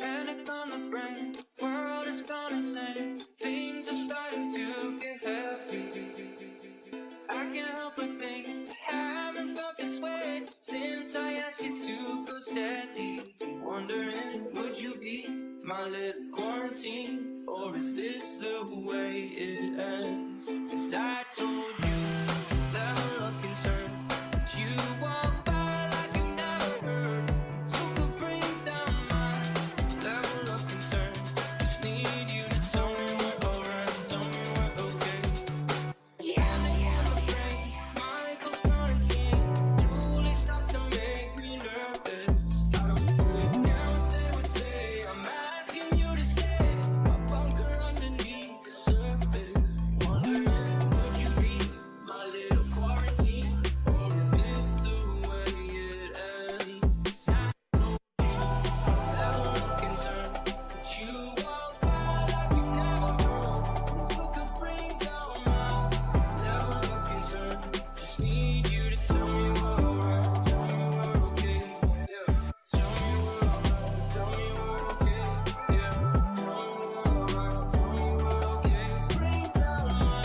Panic on the brain, world has gone insane. Things are starting to get heavy. I can't help but think I haven't felt this way since I asked you to go steady. Wondering, would you be my little quarantine, or is this the way it ends? 'Cause I told you level of concern, but you walk by like you never heard. You could bring down my level of concern. Just need you to tell me we're alright, tell me we're okay. Michael's quarantine truly starts to make me nervous. I don't fully get what they would say. I'm asking you to stay, a bunker underneath the surface. Wondering, would you be my little quarantine, or is this the way it ends? 'Cause I told you level of concern, but you walk by like you never heard. You could bring down my level of concern. Just need you to tell me we're alright, tell me we're okay. Yeah. Tell me we're alright, tell me we're okay. Yeah. Tell me we're alright, tell me we're okay. Bring down my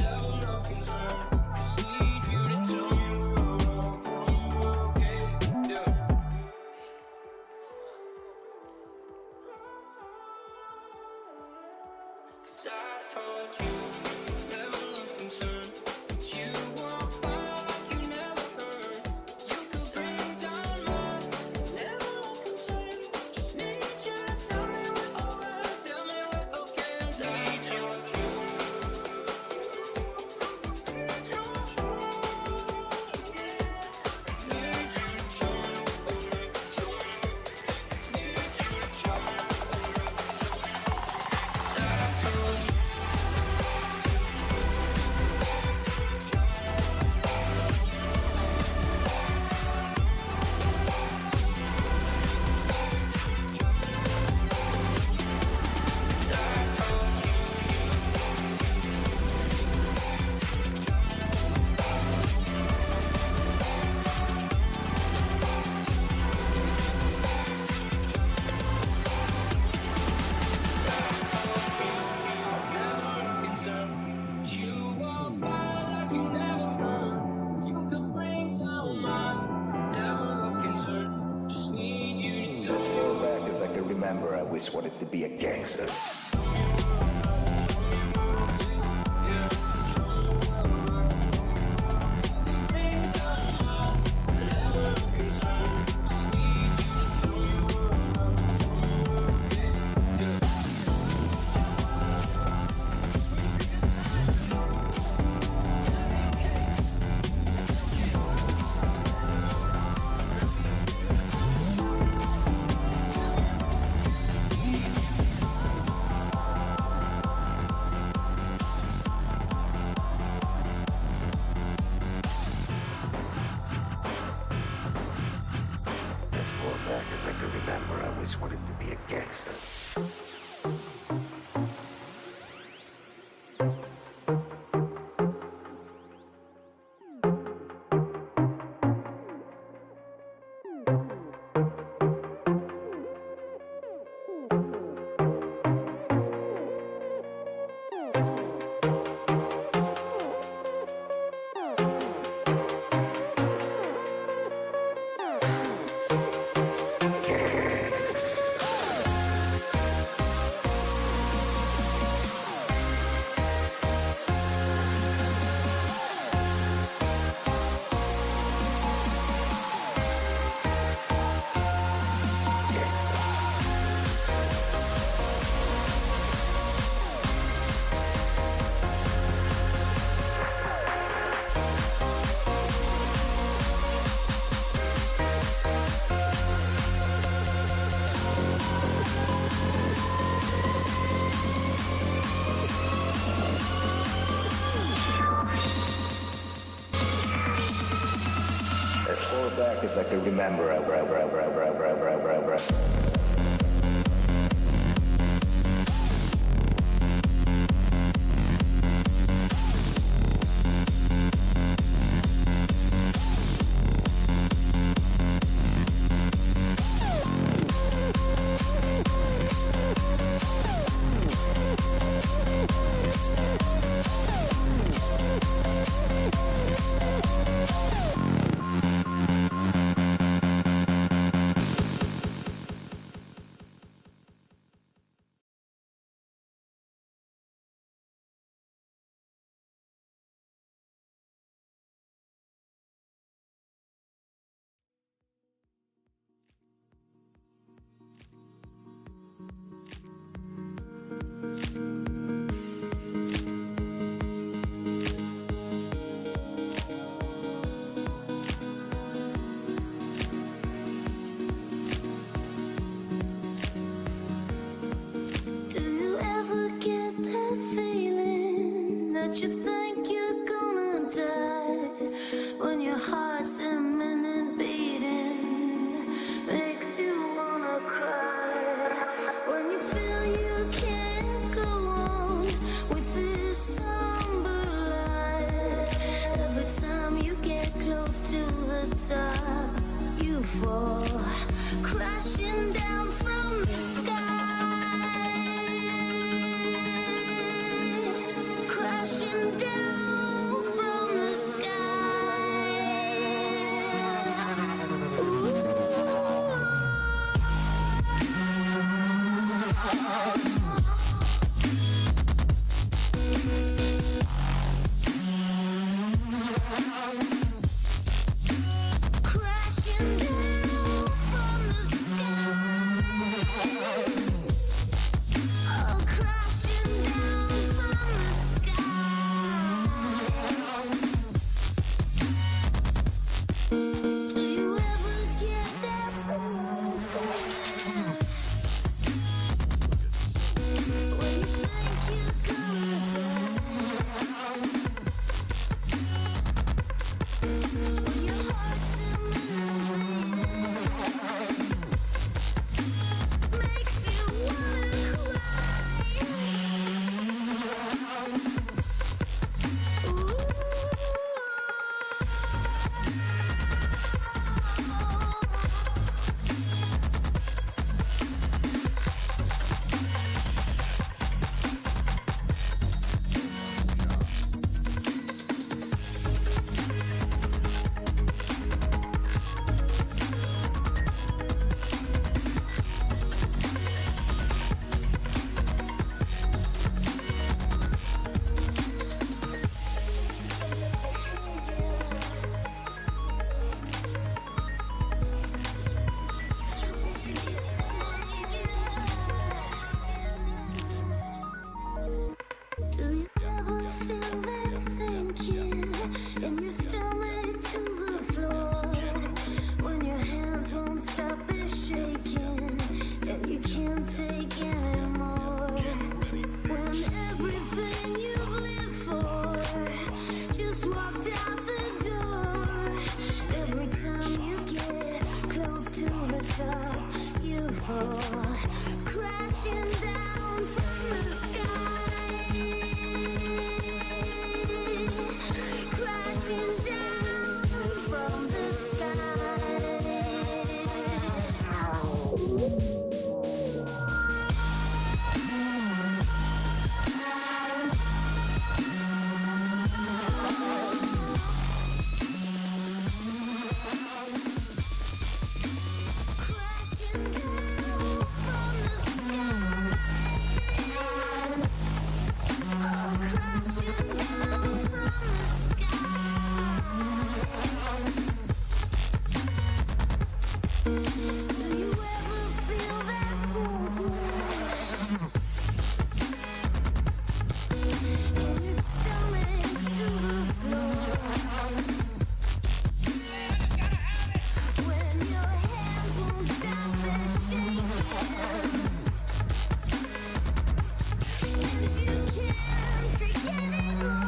level of concern. Just need you to tell me we're alright, tell me we're okay. Yeah. 'Cause I told you level of concern, but you walk by like you never heard. You could bring down my level of concern. Just need you to tell me we're alright, tell me we're okay. Need you to As far back as I can remember, I always wanted to be a gangster. As far back as I can remember, I always wanted to be a gangster. As far back as I can remember, fall, crashing down from the sky, crashing down from the sky. Ooh. Crashing down from the sky. Oh, crashing down from the sky. Do you ever get that feeling when you think you're gonna die? When your heart's makes you wanna cry. Ooh. Do you ever feel that sinking in your stomach to the floor? When your hands won't stop their shaking and you can't take anymore? When everything you've lived for just walked out the door. Every time you get close to the top, you fall, crashing down from the sky. Crashing down from the sky. Crashing down from the sky. Oh, crashing down from the sky. Do you ever feel that rush in your stomach to the floor? When your hands won't stop their shaking and you can't take anymore.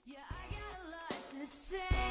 Yeah, I got a lot to say.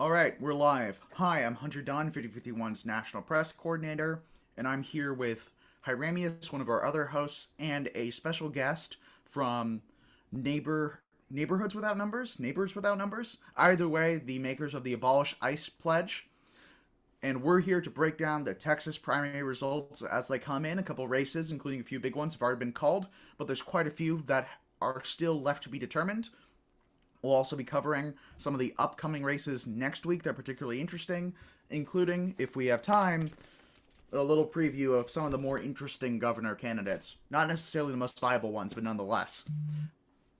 All right, we're live. Hi, I'm Hunter Dunn, 5051's National Press Coordinator, and I'm here with Hieramius, one of our other hosts, and a special guest from Neighborhoods Without Numbers, Neighbors Without Numbers. Either way, the makers of the Abolish ICE pledge, and we're here to break down the Texas primary results as they come in. A couple races, including a few big ones, have already been called, but there's quite a few that are still left to be determined. We'll also be covering some of the upcoming races next week that are particularly interesting, including, if we have time, a little preview of some of the more interesting governor candidates. Not necessarily the most viable ones, but nonetheless.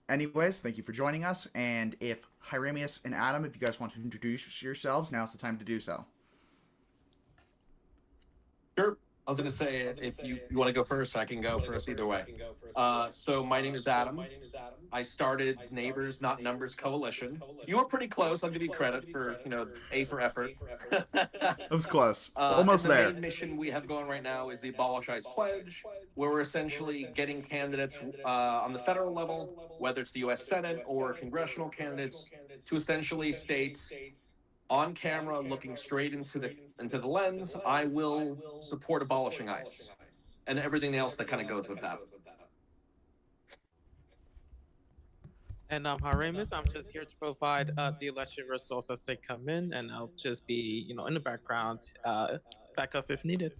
Anyways, thank you for joining us, and if Hieramius and Adam, if you guys want to introduce yourselves, now's the time to do so. Sure. I was going to say, if you want to go first, I can go first either way. So my name is Adam. I started Neighbors Not Numbers Coalition. You were pretty close. I'll give you credit for, A for effort. It was close. Almost and the there. main mission we have going right now is the Abolish ICE Pledge, where we're essentially getting candidates on the federal level, whether it's the U.S. Senate or congressional candidates, to essentially state on camera, looking straight into the lens, I will support abolishing ICE and everything else that kind of goes with that. And I'm Haramis. I'm just here to provide the election results as they come in, and I'll just be, in the background, back up if needed.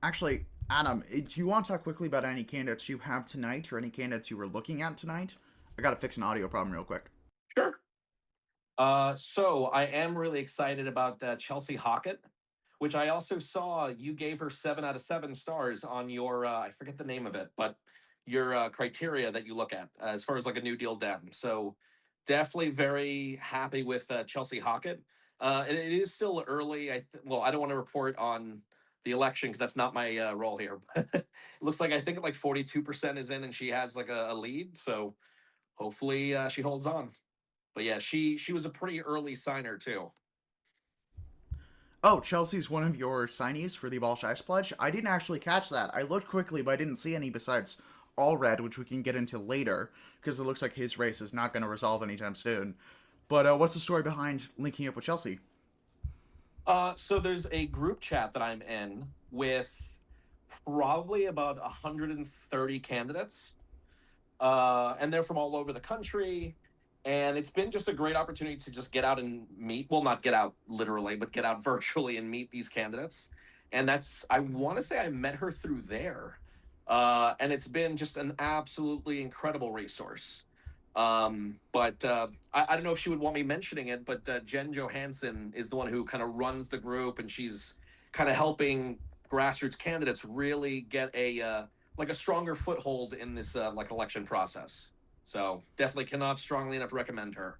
Actually, Adam, do you want to talk quickly about any candidates you have tonight or any candidates you were looking at tonight? I gotta fix an audio problem real quick. Sure. So I am really excited about Chelsea Hockett, which I also saw you gave her 7 out of 7 stars on your, I forget the name of it, but your criteria that you look at as far as like a New Deal Dem. So definitely very happy with Chelsea Hockett. And it is still early. I don't want to report on the election because that's not my role here. It looks like I think like 42% is in and she has like a lead. So hopefully she holds on. But yeah, she was a pretty early signer too. Oh, Chelsea's one of your signees for the Abolish ICE Pledge? I didn't actually catch that. I looked quickly, but I didn't see any besides Allred, which we can get into later, because it looks like his race is not going to resolve anytime soon. But what's the story behind linking up with Chelsea? So there's a group chat that I'm in with probably about 130 candidates. And they're from all over the country. And it's been just a great opportunity to just get out and meet. Well, not get out literally, but get out virtually and meet these candidates. And I want to say I met her through there. And it's been just an absolutely incredible resource. But I don't know if she would want me mentioning it, but Jen Johansson is the one who kind of runs the group, and she's kind of helping grassroots candidates really get a stronger foothold in this like election process. So definitely cannot strongly enough recommend her.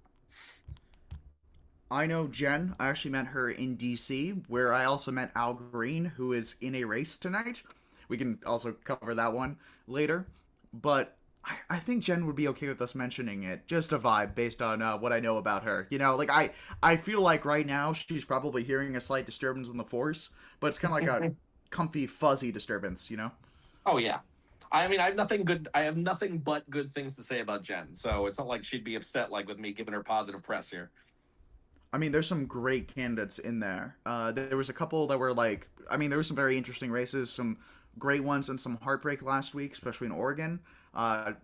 I know Jen. I actually met her in DC, where I also met Al Green, who is in a race tonight. We can also cover that one later. But I think Jen would be okay with us mentioning it. Just a vibe based on what I know about her. I feel like right now she's probably hearing a slight disturbance in the force, but it's kind of like a comfy, fuzzy disturbance. Oh yeah. I mean, I have nothing but good things to say about Jen. So it's not like she'd be upset like with me giving her positive press here. I mean, there's some great candidates in there. There was a couple that were there were some very interesting races, some great ones, and some heartbreak last week, especially in Oregon. And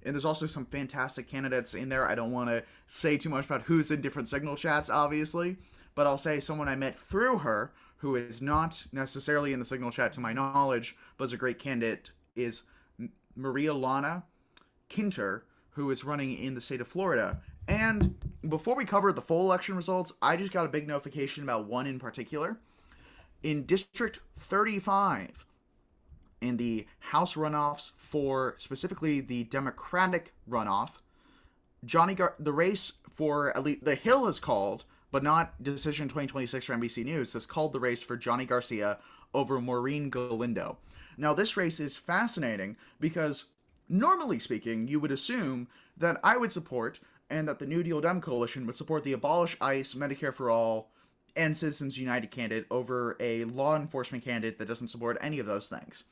there's also some fantastic candidates in there. I don't want to say too much about who's in different signal chats, obviously, but I'll say someone I met through her, who is not necessarily in the signal chat to my knowledge, but is a great candidate, is Maria Lana Kinter, who is running in the state of Florida. And before we cover the full election results, I just got a big notification about one in particular. In District 35, in the House runoffs for specifically the Democratic runoff, the race for at least the Hill is called, but not Decision 2026 for NBC News. It's called the race for Johnny Garcia over Maureen Galindo. Now, this race is fascinating because, normally speaking, you would assume that I would support and that the New Deal Dem Coalition would support the Abolish ICE, Medicare for All, and Citizens United candidate over a law enforcement candidate that doesn't support any of those things.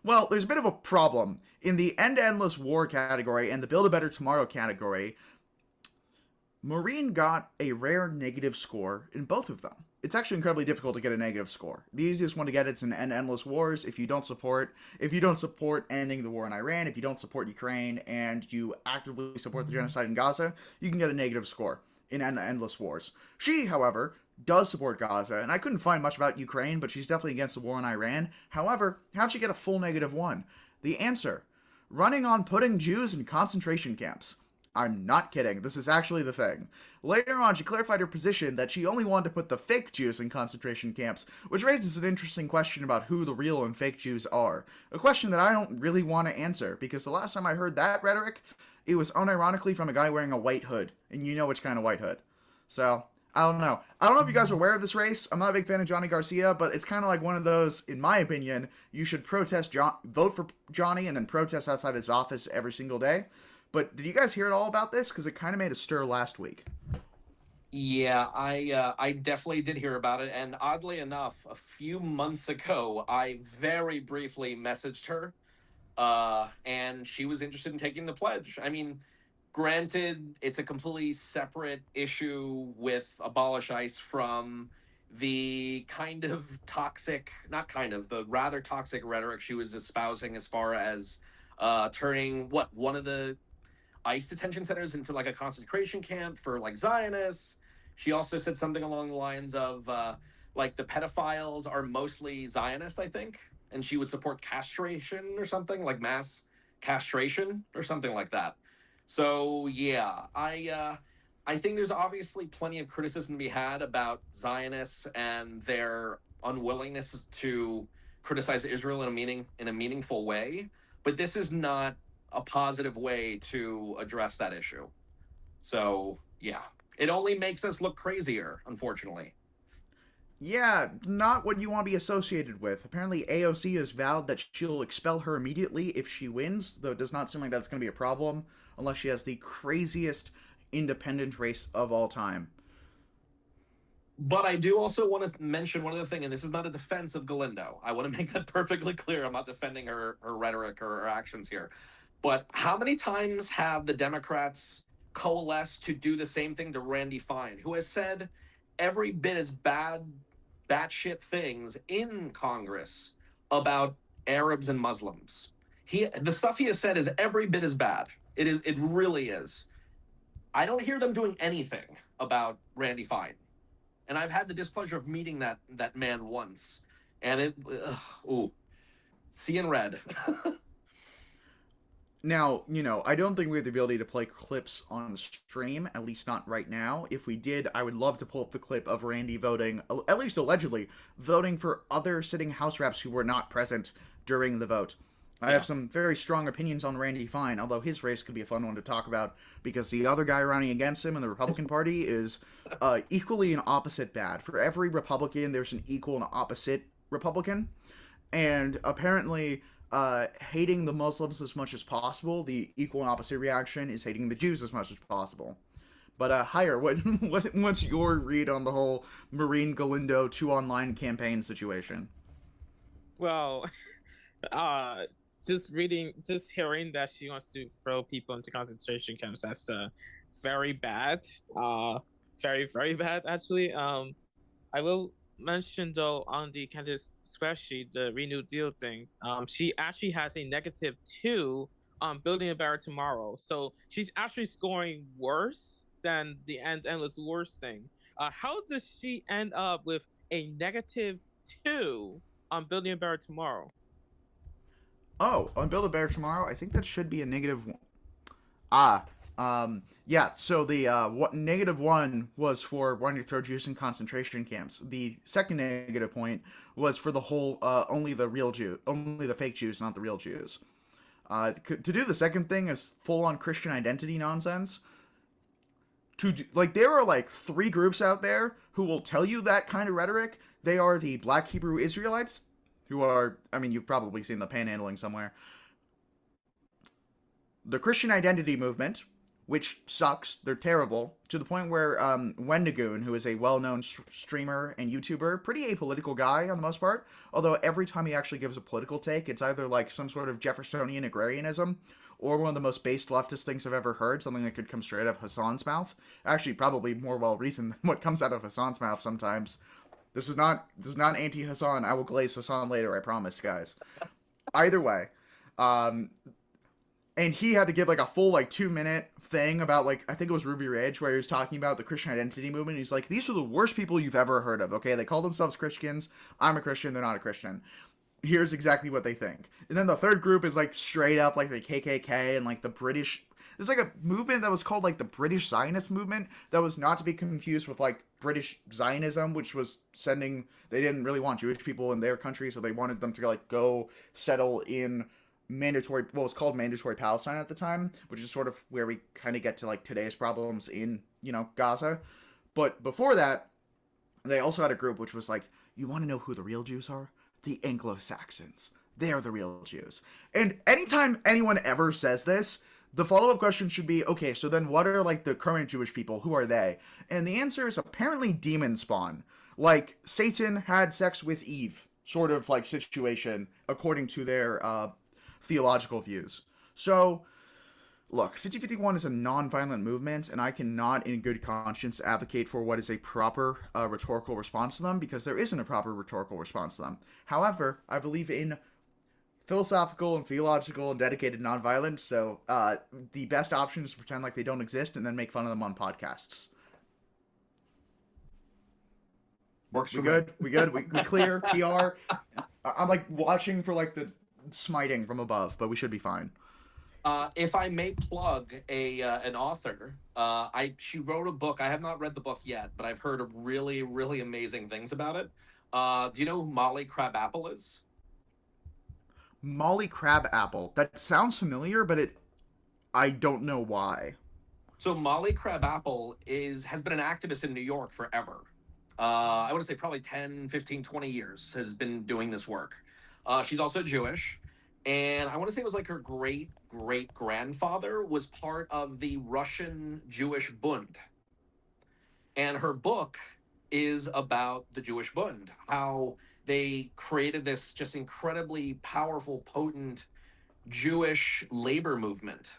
Well, there's a bit of a problem. In the End Endless War category and the Build a Better Tomorrow category, Marine got a rare negative score in both of them. It's actually incredibly difficult to get a negative score. The easiest one to get is in End Endless Wars. If you don't support ending the war in Iran, if you don't support Ukraine, and you actively support the genocide in Gaza, you can get a negative score in End Endless Wars. She, however, does support Gaza, and I couldn't find much about Ukraine, but she's definitely against the war in Iran. However, how'd she get a full -1? The answer: running on putting Jews in concentration camps. I'm not kidding. This is actually the thing. Later on, she clarified her position that she only wanted to put the fake Jews in concentration camps, which raises an interesting question about who the real and fake Jews are. A question that I don't really want to answer, because the last time I heard that rhetoric, it was unironically from a guy wearing a white hood, and you know which kind of white hood. So, I don't know. I don't know if you guys are aware of this race. I'm not a big fan of Johnny Garcia, but it's kind of like one of those, in my opinion, you should vote for Johnny and then protest outside his office every single day. But did you guys hear at all about this? Because it kind of made a stir last week. Yeah, I definitely did hear about it, and oddly enough, a few months ago, I very briefly messaged her, and she was interested in taking the pledge. I mean, granted, it's a completely separate issue with Abolish ICE from the kind of toxic, not kind of, the rather toxic rhetoric she was espousing as far as turning one of the ICE detention centers into like a concentration camp for like Zionists. She also said something along the lines of like the pedophiles are mostly Zionist, I think, and she would support castration or something like mass castration or something like that. So yeah, I think there's obviously plenty of criticism to be had about Zionists and their unwillingness to criticize Israel in a meaningful way. But this is not a positive way to address that issue. So yeah, it only makes us look crazier, unfortunately. Yeah, not what you want to be associated with. Apparently, AOC has vowed that she'll expel her immediately if she wins, though it does not seem like that's going to be a problem unless she has the craziest independent race of all time. But I do also want to mention one other thing, and this is not a defense of Galindo. I want to make that perfectly clear. I'm not defending her rhetoric or her actions here. But how many times have the Democrats coalesced to do the same thing to Randy Fine, who has said every bit as batshit things in Congress about Arabs and Muslims? The stuff he has said is every bit as bad. It really is. I don't hear them doing anything about Randy Fine, and I've had the displeasure of meeting that man once, and ooh, seeing red. Now, I don't think we have the ability to play clips on stream, at least not right now. If we did, I would love to pull up the clip of Randy voting, at least allegedly, voting for other sitting House reps who were not present during the vote. I have some very strong opinions on Randy Fine, although his race could be a fun one to talk about, because the other guy running against him in the Republican Party is equally and opposite bad. For every Republican, there's an equal and opposite Republican. And apparently, hating the Muslims as much as possible, the equal and opposite reaction is hating the Jews as much as possible. But Hire, what's your read on the whole Marine Galindo 2 online campaign situation? Well, just hearing that she wants to throw people into concentration camps, that's very bad. Very, very bad, actually. I will mention though on the Candice spreadsheet, the Renew Deal thing. She actually has a -2 on Building a Better Tomorrow. So she's actually scoring worse than the Endless Wars thing. How does she end up with a -2 on Building a Better Tomorrow? Oh, on Build a Better Tomorrow, I think that should be a -1. Ah, yeah, so the -1 was for wanting to throw Jews in concentration camps. The second negative point was for the whole, only the fake Jews, not the real Jews. To do the second thing is full-on Christian identity nonsense. There are like 3 groups out there who will tell you that kind of rhetoric. They are the Black Hebrew Israelites, who are, I mean, you've probably seen the panhandling somewhere. The Christian Identity Movement, which sucks. They're terrible, to the point where Wendigoon, who is a well-known streamer and YouTuber, pretty apolitical guy on the most part, although every time he actually gives a political take, it's either like some sort of Jeffersonian agrarianism or one of the most based leftist things I've ever heard, something that could come straight out of Hassan's mouth. Actually, probably more well-reasoned than what comes out of Hassan's mouth sometimes. This is not anti-Hassan. I will glaze Hassan later, I promise, guys. Either way, and he had to give like a full like 2-minute thing about like, I think it was Ruby Ridge, where he was talking about the Christian identity movement. He's like, these are the worst people you've ever heard of. Okay, they call themselves Christians. I'm a Christian. They're not a Christian. Here's exactly what they think. And then the third group is like straight up like the KKK and like the British. There's like a movement that was called like the British Zionist movement that was not to be confused with like British Zionism, which was sending, they didn't really want Jewish people in their country, so they wanted them to like go settle in mandatory, what was called mandatory Palestine at the time, which is sort of where we kind of get to like today's problems in, you know, Gaza. But before that, they also had a group which was like, you want to know who the real Jews are? The Anglo-Saxons. They're the real Jews. And anytime anyone ever says this, the follow-up question should be, okay, so then what are like the current Jewish people? Who are they? And the answer is apparently demon spawn. Like Satan had sex with Eve, sort of like situation, according to their theological views. So, look, 5051 is a non-violent movement, and I cannot in good conscience advocate for what is a proper rhetorical response to them, because there isn't a proper rhetorical response to them. However, I believe in philosophical and theological and dedicated nonviolence, so the best option is to pretend like they don't exist and then make fun of them on podcasts. Works for We good? We good? We clear? PR? I'm like watching for like the smiting from above, but we should be fine. If I may plug an author, she wrote a book. I have not read the book yet, but I've heard really, really amazing things about it. Do you know who Molly Crabapple is? Molly Crabapple. That sounds familiar, but I don't know why. So Molly Crabapple has been an activist in New York forever. I want to say probably 10, 15, 20 years has been doing this work. She's also Jewish. And I want to say it was like her great-great-grandfather was part of the Russian Jewish Bund. And her book is about the Jewish Bund, how they created this just incredibly powerful, potent Jewish labor movement.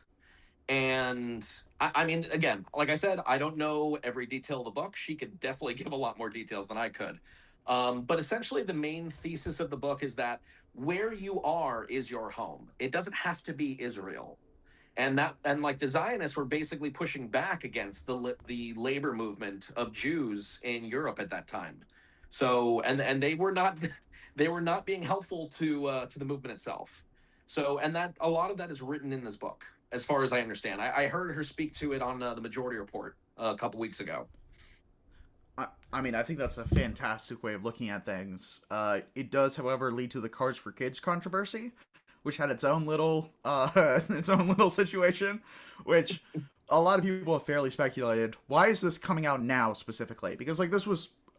And I mean, again, like I said, I don't know every detail of the book. She could definitely give a lot more details than I could. But essentially, the main thesis of the book is that where you are is your home. It doesn't have to be Israel. And like the Zionists were basically pushing back against the labor movement of Jews in Europe at that time. So and they were not being helpful to the movement itself. So and that a lot of that is written in this book, as far as I understand. I heard her speak to it on the Majority Report a couple weeks ago. I mean, I think that's a fantastic way of looking at things. It does, however, lead to the Cards for Kids controversy, which had its own little situation, which a lot of people have fairly speculated. Why is this coming out now specifically? Because like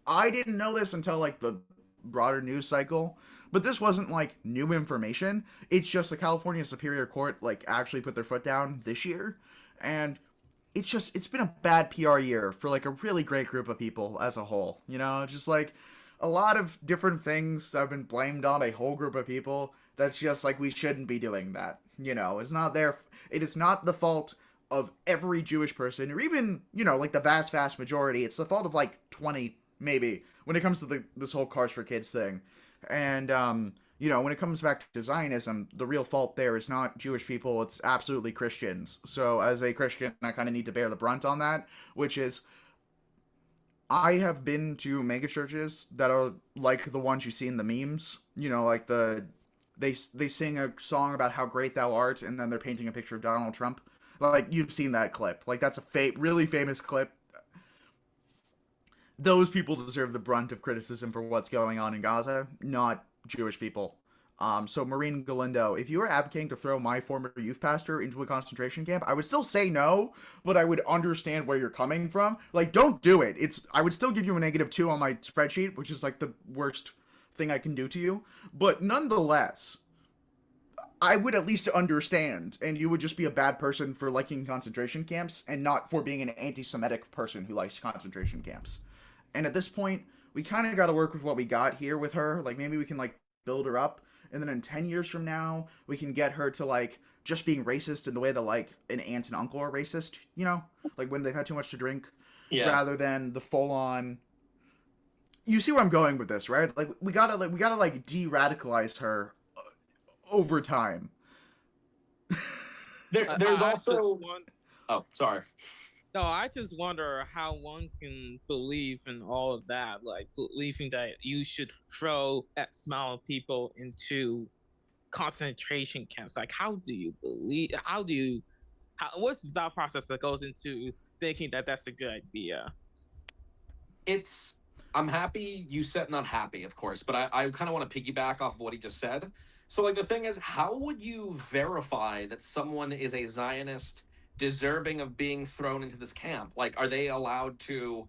I didn't know this until like the broader news cycle, but this wasn't like new information. It's just the California Superior Court like actually put their foot down this year, and it's been a bad PR year for like a really great group of people as a whole. You know, just like a lot of different things have been blamed on a whole group of people. That's just like, we shouldn't be doing that. You know, it is not the fault of every Jewish person, or even, you know, like the vast majority. It's the fault of like 20 maybe when it comes to this whole Cars for Kids thing. And you know, when it comes back to Zionism, the real fault there is not Jewish people, it's absolutely Christians. So as a Christian, I kind of need to bear the brunt on that, which is, I have been to mega churches that are like the ones you see in the memes. You know, like they sing a song about how great thou art, and then they're painting a picture of Donald Trump. Like, you've seen that clip. Like, that's a really famous clip. Those people deserve the brunt of criticism for what's going on in Gaza, not Jewish people. So Maureen Galindo, if you were advocating to throw my former youth pastor into a concentration camp, I would still say no, but I would understand where you're coming from. Like, don't do it. I would still give you a -2 on my spreadsheet, which is like the worst thing I can do to you. But nonetheless, I would at least understand, and you would just be a bad person for liking concentration camps and not for being an anti-Semitic person who likes concentration camps. And at this point, we kind of got to work with what we got here with her. Like maybe we can like build her up, and then in 10 years from now, we can get her to like just being racist in the way that like an aunt and uncle are racist. You know, like when they've had too much to drink, Yeah. rather than the full-on. You see where I'm going with this, right? Like we gotta de-radicalize her over time. There's I just also. want Oh, sorry. No, I just wonder how one can believe in all of that, like believing that you should throw X amount of people into concentration camps. Like, how do you believe? What's the thought process that goes into thinking that that's a good idea? It's I'm happy you said not happy, of course, but I kind of want to piggyback off of what he just said. So like the thing is, how would you verify that someone is a Zionist deserving of being thrown into this camp? Like, are they allowed to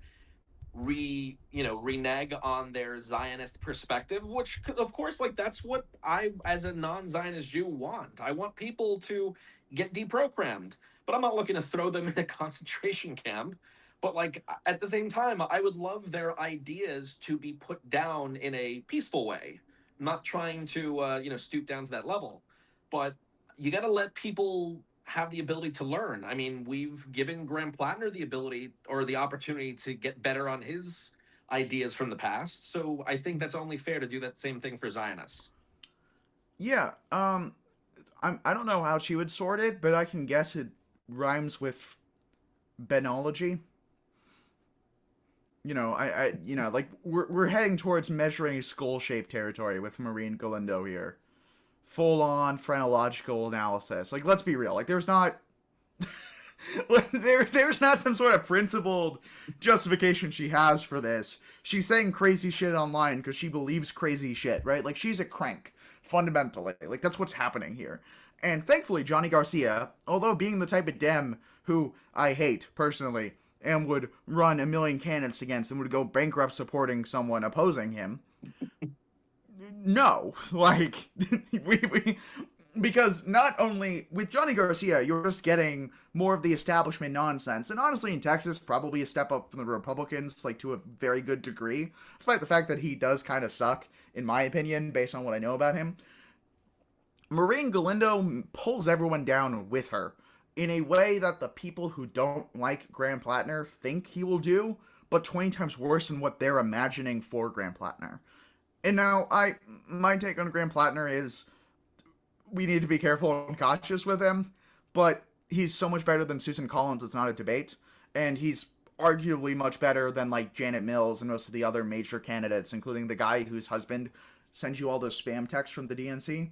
renege on their Zionist perspective, which of course, like that's what I as a non-Zionist Jew want. I want people to get deprogrammed, but I'm not looking to throw them in a concentration camp. But like at the same time, I would love their ideas to be put down in a peaceful way. I'm not trying to stoop down to that level, but you got to let people have the ability to learn. I mean, we've given Graham Plattner the ability or the opportunity to get better on his ideas from the past. So I think that's only fair to do that same thing for Zionists. Yeah, I don't know how she would sort it, but I can guess it rhymes with benology. Like we're heading towards measuring skull shape territory with Marine Galindo here. Full on phrenological analysis. Like, let's be real. Like, there's not there's not some sort of principled justification she has for this. She's saying crazy shit online because she believes crazy shit, right? Like, she's a crank fundamentally. Like, that's what's happening here. And thankfully, Johnny Garcia, although being the type of Dem who I hate personally and would run a million candidates against and would go bankrupt supporting someone opposing him, no, like we because not only with Johnny Garcia, you're just getting more of the establishment nonsense, and honestly, in Texas, probably a step up from the Republicans, like to a very good degree, despite the fact that he does kind of suck, in my opinion, based on what I know about him. Maureen Galindo pulls everyone down with her in a way that the people who don't like Graham Plattner think he will do, but 20 times worse than what they're imagining for Graham Plattner. And now, my take on Graham Plattner is we need to be careful and cautious with him, but he's so much better than Susan Collins, it's not a debate. And he's arguably much better than, like, Janet Mills and most of the other major candidates, including the guy whose husband sends you all those spam texts from the DNC.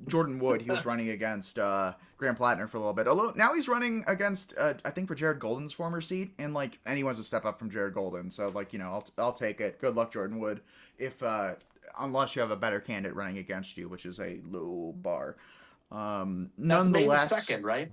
Jordan Wood, he was running against Graham Plattner for a little bit. Although now he's running against, I think, for Jared Golden's former seat, and like, and he wants to step up from Jared Golden. So like, I'll take it. Good luck, Jordan Wood. If unless you have a better candidate running against you, which is a low bar. That's Maine second, right?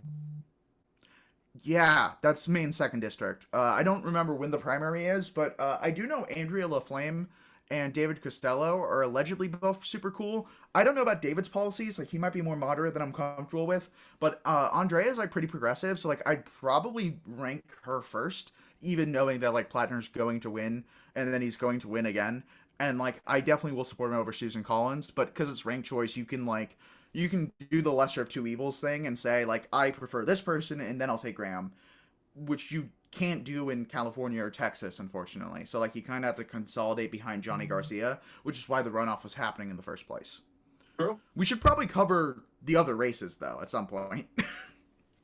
Yeah, that's Maine second district. I don't remember when the primary is, but I do know Andrea LaFlame and David Costello are allegedly both super cool. I don't know about David's policies. Like, he might be more moderate than I'm comfortable with. But Andrea is, like, pretty progressive. So, like, I'd probably rank her first, even knowing that, like, Plattner's going to win. And then he's going to win again. And, like, I definitely will support him over Susan Collins. But because it's ranked choice, you can do the lesser of two evils thing and say, like, I prefer this person, and then I'll take Graham. Which you can't do in California or Texas, unfortunately. So, like, you kind of have to consolidate behind Johnny Garcia, which is why the runoff was happening in the first place. True. We should probably cover the other races, though, at some point.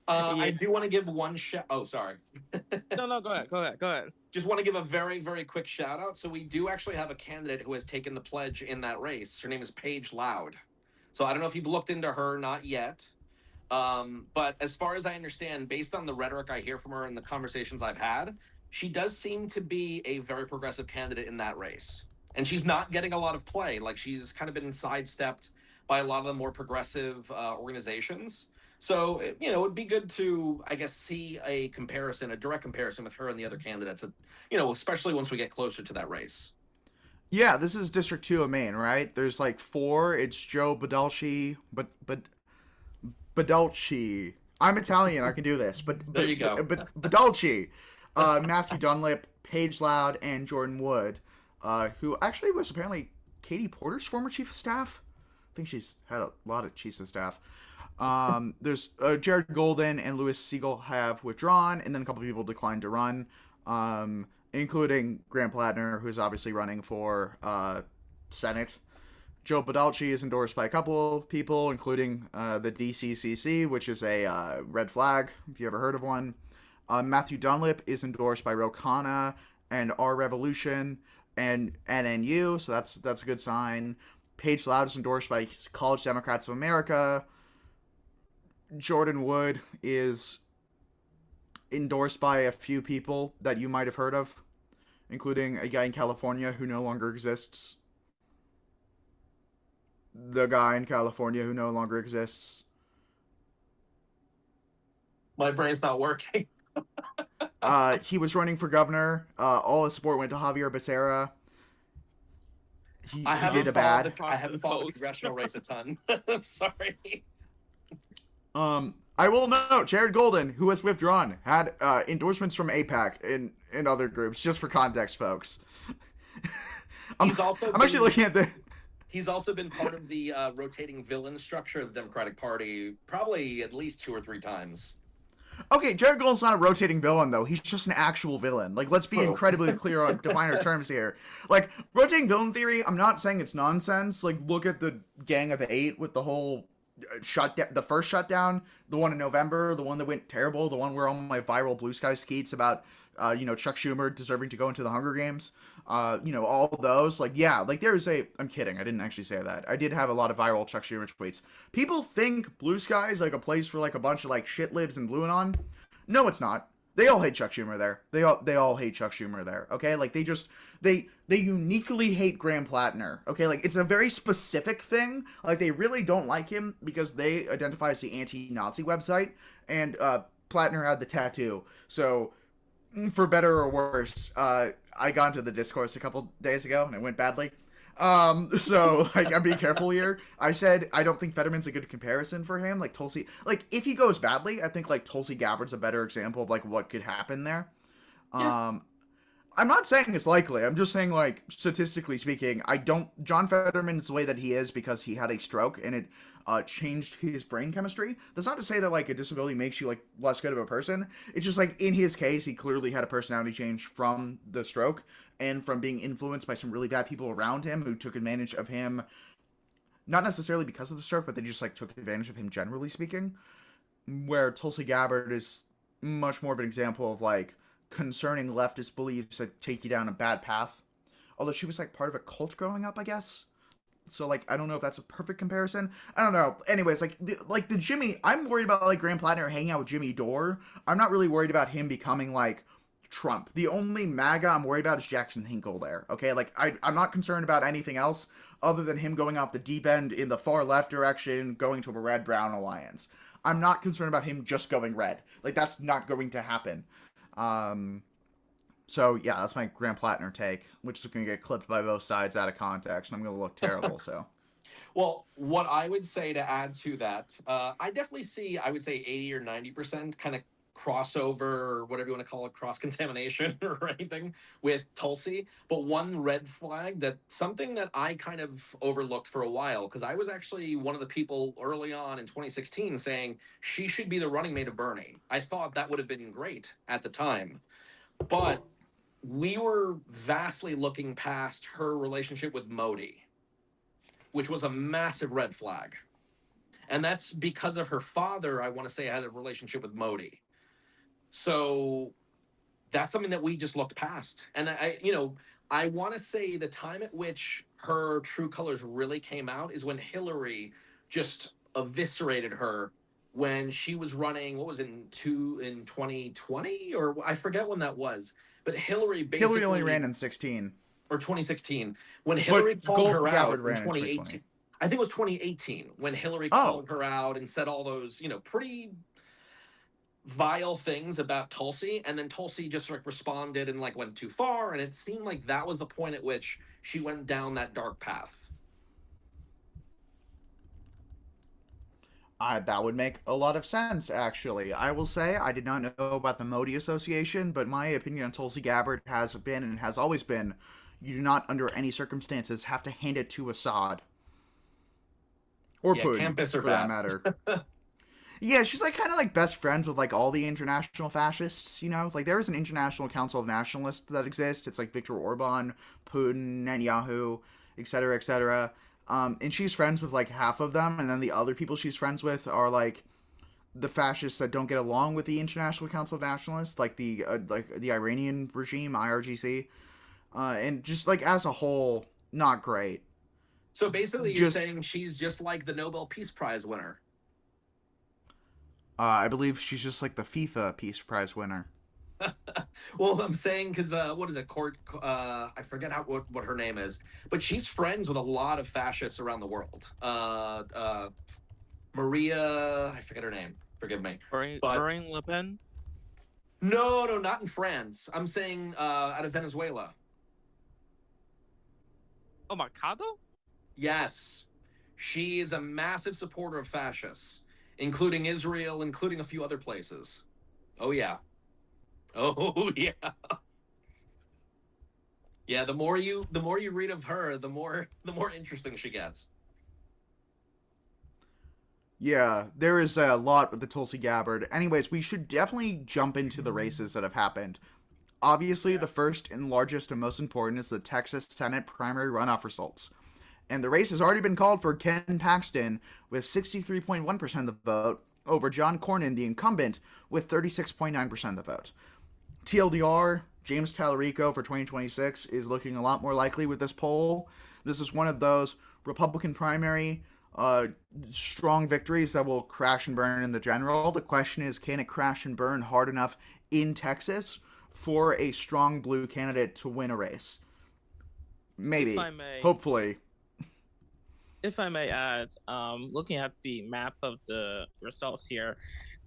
I do want to give one shout. Oh, sorry. No, go ahead. Just want to give a very, very quick shout out. So we do actually have a candidate who has taken the pledge in that race. Her name is Paige Loud. So I don't know if you've looked into her, not yet. But as far as I understand, based on the rhetoric I hear from her and the conversations I've had, she does seem to be a very progressive candidate in that race. And she's not getting a lot of play. Like, she's kind of been sidestepped by a lot of the more progressive organizations. So, it'd be good to, I guess, see a direct comparison with her and the other candidates, especially once we get closer to that race. Yeah, this is District 2 of Maine, right? There's, like, 4. It's Joe Badalshi, but Badalci. I'm Italian. I can do this. There you go. Badalci, Matthew Dunlip, Paige Loud, and Jordan Wood, who actually was apparently Katie Porter's former chief of staff. I think she's had a lot of chiefs of staff. There's Jared Golden and Louis Siegel have withdrawn, and then a couple people declined to run, including Graham Plattner, who's obviously running for Senate. Joe Badalci is endorsed by a couple of people, including the DCCC, which is a red flag, if you ever heard of one. Matthew Dunlip is endorsed by Ro Khanna and Our Revolution and NNU, so that's a good sign. Paige Loud is endorsed by College Democrats of America. Jordan Wood is endorsed by a few people that you might have heard of, including a guy in California who no longer exists. The guy in California who no longer exists. My brain's not working. He was running for governor. All his support went to Javier Becerra. He did a bad. I haven't followed the congressional race a ton. I'm sorry. I will note Jared Golden, who has withdrawn, had endorsements from AIPAC and other groups. Just for context, folks. I'm actually looking at the. He's also been part of the rotating villain structure of the Democratic Party, probably at least 2 or 3 times. Okay, Jared Golden's not a rotating villain, though. He's just an actual villain. Like, let's be incredibly clear on define our terms here. Like, rotating villain theory, I'm not saying it's nonsense. Like, look at the Gang of 8 with the whole shutdown, the first shutdown, the one in November, the one that went terrible, the one where all my viral Blue Sky skeets about, Chuck Schumer deserving to go into the Hunger Games. All of those, I'm kidding, I didn't actually say that. I did have a lot of viral Chuck Schumer tweets. People think Blue Sky is like a place for like a bunch of like shit libs and BlueAnon. No, it's not. They all hate Chuck Schumer there. They all hate Chuck Schumer there. Okay, like they uniquely hate Graham Plattner. Okay, like it's a very specific thing. Like they really don't like him because they identify as the anti-Nazi website, and Plattner had the tattoo. So, for better or worse, I got into the discourse a couple days ago and it went badly. So like I'm being careful here. I said I don't think Fetterman's a good comparison for him. Like Tulsi, like if he goes badly, I think like Tulsi Gabbard's a better example of like what could happen there. Yeah. I'm not saying it's likely. I'm just saying like statistically speaking, John Fetterman's the way that he is because he had a stroke and it changed his brain chemistry. That's not to say that like a disability makes you like less good of a person. It's just like in his case, he clearly had a personality change from the stroke and from being influenced by some really bad people around him who took advantage of him, not necessarily because of the stroke, but they just like took advantage of him generally speaking. Where Tulsi Gabbard is much more of an example of like concerning leftist beliefs that take you down a bad path. Although she was like part of a cult growing up, I guess. So, like, I don't know if that's a perfect comparison. I don't know. Anyways, the Jimmy... I'm worried about, like, Graham Plattner hanging out with Jimmy Dore. I'm not really worried about him becoming, like, Trump. The only MAGA I'm worried about is Jackson Hinkle there, okay? Like, I'm not concerned about anything else other than him going off the deep end in the far left direction, going to a red-brown alliance. I'm not concerned about him just going red. Like, that's not going to happen. So, yeah, that's my Graham Plattner take, which is going to get clipped by both sides out of context, and I'm going to look terrible, so. Well, what I would say to add to that, I definitely see, I would say 80 or 90% kind of crossover, or whatever you want to call it, cross-contamination or anything with Tulsi. But one red flag, something that I kind of overlooked for a while, because I was actually one of the people early on in 2016 saying she should be the running mate of Bernie. I thought that would have been great at the time. But we were vastly looking past her relationship with Modi, which was a massive red flag. And that's because of her father, I want to say, had a relationship with Modi. So that's something that we just looked past. And I want to say the time at which her true colors really came out is when Hillary just eviscerated her when she was running, what was it, in 2020? Or I forget when that was. But Hillary only ran in 16. Or 2016. When Hillary called her out in 2018. 2020. I think it was 2018 when Hillary called her out and said all those, pretty vile things about Tulsi. And then Tulsi just like responded and like went too far. And it seemed like that was the point at which she went down that dark path. That would make a lot of sense, actually. I will say I did not know about the Modi Association, but my opinion on Tulsi Gabbard has been and has always been you do not, under any circumstances, have to hand it to Assad. Or Yeah, Putin, Campus are for that bad. matter. Yeah, she's like kind of like best friends with like all the international fascists, you know? Like there is an international council of nationalists that exists. It's like Viktor Orban, Putin, Netanyahu, etc., etc. And she's friends with like half of them, and then the other people she's friends with are like the fascists that don't get along with the International Council of Nationalists, like the Iranian regime, IRGC, and just like as a whole, not great. So basically, you're Just saying she's just like the Nobel Peace Prize winner. I believe she's just like the FIFA Peace Prize winner. Well, I'm saying because what is it? Court? I forget what her name is, but she's friends with a lot of fascists around the world. Maria, I forget her name. Forgive me. But Marine Le Pen. no, not in France. I'm saying out of Venezuela. Oh, Mercado. Yes, she is a massive supporter of fascists, including Israel, including a few other places. Oh yeah. Oh yeah. Yeah, the more you read of her, the more interesting she gets. Yeah, there is a lot with the Tulsi Gabbard. Anyways, we should definitely jump into the races that have happened. Obviously, Yeah. the first and largest and most important is the Texas Senate primary runoff results. And the race has already been called for Ken Paxton with 63.1% of the vote over John Cornyn, the incumbent, with 36.9% of the vote. TLDR, James Tallarico for 2026 is looking a lot more likely with this poll. This is one of those Republican primary uh, strong victories that will crash and burn in the general. The question is, can it crash and burn hard enough in Texas for a strong blue candidate to win a race? If Maybe. I may, Hopefully. if I may add, looking at the map of the results here,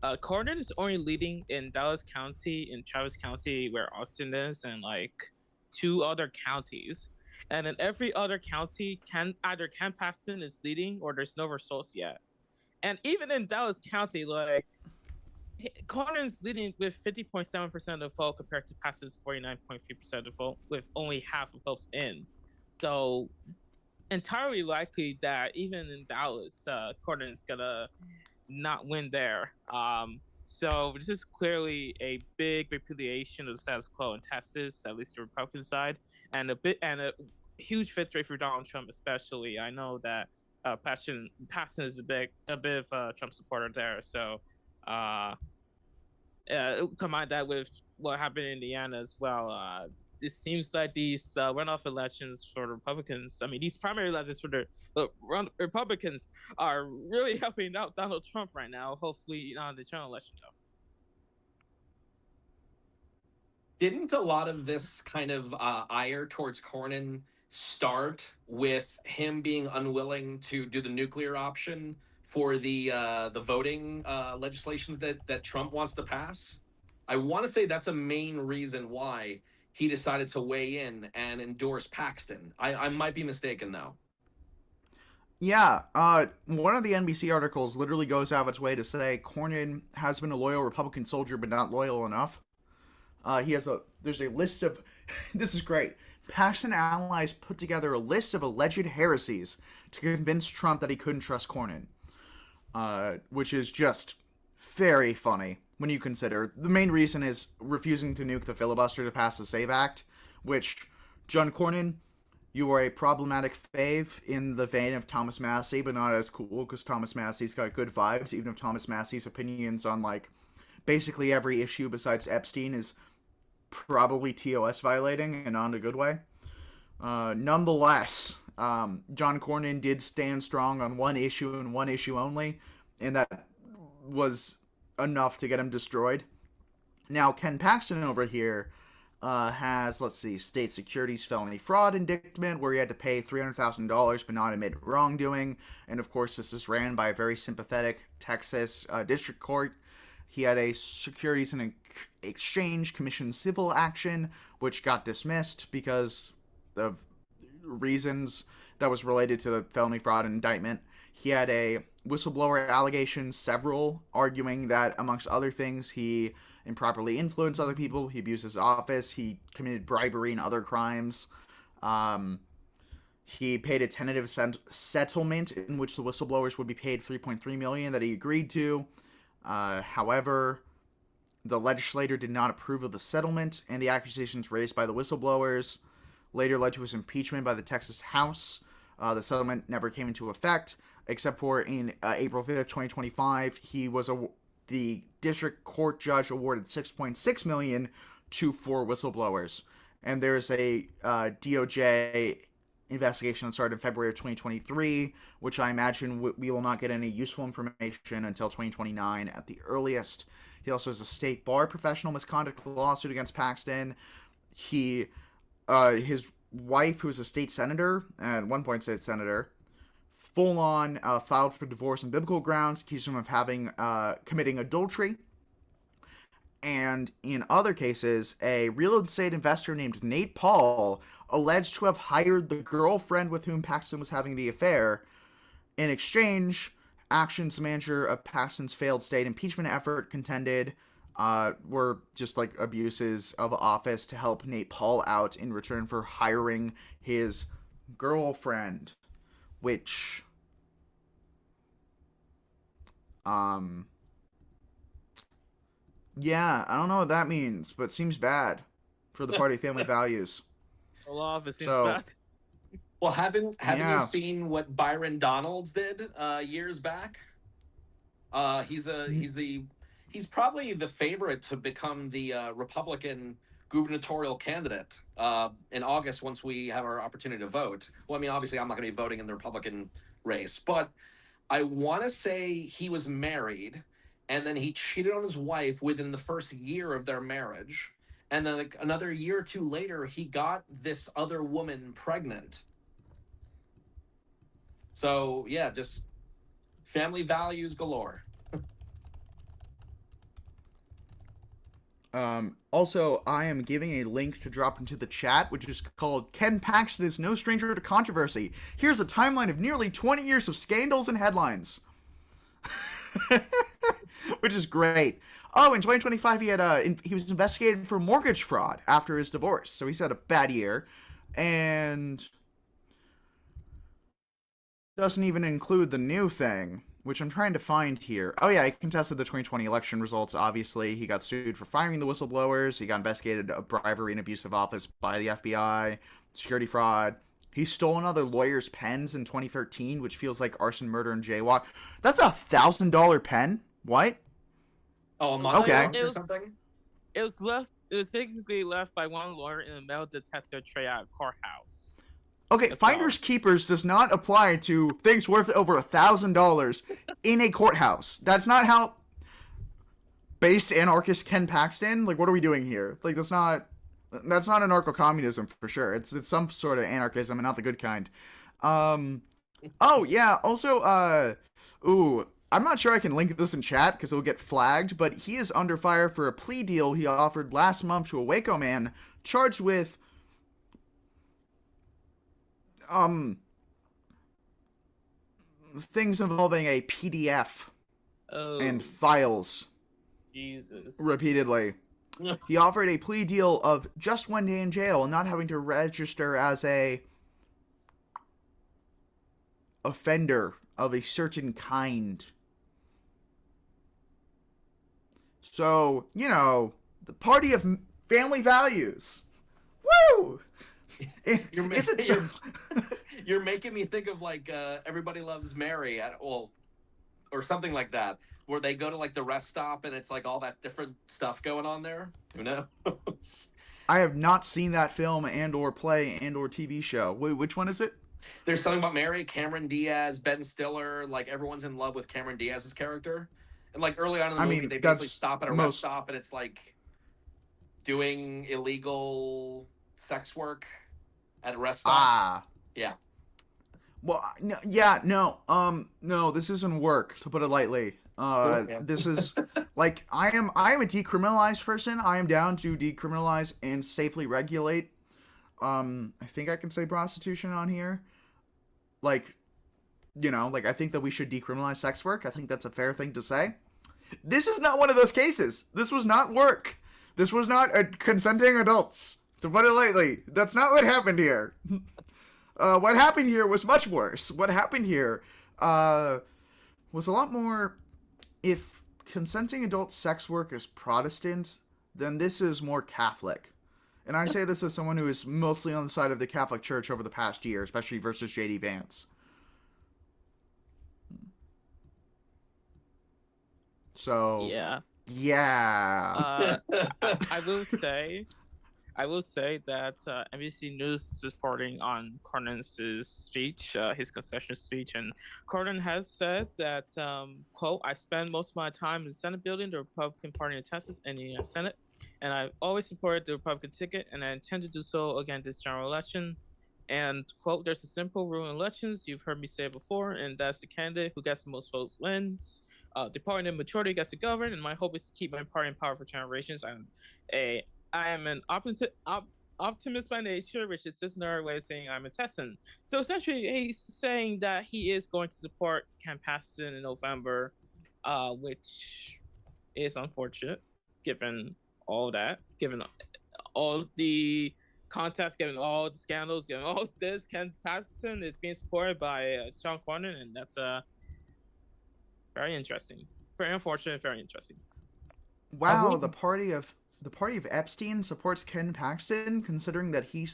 Cornyn is only leading in Dallas County, in Travis County, where Austin is, and like two other counties. And in every other county, Ken Paxton is leading, or there's no results yet. And even in Dallas County, like Cornyn's leading with 50.7% of the vote compared to Paxton's 49.3% of the vote, with only half of votes in. So entirely likely that even in Dallas, Cornyn's gonna not win there. So this is clearly a big repudiation of the status quo in Texas, at least the Republican side, and a huge victory for Donald Trump, especially. I know that Paxton is a bit of a Trump supporter there, so uh, combine that with what happened in Indiana as well. It seems like these runoff elections for the Republicans, I mean, these primary elections for the Republicans are really helping out Donald Trump right now. Hopefully, on the general election, though. Didn't a lot of this kind of ire towards Cornyn start with him being unwilling to do the nuclear option for the voting legislation that Trump wants to pass? I want to say that's a main reason why he decided to weigh in and endorse Paxton. I might be mistaken though. Yeah, one of the NBC articles literally goes out of its way to say Cornyn has been a loyal Republican soldier, but not loyal enough. There's a list of, this is great. Paxton allies put together a list of alleged heresies to convince Trump that he couldn't trust Cornyn, which is just very funny when you consider the main reason is refusing to nuke the filibuster to pass the SAVE Act, which John Cornyn, you are a problematic fave in the vein of Thomas Massey, but not as cool because Thomas Massey's got good vibes, even if Thomas Massey's opinions on like basically every issue besides Epstein is probably TOS violating and not in a good way. Nonetheless, John Cornyn did stand strong on one issue and one issue only, and that was enough to get him destroyed. Now, Ken Paxton over here has, let's see, state securities felony fraud indictment where he had to pay $300,000 but not admit wrongdoing. And of course, this is ran by a very sympathetic Texas district court. He had a Securities and Exchange Commission civil action, which got dismissed because of reasons that was related to the felony fraud indictment. He had a whistleblower allegations, several, arguing that, amongst other things, he improperly influenced other people, he abused his office, he committed bribery and other crimes. He paid a tentative settlement in which the whistleblowers would be paid $3.3 million that he agreed to. However, the legislator did not approve of the settlement, and the accusations raised by the whistleblowers later led to his impeachment by the Texas House. The settlement never came into effect, except for in April 5th, 2025, the district court judge awarded $6.6 million to 4 whistleblowers. And there's a DOJ investigation that started in February of 2023, which I imagine we will not get any useful information until 2029 at the earliest. He also has a state bar professional misconduct lawsuit against Paxton. His wife, who's a state senator, at one point state senator, full on filed for divorce on biblical grounds, accused him of committing adultery. And in other cases, a real estate investor named Nate Paul alleged to have hired the girlfriend with whom Paxton was having the affair. In exchange, actions manager of Paxton's failed state impeachment effort contended were just like abuses of office to help Nate Paul out in return for hiring his girlfriend, which yeah, I don't know what that means, but seems bad for the party family values. A lot of it seems So- bad. Well, haven't Yeah. you seen what Byron Donalds did years back? He's probably the favorite to become the Republican gubernatorial candidate in August once we have our opportunity to vote. Well, I mean, obviously, I'm not going to be voting in the Republican race, but I want to say he was married, and then he cheated on his wife within the first year of their marriage, and then like another year or two later, he got this other woman pregnant. So yeah, just family values galore. Also, I am giving a link to drop into the chat, which is called Ken Paxton is no stranger to controversy. Here's a timeline of nearly 20 years of scandals and headlines. Which is great. Oh, in 2025, he was investigated for mortgage fraud after his divorce. So he's had a bad year. And doesn't even include the new thing, which I'm trying to find here. Oh yeah, he contested the 2020 election results, obviously. He got sued for firing the whistleblowers. He got investigated of bribery and abuse of office by the FBI, security fraud. He stole another lawyer's pens in 2013, which feels like arson, murder, and jaywalk. That's $1,000 pen? What? Oh, a month Okay. or something? It was technically left by one lawyer in a metal detector tray at a courthouse. Okay, That's finders keepers does not apply to things worth over $1,000 in a courthouse. That's not how based anarchist Ken Paxton. Like, what are we doing here? Like, that's not anarcho-communism for sure. It's some sort of anarchism and not the good kind. Oh yeah. Also, I'm not sure I can link this in chat because it'll get flagged. But he is under fire for a plea deal he offered last month to a Waco man charged with things involving a PDF and files Jesus. repeatedly. He offered a plea deal of just 1 day in jail and not having to register as a offender of a certain kind. So, the party of family values. Woo! You're making me think of like Everybody Loves Mary or something like that, where they go to like the rest stop and it's like all that different stuff going on there. Who knows? I have not seen that film and or play and or TV show. Wait, which one is it? There's something about Mary, Cameron Diaz, Ben Stiller, like everyone's in love with Cameron Diaz's character. And like early on in the movie, they basically stop at a rest stop and it's like doing illegal sex work at rest stops. Yeah. Well, no, this isn't work, to put it lightly. This is like I am a decriminalized person. I am down to decriminalize and safely regulate. I think I can say prostitution on here. Like, You know, like, I think that we should decriminalize sex work. I think that's a fair thing to say. This is not one of those cases. This was not work. This was not consenting adults. To put it lightly, that's not what happened here. What happened here was much worse. What happened here was a lot more. If consenting adult sex work is Protestant, then this is more Catholic. And I say this as someone who is mostly on the side of the Catholic Church over the past year, especially versus J.D. Vance. So Yeah. I will say that NBC News is reporting on Cornyn's speech, his concession speech, and Cornyn has said that, quote, I spend most of my time in the Senate building, the Republican Party in Texas, and the United Senate, and I've always supported the Republican ticket, and I intend to do so again this general election. And, quote, there's a simple rule in elections, you've heard me say it before, and that's the candidate who gets the most votes wins. The party in the majority gets to govern, and my hope is to keep my party in power for generations. I am an optimist by nature, which is just another way of saying I'm a Tessin. So essentially, he's saying that he is going to support Ken Paxton in November, which is unfortunate, given all that, given all the contests, given all the scandals, given all this. Ken Paxton is being supported by Sean Cornyn, and that's very interesting. Very unfortunate, very interesting. Wow, the party of Epstein supports Ken Paxton, considering that he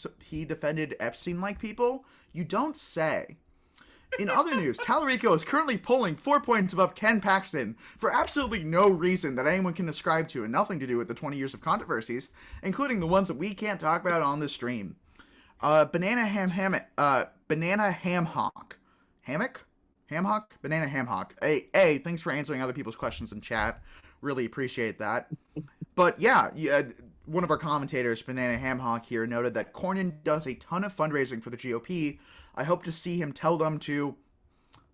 defended Epstein-like people? You don't say. In other news, Tallarico is currently polling 4 points above Ken Paxton for absolutely no reason that anyone can ascribe to, and nothing to do with the 20 years of controversies, including the ones that we can't talk about on the stream. Banana Ham Hock. Hey, thanks for answering other people's questions in chat. Really appreciate that. But yeah, one of our commentators, Banana Ham Hock here, noted that Cornyn does a ton of fundraising for the GOP. I hope to see him tell them to,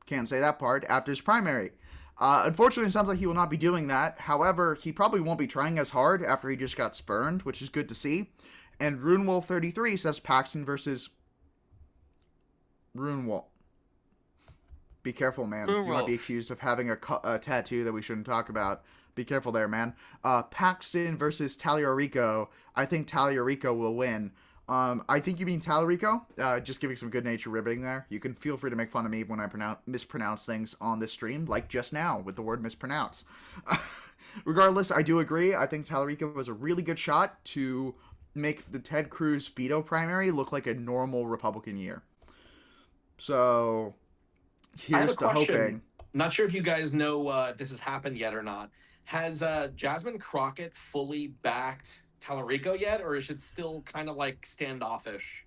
can't say that part, after his primary. Unfortunately, it sounds like he will not be doing that. However, he probably won't be trying as hard after he just got spurned, which is good to see. And RuneWolf33 says Paxton versus RuneWolf. Be careful, man. You might be accused of having a tattoo that we shouldn't talk about. Be careful there, man. Paxton versus Tallarico. I think Tallarico will win. I think you mean Tallarico. Just giving some good nature ribbing there. You can feel free to make fun of me when I mispronounce things on this stream, like just now with the word mispronounce. Regardless, I do agree. I think Tallarico was a really good shot to make the Ted Cruz veto primary look like a normal Republican year. So here's to hoping. Not sure if you guys know if this has happened yet or not. Has Jasmine Crockett fully backed Tallarico yet, or is it still kind of like standoffish?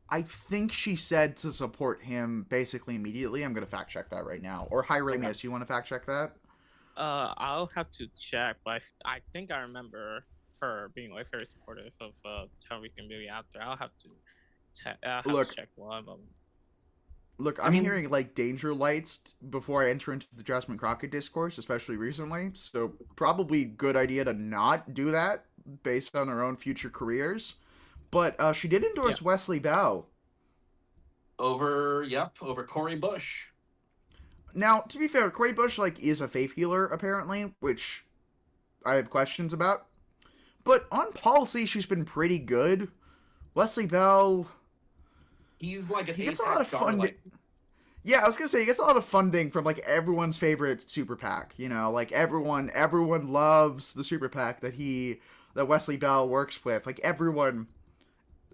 I think she said to support him basically immediately. I'm going to fact check that right now. Or hi, Ramius, you want to fact check that? I'll have to check, but I think I remember her being like very supportive of Tallarico movie out there. I'll have to check one moment. Look, I'm hearing like danger lights before I enter into the Jasmine Crockett discourse, especially recently. So probably good idea to not do that based on her own future careers. But she did endorse Wesley Bell. Over Cori Bush. Now, to be fair, Cori Bush like is a faith healer apparently, which I have questions about. But on policy, she's been pretty good. Wesley Bell. He's like an he gets a lot of funding. Yeah, I was gonna say he gets a lot of funding from like everyone's favorite super PAC. You know, like everyone loves the super PAC that Wesley Bell works with. Like everyone,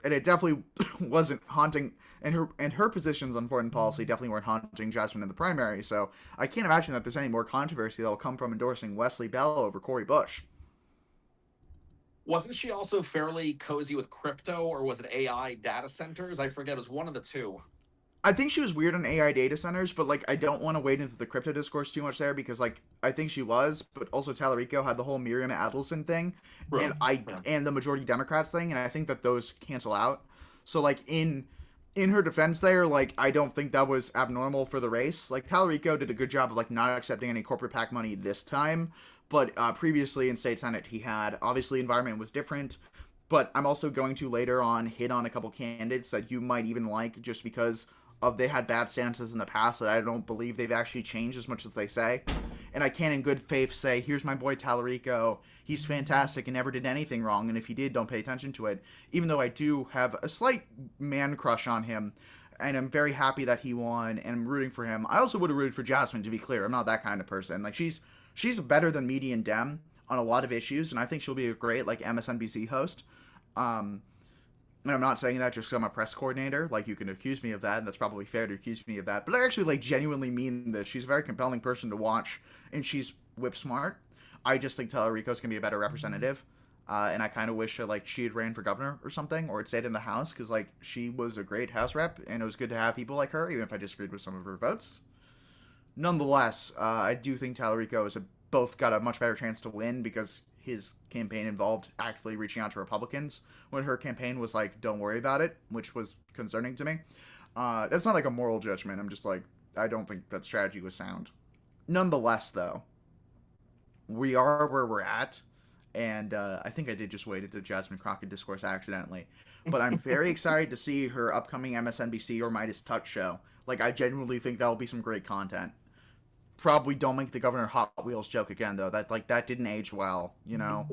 and it definitely wasn't haunting. And her positions on foreign policy definitely weren't haunting Jasmine in the primary. So I can't imagine that there's any more controversy that will come from endorsing Wesley Bell over Cori Bush. Wasn't she also fairly cozy with crypto, or was it AI data centers? I forget. It was one of the two. I think she was weird on AI data centers, but like I don't want to wade into the crypto discourse too much there because like I think she was, but also Tallarico had the whole Miriam Adelson thing, and the majority Democrats thing, and I think that those cancel out. So like in her defense there, like I don't think that was abnormal for the race. Like Tallarico did a good job of like not accepting any corporate PAC money this time. But previously in State Senate, he had. Obviously, environment was different. But I'm also going to later on hit on a couple candidates that you might even like just because of they had bad stances in the past that I don't believe they've actually changed as much as they say. And I can in good faith say, here's my boy Tallarico. He's fantastic and never did anything wrong. And if he did, don't pay attention to it. Even though I do have a slight man crush on him, and I'm very happy that he won, and I'm rooting for him. I also would have rooted for Jasmine, to be clear. I'm not that kind of person. Like, she's better than Median Dem on a lot of issues, and I think she'll be a great, like, MSNBC host. And I'm not saying that just because I'm a press coordinator. Like, you can accuse me of that, and that's probably fair to accuse me of that. But I actually, like, genuinely mean this. She's a very compelling person to watch, and she's whip smart. I just think Tallarico's going to be a better representative. And I kind of wish, like, she had ran for governor or something, or had stayed in the House, because, like, she was a great House rep, and it was good to have people like her, even if I disagreed with some of her votes. Nonetheless, I do think Tallarico has both got a much better chance to win, because his campaign involved actively reaching out to Republicans when her campaign was like, don't worry about it, which was concerning to me. That's not like a moral judgment. I'm just like, I don't think that strategy was sound. Nonetheless, though, we are where we're at, and I think I did just wade into Jasmine Crockett discourse accidentally. But I'm very excited to see her upcoming MSNBC or Midas Touch show. Like, I genuinely think that'll be some great content. Probably don't make the Governor Hot Wheels joke again, though. That didn't age well, you know.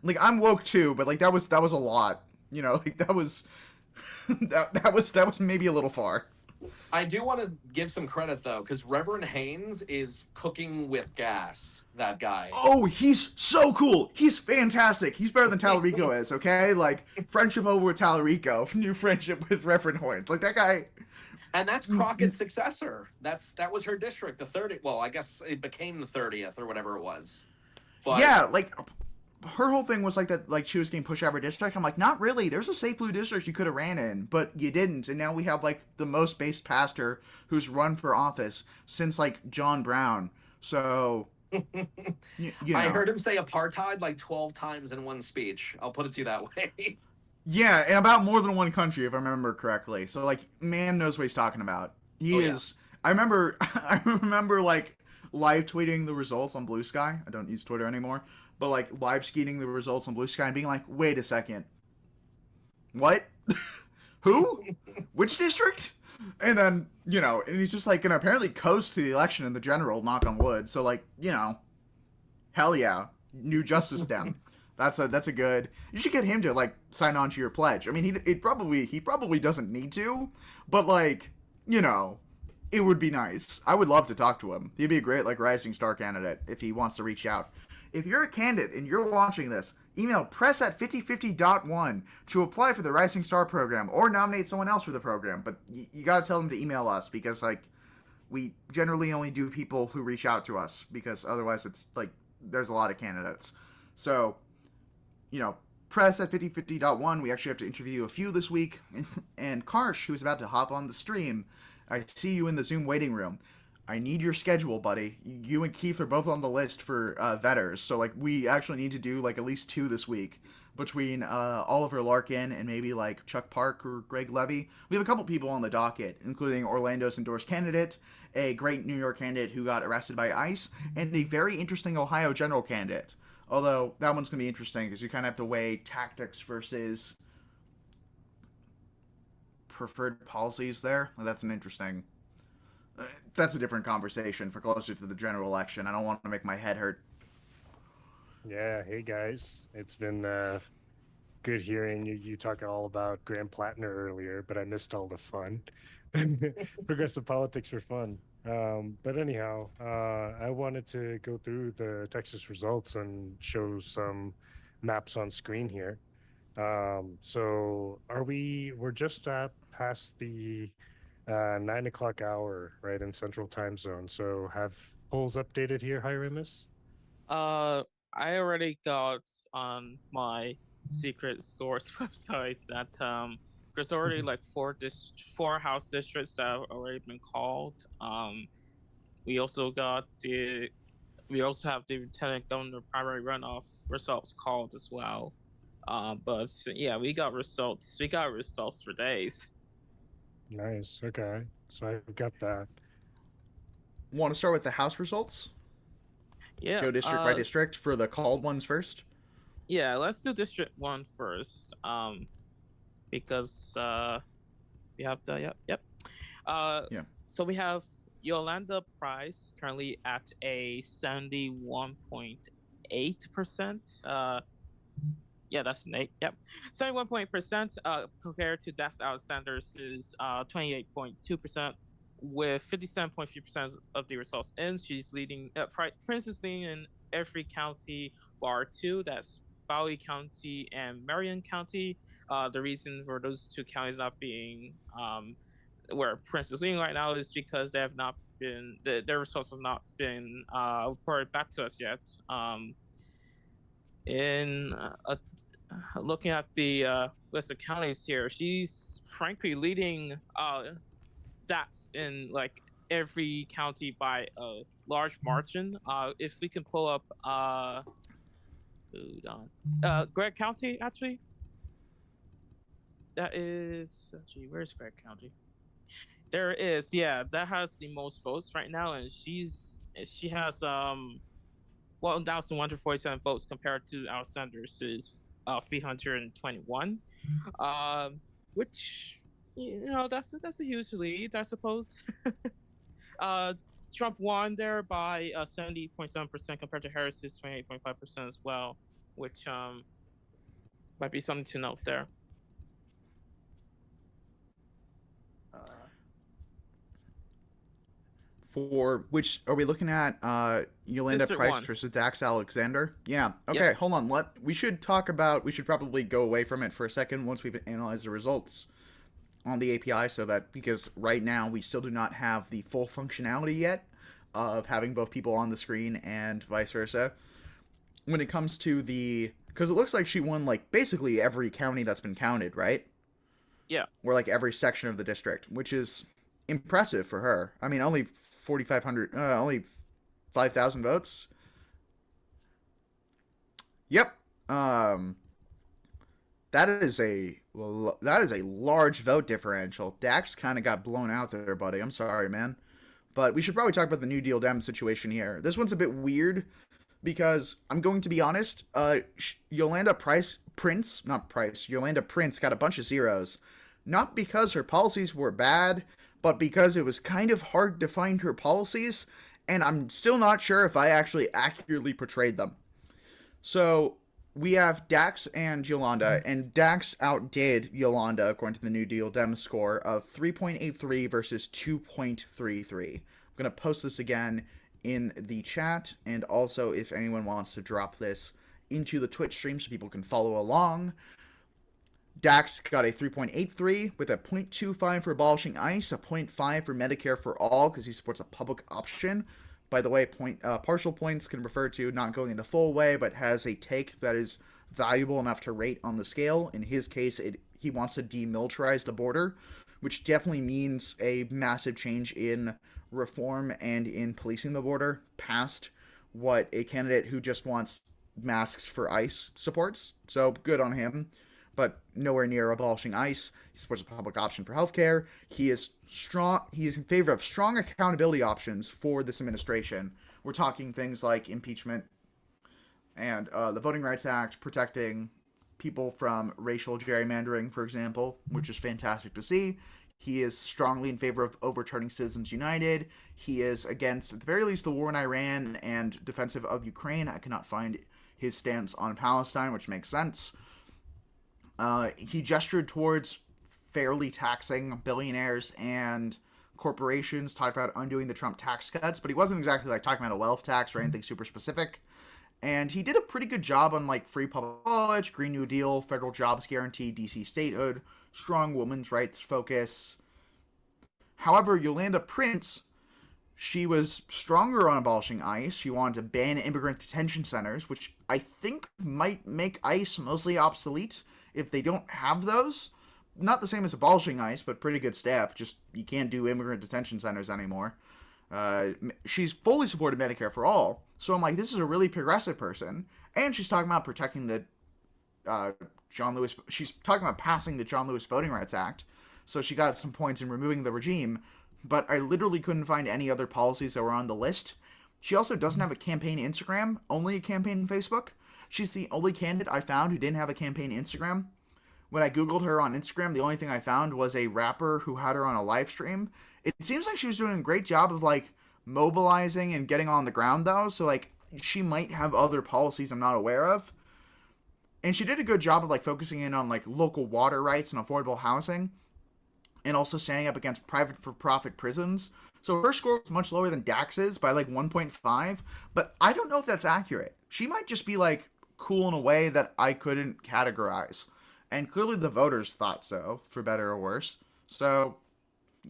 Like, I'm woke too, but like that was a lot, you know. Like that was that was maybe a little far. I do want to give some credit though, because Reverend Haynes is cooking with gas. That guy. Oh, he's so cool. He's fantastic. He's better than Tallarico is. Okay, like friendship over with Tallarico, new friendship with Reverend Hoyt. Like that guy. And that's Crockett's successor. That was her district, the 30th. Well, I guess it became the 30th or whatever it was. But yeah, like her whole thing was like that. Like she was getting pushed out of her district. I'm like, not really. There's a safe blue district you could have ran in, but you didn't. And now we have like the most based pastor who's run for office since like John Brown. So you know. I heard him say apartheid like 12 times in one speech. I'll put it to you that way. Yeah, and about more than one country, if I remember correctly. So, like, man knows what he's talking about. He is. Yeah. I remember, like, live tweeting the results on Blue Sky. I don't use Twitter anymore. But, like, live skeeting the results on Blue Sky and being like, wait a second. What? Who? Which district? And then, you know, and he's just, like, going to apparently coast to the election in the general, knock on wood. So, like, you know, hell yeah. New Justice Dem. That's a good. You should get him to like sign on to your pledge. I mean, he probably doesn't need to, but like, you know, it would be nice. I would love to talk to him. He'd be a great like rising star candidate if he wants to reach out. If you're a candidate and you're watching this, email press@5050.1 to apply for the Rising Star program or nominate someone else for the program. But you got to tell them to email us, because like we generally only do people who reach out to us, because otherwise it's like there's a lot of candidates. So, you know, press@5050.1. We actually have to interview a few this week. And Karsh, who's about to hop on the stream, I see you in the Zoom waiting room. I need your schedule, buddy. You and Keith are both on the list for vetters. So, like, we actually need to do, like, at least 2 this week. Between Oliver Larkin and maybe, like, Chuck Park or Greg Levy. We have a couple people on the docket, including Orlando's endorsed candidate, a great New York candidate who got arrested by ICE, and a very interesting Ohio general candidate. Although, that one's going to be interesting, because you kind of have to weigh tactics versus preferred policies there. That's an interesting... that's a different conversation for closer to the general election. I don't want to make my head hurt. Yeah, hey guys. It's been good hearing you talk all about Graham Plattner earlier, but I missed all the fun. Progressive politics are fun. But anyhow, I wanted to go through the Texas results and show some maps on screen here. So we're just past the 9 o'clock hour, right, in Central Time Zone. So have polls updated here, Hieronymus? I already got on my secret source website that there's already like 4 House districts that have already been called. We also have the Lieutenant Governor primary runoff results called as well. But yeah, we got results. We got results for days. Nice. Okay, so I've got that. Want to start with the House results? Yeah. Go district by district for the called ones first? Yeah, let's do District 1 first. Because we have the yep. Yeah. So we have Yolanda Price currently at a 71.8%. Yeah, that's an 8. Yep. 71% compared to Dax Alexander's is 28.2%, with 57.3% of the results in. She's leading, Prince is leading in every county bar two. That's Bowie County and Marion County. The reason for those two counties not being where Prince is leading right now is because they have not been, their results have not been reported back to us yet. In looking at the list of counties here, she's frankly leading Dax in like every county by a large margin. If we can pull up hold on, Gregg County actually. That is actually, where's Gregg County? There is, yeah, that has the most votes right now, and she has 1,147 votes compared to Alexander's is 321. Which, that's a huge lead, I suppose. uh, Trump won there by 70.7% compared to Harris's 28.5% as well, which might be something to note there. For which are we looking at? Yolanda District Price 1. versus Dax Alexander. Yeah. Okay. Yep. Hold on. We should talk about. We should probably go away from it for a second once we've analyzed the results on the API, so that because right now we still do not have the full functionality yet of having both people on the screen and vice versa. When it comes to the, because it looks like she won like basically every county that's been counted, right? Yeah. Or like every section of the district, which is impressive for her. I mean, only 4,500, only 5,000 votes. Yep. That is a large vote differential. Dax kind of got blown out there, buddy. I'm sorry, man. But we should probably talk about the New Deal Dem situation here. This one's a bit weird because I'm going to be honest. Yolanda Prince got a bunch of zeros, not because her policies were bad, but because it was kind of hard to find her policies, and I'm still not sure if I actually accurately portrayed them. So we have Dax and Yolanda, and Dax outdid Yolanda according to the New Deal Dem score of 3.83 versus 2.33. I'm going to post this again in the chat, and also if anyone wants to drop this into the Twitch stream so people can follow along. Dax got a 3.83 with a 0.25 for abolishing ICE, a 0.5 for Medicare for all because he supports a public option. By the way, partial points can refer to not going in the full way, but has a take that is valuable enough to rate on the scale. In his case, he wants to demilitarize the border, which definitely means a massive change in reform and in policing the border past what a candidate who just wants masks for ICE supports. So good on him, but nowhere near abolishing ICE. He supports a public option for healthcare. He is in favor of strong accountability options for this administration. We're talking things like impeachment and the Voting Rights Act, protecting people from racial gerrymandering, for example, which is fantastic to see. He is strongly in favor of overturning Citizens United. He is against, at the very least, the war in Iran and defensive of Ukraine. I cannot find his stance on Palestine, which makes sense. He gestured towards fairly taxing billionaires and corporations, talked about undoing the Trump tax cuts, but he wasn't exactly like talking about a wealth tax or anything super specific. And he did a pretty good job on like free public college, Green New Deal, federal jobs guarantee, DC statehood, strong women's rights focus. However, Yolanda Prince, she was stronger on abolishing ICE. She wanted to ban immigrant detention centers, which I think might make ICE mostly obsolete if they don't have those. Not the same as abolishing ICE, but pretty good step. Just you can't do immigrant detention centers anymore. She's fully supported Medicare for all. So I'm like, this is a really progressive person. And she's talking about protecting the she's talking about passing the John Lewis Voting Rights Act. So she got some points in removing the regime. But I literally couldn't find any other policies that were on the list. She also doesn't have a campaign Instagram, only a campaign Facebook. She's the only candidate I found who didn't have a campaign Instagram. When I Googled her on Instagram, the only thing I found was a rapper who had her on a live stream. It seems like she was doing a great job of like mobilizing and getting on the ground though. So like she might have other policies I'm not aware of. And she did a good job of like focusing in on like local water rights and affordable housing, and also standing up against private for profit prisons. So her score was much lower than Dax's by like 1.5, but I don't know if that's accurate. She might just be like cool in a way that I couldn't categorize. And clearly the voters thought so, for better or worse. So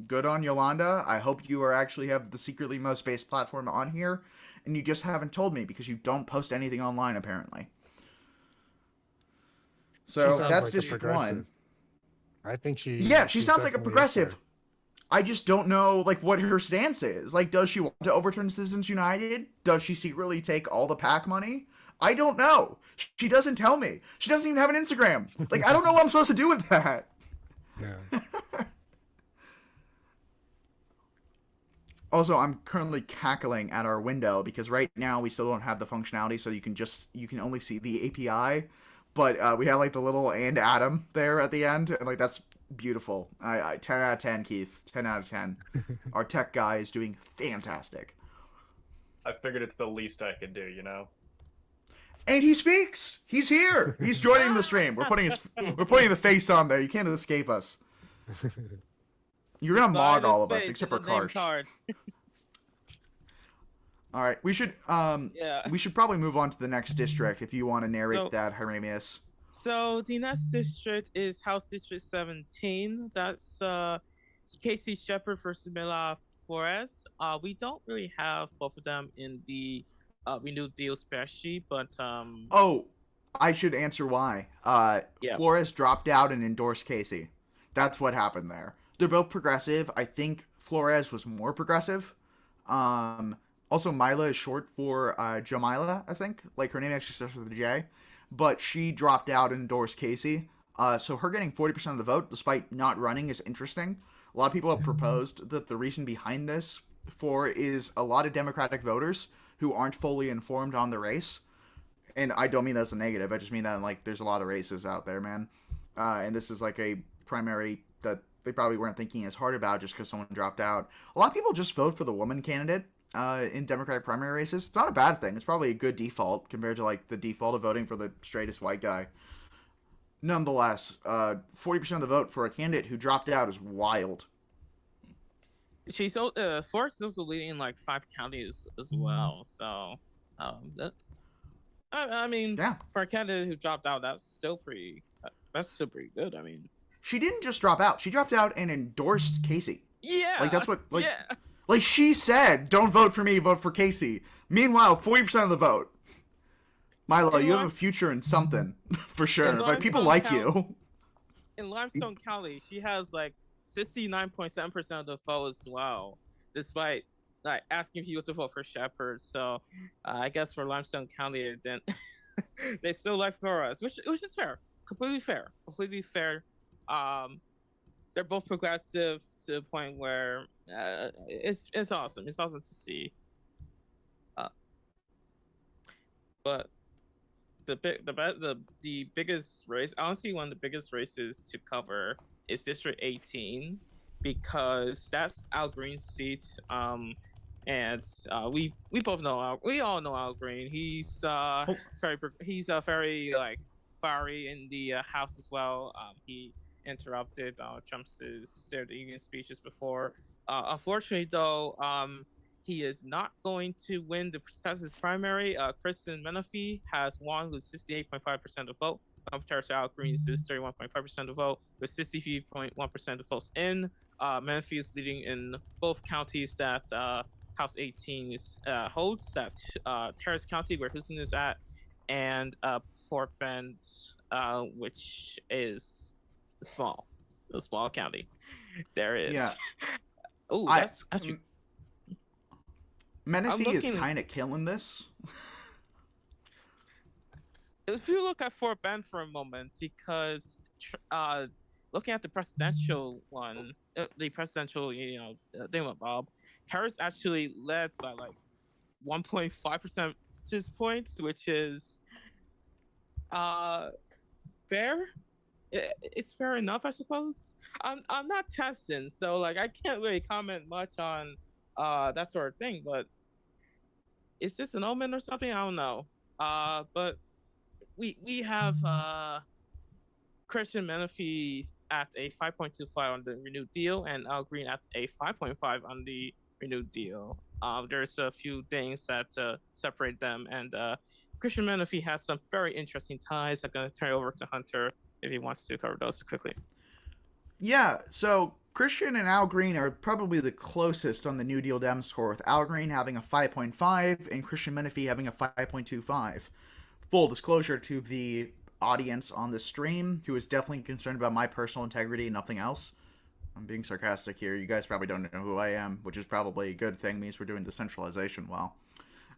good on Yolanda. I hope you are actually have the secretly most based platform on here, and you just haven't told me because you don't post anything online apparently. So sounds that's like a District progressive. 1. I think Yeah, she she's sounds like a definitely up progressive. there. I just don't know like what her stance is. Like, does she want to overturn Citizens United? Does she secretly take all the PAC money? I don't know. She doesn't tell me. She doesn't even have an Instagram. Like, I don't know what I'm supposed to do with that. Yeah. Also, I'm currently cackling at our window because right now we still don't have the functionality, so you can only see the API, but we have like the little and Adam there at the end, and like that's beautiful. I 10 out of 10, Keith. 10 out of 10. Our tech guy is doing fantastic, I figured it's the least I could do, you know. and he speaks. He's here. He's joining the stream. We're putting the face on there. You can't escape us. You're gonna Beside mog all his of us face except is for a name Karsh. card. All right, we should Yeah. we should probably move on to the next district if you want to narrate So- that, Heramius. So the next district is House District 17. That's Casey Shepard versus Mila Flores. We don't really have both of them in the renewed deal spreadsheet, but Oh, I should answer why. Yeah. Flores dropped out and endorsed Casey. That's what happened there. They're both progressive. I think Flores was more progressive. Also, Mila is short for Jamila, I think. Like, her name actually starts with a J. But she dropped out and endorsed Casey. So her getting 40% of the vote, despite not running, is interesting. A lot of people have proposed that the reason behind this is a lot of Democratic voters who aren't fully informed on the race. And I don't mean that as a negative. I just mean that, like, there's a lot of races out there, man. And this is, like, a primary that they probably weren't thinking as hard about just because someone dropped out. A lot of people just vote for the woman candidate in Democratic primary races. It's not a bad thing. It's probably a good default compared to, like, the default of voting for the straightest white guy. Nonetheless, 40% of the vote for a candidate who dropped out is wild. she's Flores is also leading in like 5 counties as well. So I mean, Yeah. for a candidate who dropped out, that's still pretty good. I mean, She didn't just drop out. She dropped out and endorsed Casey. yeah, Like, that's what, like, yeah. like she said, don't vote for me, vote for Casey. Meanwhile, 40% of the vote. Milo, In you have a Lime- future in something, for sure. in Like, people Limestone like you. In Limestone County, she has like 69.7% of the vote as well, despite like asking people to vote for Shepard. So I guess for Limestone County, it didn't. They still like Flores, which is fair, completely fair. They're both progressive to the point where it's awesome. It's awesome to see. But the biggest race, honestly, one of the biggest races to cover is District 18 because that's Al Green's seat. And we both know we all know Al Green. He's very like fiery in the House as well. He interrupted Trump's State of the Union speeches before. Unfortunately, though, he is not going to win the Texas primary. Kristen Menifee has won with 68.5% of the vote, compared to Al Green's 31.5% of the vote, with 63.1% of the votes in. Menifee is leading in both counties that House 18 holds. That's Harris County, where Houston is at, and Fort Bend, which is a small county. There is. Yeah. Oh, I- that's actually. Menifee is looking- kind of killing this. If you look at Fort Bend for a moment, because looking at the presidential one, the presidential, thing with Bob, Harris actually led by like 1.5 percentage points, which is fair, it's fair enough, I suppose. I'm not testing, so like I can't really comment much on that sort of thing. But is this an omen or something? I don't know. But we have Christian Menefee at a 5.25 on the renewed deal, and Al Green at a 5.5 on the renewed deal. There's a few things that separate them, and Christian Menefee has some very interesting ties. I'm going to turn it over to Hunter if he wants to cover those quickly. Yeah, so Christian and Al Green are probably the closest on the New Deal Dem score, with Al Green having a 5.5 and Christian Menefee having a 5.25. Full disclosure to the audience on the stream, who is definitely concerned about my personal integrity and nothing else. I'm being sarcastic here. You guys probably don't know who I am, which is probably a good thing, means we're doing decentralization well.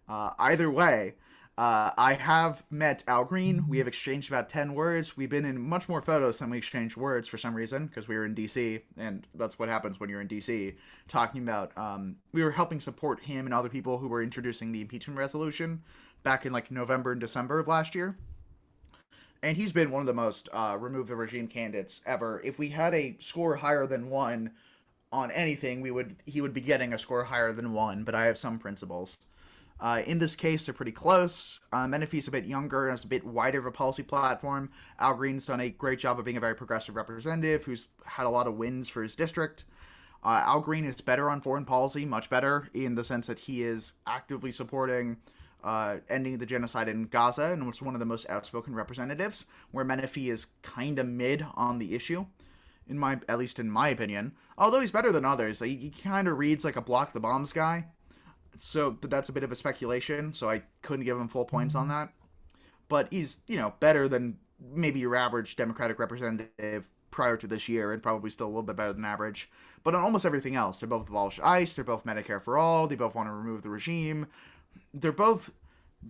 Either way, I have met Al Green. We have exchanged about 10 words. We've been in much more photos than we exchanged words for some reason, because we were in DC, and that's what happens when you're in DC. Talking about, we were helping support him and other people who were introducing the impeachment resolution back in like November and December of last year. And he's been one of the most remove the regime candidates ever. If we had a score higher than 1 on anything, he would be getting a score higher than 1, but I have some principles. In this case, they're pretty close. Menefee's a bit younger and has a bit wider of a policy platform. Al Green's done a great job of being a very progressive representative who's had a lot of wins for his district. Al Green is better on foreign policy, much better, in the sense that he is actively supporting ending the genocide in Gaza and was one of the most outspoken representatives, where Menefee is kind of mid on the issue, at least in my opinion. Although he's better than others. He kind of reads like a block the bombs guy. But that's a bit of a speculation, so I couldn't give him full points on that. But he's, better than maybe your average Democratic representative prior to this year, and probably still a little bit better than average. But on almost everything else, they're both abolish ICE, they're both Medicare for all, they both want to remove the regime. They're both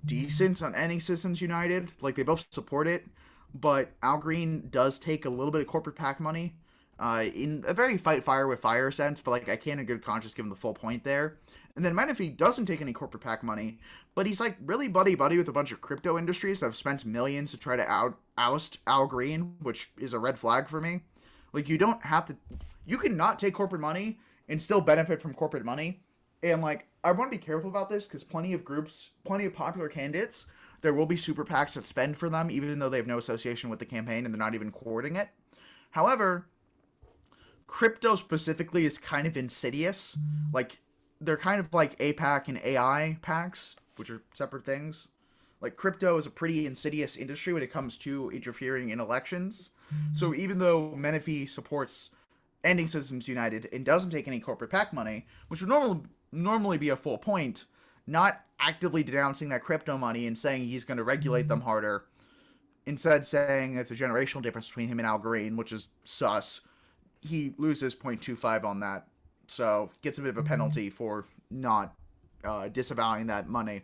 decent on ending Citizens United, like they both support it, but Al Green does take a little bit of corporate PAC money, in a very fight fire with fire sense, but like I can't in good conscience give him the full point there. And then Menefee doesn't take any corporate PAC money, but he's like really buddy-buddy with a bunch of crypto industries that have spent millions to try to oust Al Green, which is a red flag for me. Like, you can not take corporate money and still benefit from corporate money. And like, I want to be careful about this because plenty of popular candidates, there will be super PACs that spend for them, even though they have no association with the campaign and they're not even courting it. However, crypto specifically is kind of insidious. Like, they're kind of like APAC and AI PACs, which are separate things. Like, crypto is a pretty insidious industry when it comes to interfering in elections. So even though Menefee supports ending Citizens United and doesn't take any corporate PAC money, which would normally be a full point, not actively denouncing that crypto money and saying he's going to regulate them harder, instead saying it's a generational difference between him and Al Green, which is sus, he loses 0.25 on that. So gets a bit of a penalty for not disavowing that money.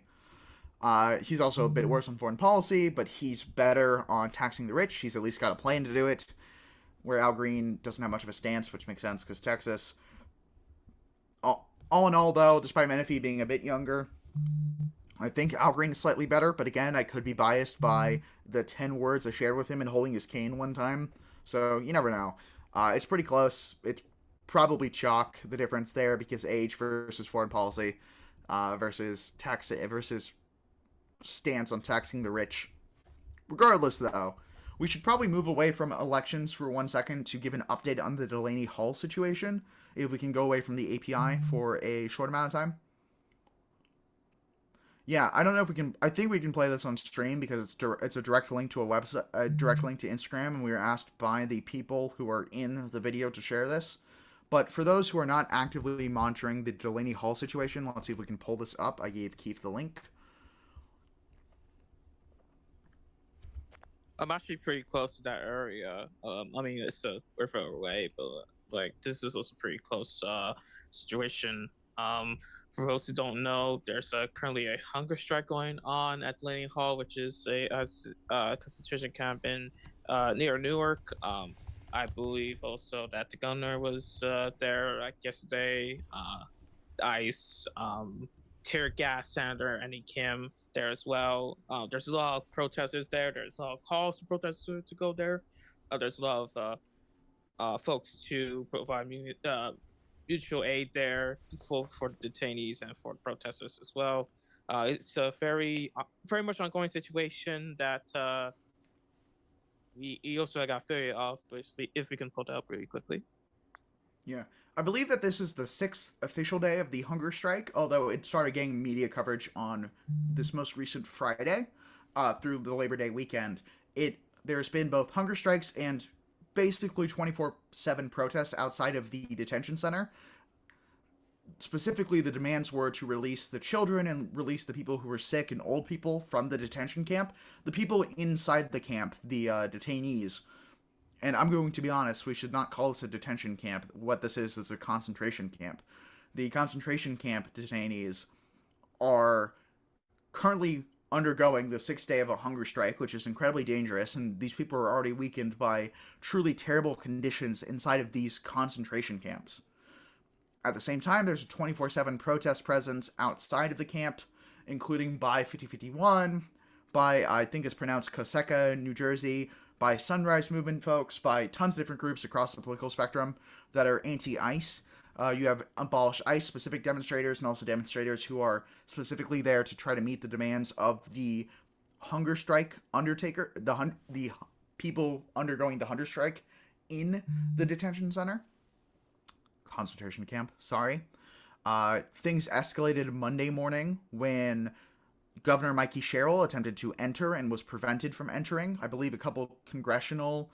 He's also a bit worse on foreign policy, but he's better on taxing the rich. He's at least got a plan to do it, where Al Green doesn't have much of a stance, which makes sense because Texas. All in all, though, despite Menefee being a bit younger, I think Al Green is slightly better, but again, I could be biased by the 10 words I shared with him and holding his cane one time, so you never know. It's pretty close. It's probably chalk, the difference there, because age versus foreign policy versus stance on taxing the rich. Regardless, though, we should probably move away from elections for 1 second to give an update on the Delaney Hall situation, if we can go away from the API for a short amount of time. Yeah, I don't know if we can. I think we can play this on stream because it's a direct link to a website, a direct link to Instagram, and we were asked by the people who are in the video to share this. But for those who are not actively monitoring the Delaney Hall situation, let's see if we can pull this up. I gave Keith the link. I'm actually pretty close to that area. I mean, we're far away, but like this is also pretty close situation. For those who don't know, there's currently a hunger strike going on at Delaney Hall, which is a concentration camp in near Newark. I believe also that the governor was there like yesterday. ICE, tear gas Senator Andy Kim there as well. There's a lot of protesters there. There's a lot of calls for protesters to go there. there's a lot of folks to provide mutual aid there for the detainees and for the protesters as well. It's a very much ongoing situation that we also got affiliate of, if we can pull that up really quickly. Yeah. I believe that this is the 6th official day of the hunger strike, although it started getting media coverage on this most recent Friday through the Labor Day weekend. There's been both hunger strikes and basically 24/7 protests outside of the detention center. Specifically, the demands were to release the children and release the people who were sick and old people from the detention camp. The people inside the camp, the detainees, and I'm going to be honest, we should not call this a detention camp. What this is a concentration camp. The concentration camp detainees are currently undergoing the 6th day of a hunger strike, which is incredibly dangerous, and these people are already weakened by truly terrible conditions inside of these concentration camps. At the same time, there's a 24/7 protest presence outside of the camp, including by 5051, by, I think it's pronounced Coseka, New Jersey, by Sunrise Movement folks, by tons of different groups across the political spectrum that are anti-ICE. You have Abolish ICE specific demonstrators and also demonstrators who are specifically there to try to meet the demands of the hunger strike undertaker, the people undergoing the hunger strike in the detention center. Concentration camp, sorry. Things escalated Monday morning when Governor Mikey Sherrill attempted to enter and was prevented from entering. I believe a couple congressional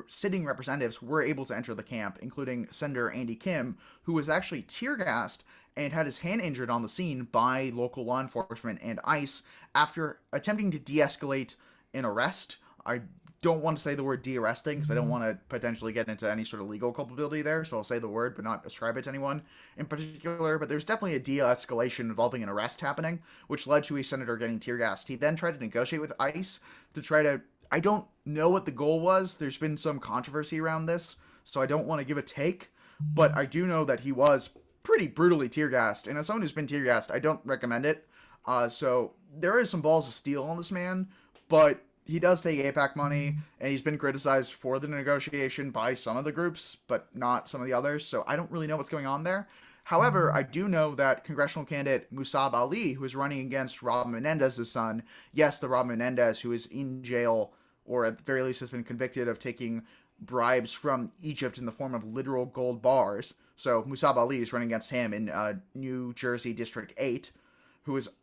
sitting representatives were able to enter the camp, including Senator Andy Kim, who was actually tear gassed and had his hand injured on the scene by local law enforcement and ICE after attempting to de-escalate an arrest. I don't want to say the word de-arresting because I don't want to potentially get into any sort of legal culpability there, so I'll say the word but not ascribe it to anyone in particular. But there's definitely a de-escalation involving an arrest happening, which led to a senator getting tear gassed. He then tried to negotiate with ICE to try to... I don't know what the goal was. There's been some controversy around this, so I don't want to give a take, but I do know that he was pretty brutally tear gassed, and as someone who's been tear gassed, I don't recommend it. So there is some balls of steel on this man, but he does take APAC money, and he's been criticized for the negotiation by some of the groups, but not some of the others, so I don't really know what's going on there. However, I do know that congressional candidate Musab Ali, who is running against Rob Menendez's son, yes, the Rob Menendez who is in jail, or at the very least has been convicted of taking bribes from Egypt in the form of literal gold bars. So Musab Ali is running against him in New Jersey District 8,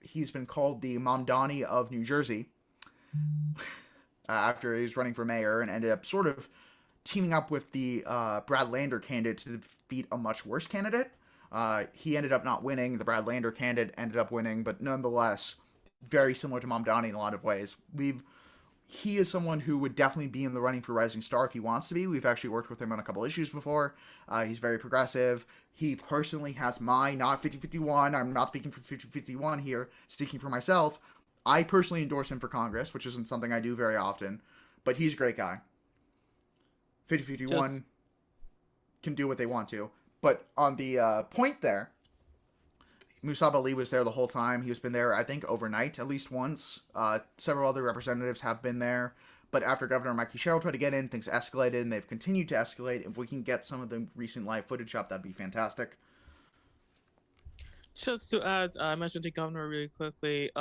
he's been called the Mamdani of New Jersey. After he was running for mayor and ended up sort of teaming up with the Brad Lander candidate to defeat a much worse candidate. He ended up not winning. The Brad Lander candidate ended up winning, but nonetheless, very similar to Mamdani in a lot of ways. He is someone who would definitely be in the running for Rising Star if he wants to be. We've actually worked with him on a couple issues before. He's very progressive. He personally has not 5051. I'm not speaking for 5051 here, speaking for myself. I personally endorse him for Congress, which isn't something I do very often, but he's a great guy. 5051 can do what they want to. But on the point there, Musab Ali was there the whole time. He's been there, I think, overnight at least once. Several other representatives have been there. But after Governor Mikey Sherrill tried to get in, things escalated, and they've continued to escalate. If we can get some of the recent live footage up, that'd be fantastic. Just to add, I mentioned the governor really quickly.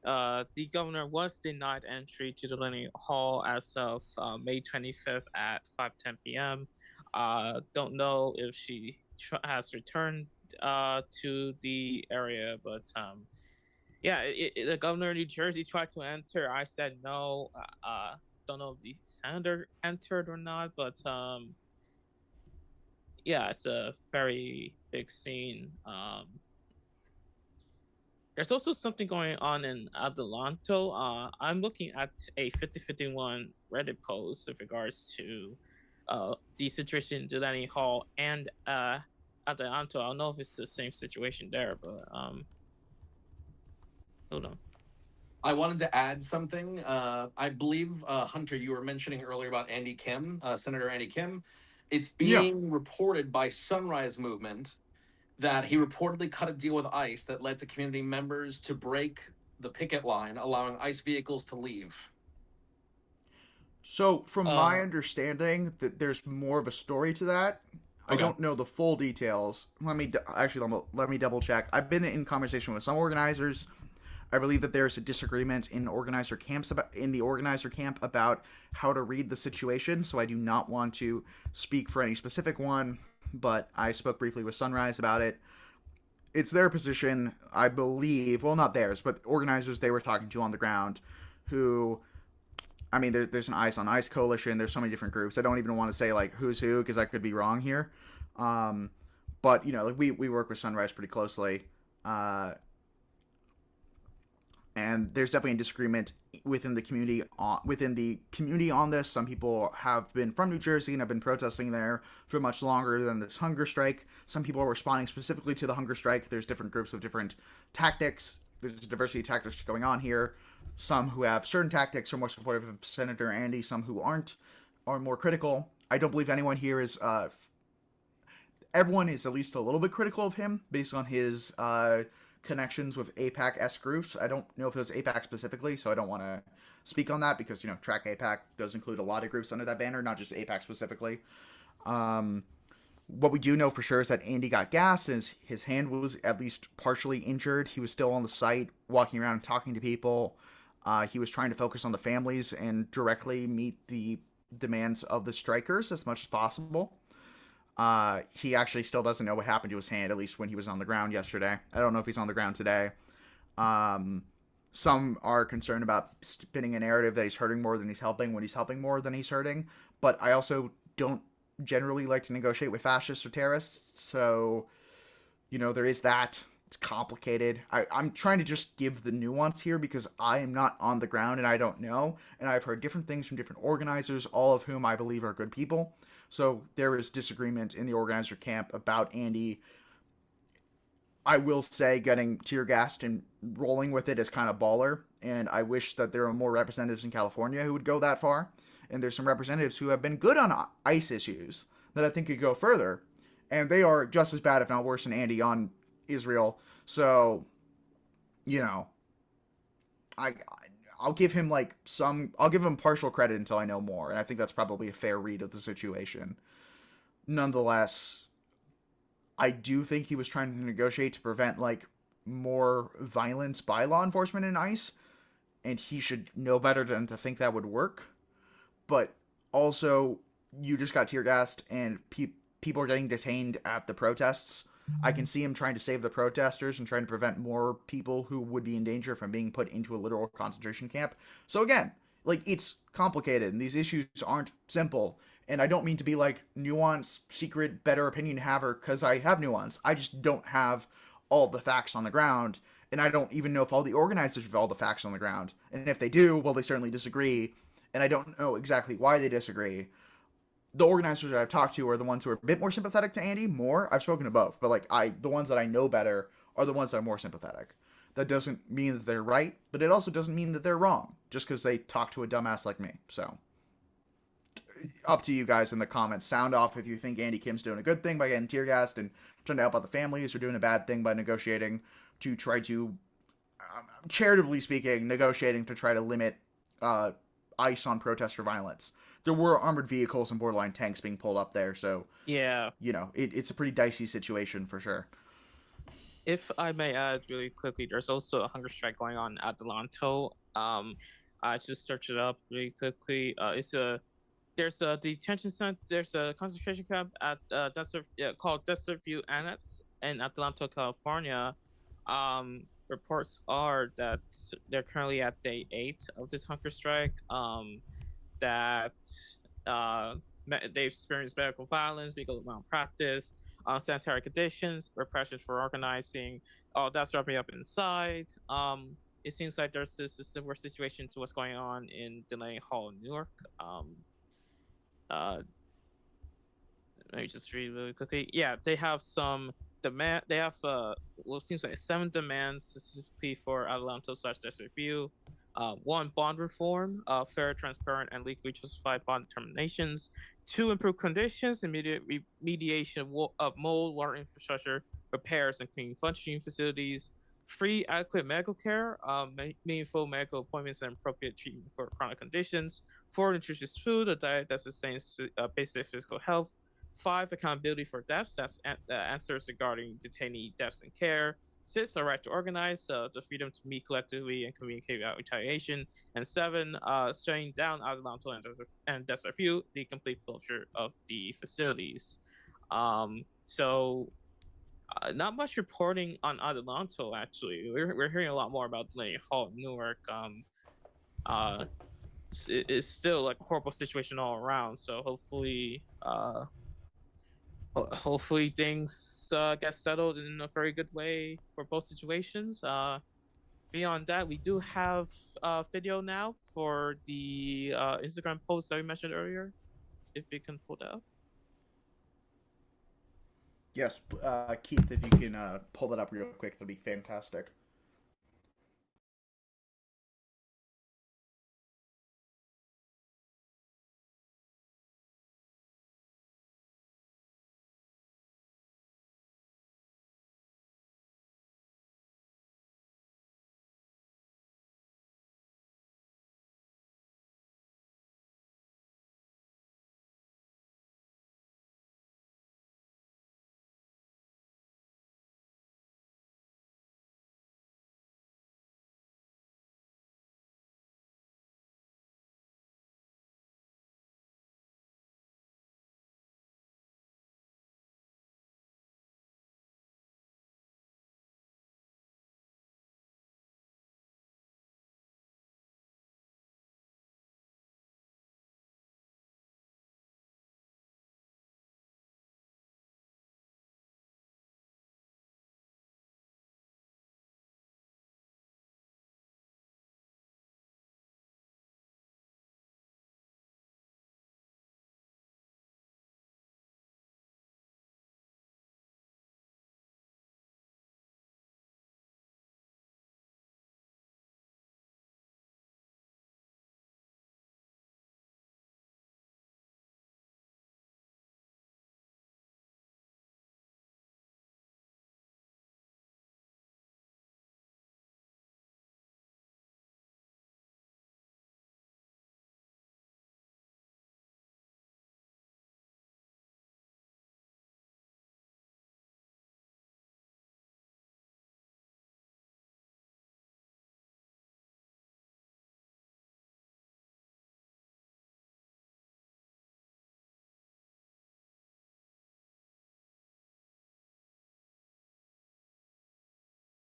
The governor was denied entry to the Lenny Hall as of May 25th at 5:10 p.m. Don't know if she has returned to the area, but the governor of New Jersey tried to enter. I said no. Don't know if the senator entered or not, but it's a very big scene. There's also something going on in Adelanto. I'm looking at a 5051 Reddit post with regards to the situation in Delaney Hall and Adelanto. I don't know if it's the same situation there, but hold on. I wanted to add something. I believe, Hunter, you were mentioning earlier about Andy Kim, Senator Andy Kim. It's being reported by Sunrise Movement that he reportedly cut a deal with ICE that led to community members to break the picket line, allowing ICE vehicles to leave. So, from my Uh, understanding, that there's more of a story to that. I Okay. don't know the full details. Let me double check. I've been in conversation with some organizers. I believe that there's a disagreement in the organizer camp about how to read the situation. So I do not want to speak for any specific one, but I spoke briefly with Sunrise about it. It's their position, I believe. Well, not theirs, but organizers they were talking to on the ground, who I mean, there's an Ice on Ice coalition. There's so many different groups. I don't even want to say like who's who because I could be wrong here. Um, but like we work with Sunrise pretty closely, uh, and there's definitely a disagreement within the community on this. Some people have been from New Jersey and have been protesting there for much longer than this hunger strike. Some people are responding specifically to the hunger strike. There's different groups with different tactics. There's a diversity of tactics going on here. Some who have certain tactics are more supportive of Senator Andy. Some who aren't are more critical. I don't believe anyone here is. Everyone is at least a little bit critical of him based on his connections with APAC S groups. I don't know if it was APAC specifically, so I don't want to speak on that because Track APAC does include a lot of groups under that banner, not just APAC specifically. Um, what we do know for sure is that Andy got gassed and his hand was at least partially injured. He was still on the site, walking around and talking to people. He was trying to focus on the families and directly meet the demands of the strikers as much as possible. He actually still doesn't know what happened to his hand, at least when he was on the ground yesterday. I don't know if he's on the ground today. Um, some are concerned about spinning a narrative that he's hurting more than he's helping when he's helping more than he's hurting. But I also don't generally like to negotiate with fascists or terrorists. So, there is that. It's complicated. I'm trying to just give the nuance here because I am not on the ground and I don't know. And I've heard different things from different organizers, all of whom I believe are good people. So there is disagreement in the organizer camp about Andy. I will say getting tear gassed and rolling with it is kind of baller. And I wish that there were more representatives in California who would go that far. And there's some representatives who have been good on ICE issues that I think could go further. And they are just as bad, if not worse, than Andy on Israel. So, you know, I I'll give him I'll give him partial credit until I know more, and I think that's probably a fair read of the situation. Nonetheless, I do think he was trying to negotiate to prevent more violence by law enforcement in ICE, and he should know better than to think that would work. But also, you just got tear gassed, and people are getting detained at the protests. I can see him trying to save the protesters and trying to prevent more people who would be in danger from being put into a literal concentration camp. So again, it's complicated and these issues aren't simple. And I don't mean to be nuance, secret, better opinion haver because I have nuance. I just don't have all the facts on the ground. And I don't even know if all the organizers have all the facts on the ground. And if they do, well, they certainly disagree. And I don't know exactly why they disagree. The organizers that I've talked to are the ones who are a bit more sympathetic to Andy. I've spoken to both, but the ones that I know better are the ones that are more sympathetic. That doesn't mean that they're right, but it also doesn't mean that they're wrong just because they talk to a dumbass like me. So, up to you guys in the comments. Sound off if you think Andy Kim's doing a good thing by getting tear gassed and trying to help out the families, or doing a bad thing by negotiating to try to, charitably speaking, negotiating to try to limit ICE on protester violence. There were armored vehicles and borderline tanks being pulled up there, so Yeah. It's a pretty dicey situation for sure. If I may add really quickly, there's also a hunger strike going on at Delanto. I just searched it up really quickly. There's a detention center. There's a concentration camp at called Desert View Annex in Atlanta, California. Reports are that they're currently at day 8 of this hunger strike. That uh, they've experienced medical violence because of malpractice, sanitary conditions, repression for organizing. All that's wrapping up inside. It seems like there's a similar situation to what's going on in Delaney Hall, New York. Uh, Let me just read really quickly. Yeah, they have some demand. They have it seems like 7 demands specifically for Adelanto/Desert View. 1, bond reform, fair, transparent, and legally justified bond determinations. 2, improve conditions, immediate remediation of mold, water infrastructure, repairs, and clean functioning facilities. free adequate medical care, meaningful medical appointments, and appropriate treatment for chronic conditions. 4, nutritious food, a diet that sustains basic physical health. 5, accountability for deaths, that's answers regarding detainee deaths and care. 6, the right to organize, the freedom to meet collectively and communicate without retaliation. And 7, shutting down Adelanto and Desert View, the complete closure of the facilities. So not much reporting on Adelanto, actually. We're hearing a lot more about Delaney Hall in Newark. It's still like a horrible situation all around. So hopefully things get settled in a very good way for both situations. Beyond that, we do have video now for the Instagram post that we mentioned earlier. If you can pull that up. Yes, Keith, if you can pull that up real quick, that'd be fantastic.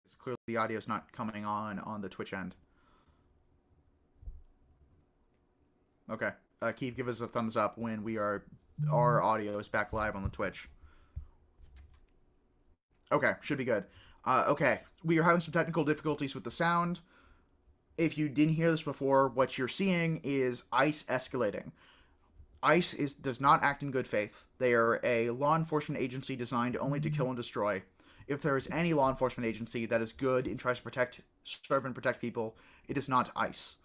It's clearly the audio's not coming on the Twitch end. Okay. Keith, give us a thumbs up when our audio is back live on the Twitch. Okay, should be good. Okay, we are having some technical difficulties with the sound. If you didn't hear this before, what you're seeing is ICE escalating. ICE does not act in good faith. They are a law enforcement agency designed only to kill and destroy. If there is any law enforcement agency that is good and tries to serve and protect people, it is not ICE.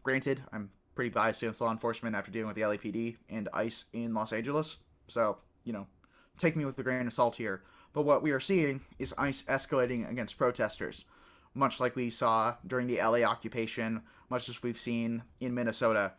Granted, I'm pretty biased against law enforcement after dealing with the LAPD and ICE in Los Angeles, so, take me with a grain of salt here. But what we are seeing is ICE escalating against protesters, much like we saw during the LA occupation, much as we've seen in Minnesota.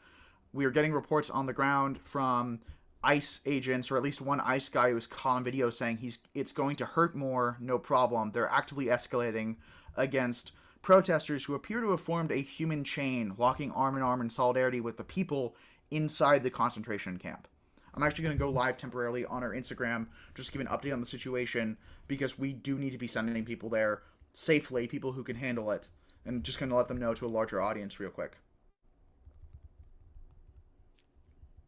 We are getting reports on the ground from ICE agents, or at least one ICE guy who was caught on video saying it's going to hurt more, no problem. They're actively escalating against protesters who appear to have formed a human chain, walking arm in arm in solidarity with the people inside the concentration camp. I'm actually going to go live temporarily on our Instagram, just to give an update on the situation, because we do need to be sending people there safely, people who can handle it, and just going to let them know to a larger audience real quick.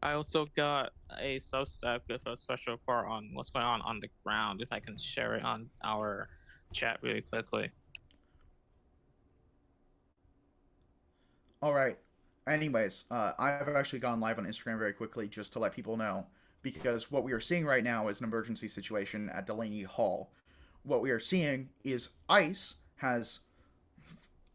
I also got a Substack with a special report on what's going on the ground, if I can share it on our chat really quickly. All right. Anyways, I've actually gone live on Instagram very quickly just to let people know, because what we are seeing right now is an emergency situation at Delaney Hall. What we are seeing is ICE is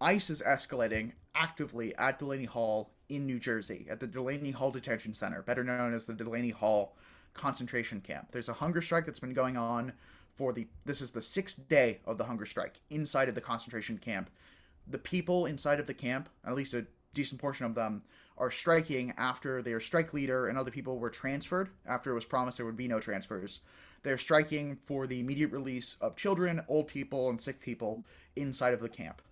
escalating actively at Delaney Hall in New Jersey, at the Delaney Hall Detention Center, better known as the Delaney Hall concentration camp. There's a hunger strike that's been going on for the this is the sixth day of the hunger strike inside of the concentration camp. The people inside of the camp, at least a decent portion of them, are striking after their strike leader and other people were transferred after it was promised there would be no transfers. They're striking for the immediate release of children, old people, and sick people inside of the camp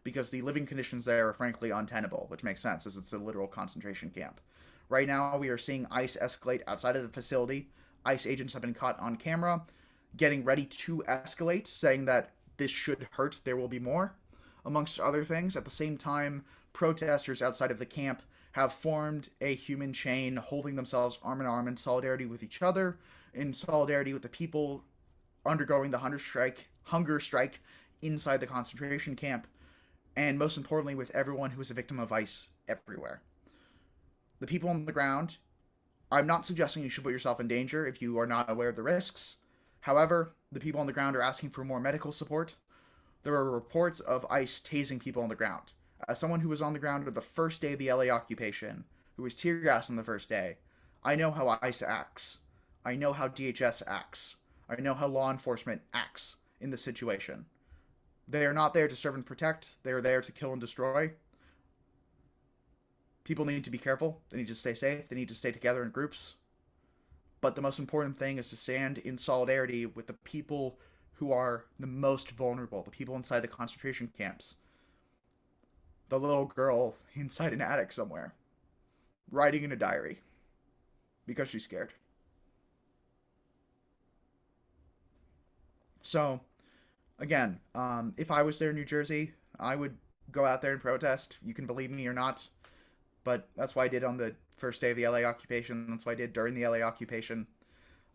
because the living conditions there are frankly untenable, which makes sense as it's a literal concentration camp. Right now, we are seeing ICE escalate outside of the facility. ICE agents have been caught on camera getting ready to escalate, saying that this should hurt, there will be more, amongst other things. At the same time, protesters outside of the camp have formed a human chain, holding themselves arm in arm in solidarity with each other, in solidarity with the people undergoing the hunger strike inside the concentration camp, and most importantly, with everyone who is a victim of ICE everywhere. The people on the ground, I'm not suggesting you should put yourself in danger if you are not aware of the risks. However, the people on the ground are asking for more medical support. There are reports of ICE tasing people on the ground. As someone who was on the ground on the first day of the LA occupation, who was tear gassed on the first day, I know how ICE acts. I know how DHS acts. I know how law enforcement acts in this situation. They are not there to serve and protect. They are there to kill and destroy. People need to be careful. They need to stay safe. They need to stay together in groups. But the most important thing is to stand in solidarity with the people who are the most vulnerable, the people inside the concentration camps. The little girl inside an attic somewhere, writing in a diary because she's scared. So, again, if I was there in New Jersey, I would go out there and protest. You can believe me or not, but that's what I did on the first day of the LA occupation. That's what I did during the LA occupation.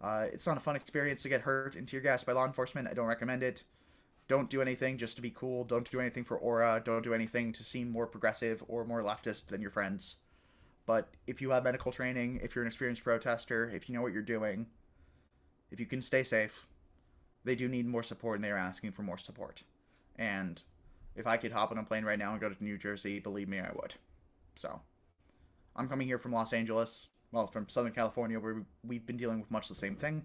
It's not a fun experience to get hurt and tear gassed by law enforcement. I don't recommend it. Don't do anything just to be cool. Don't do anything for aura. Don't do anything to seem more progressive or more leftist than your friends. But if you have medical training, if you're an experienced protester, if you know what you're doing, if you can stay safe, they do need more support and they are asking for more support. And if I could hop on a plane right now and go to New Jersey, believe me, I would. So, I'm coming here from Los Angeles, well, from Southern California, where we've been dealing with much the same thing.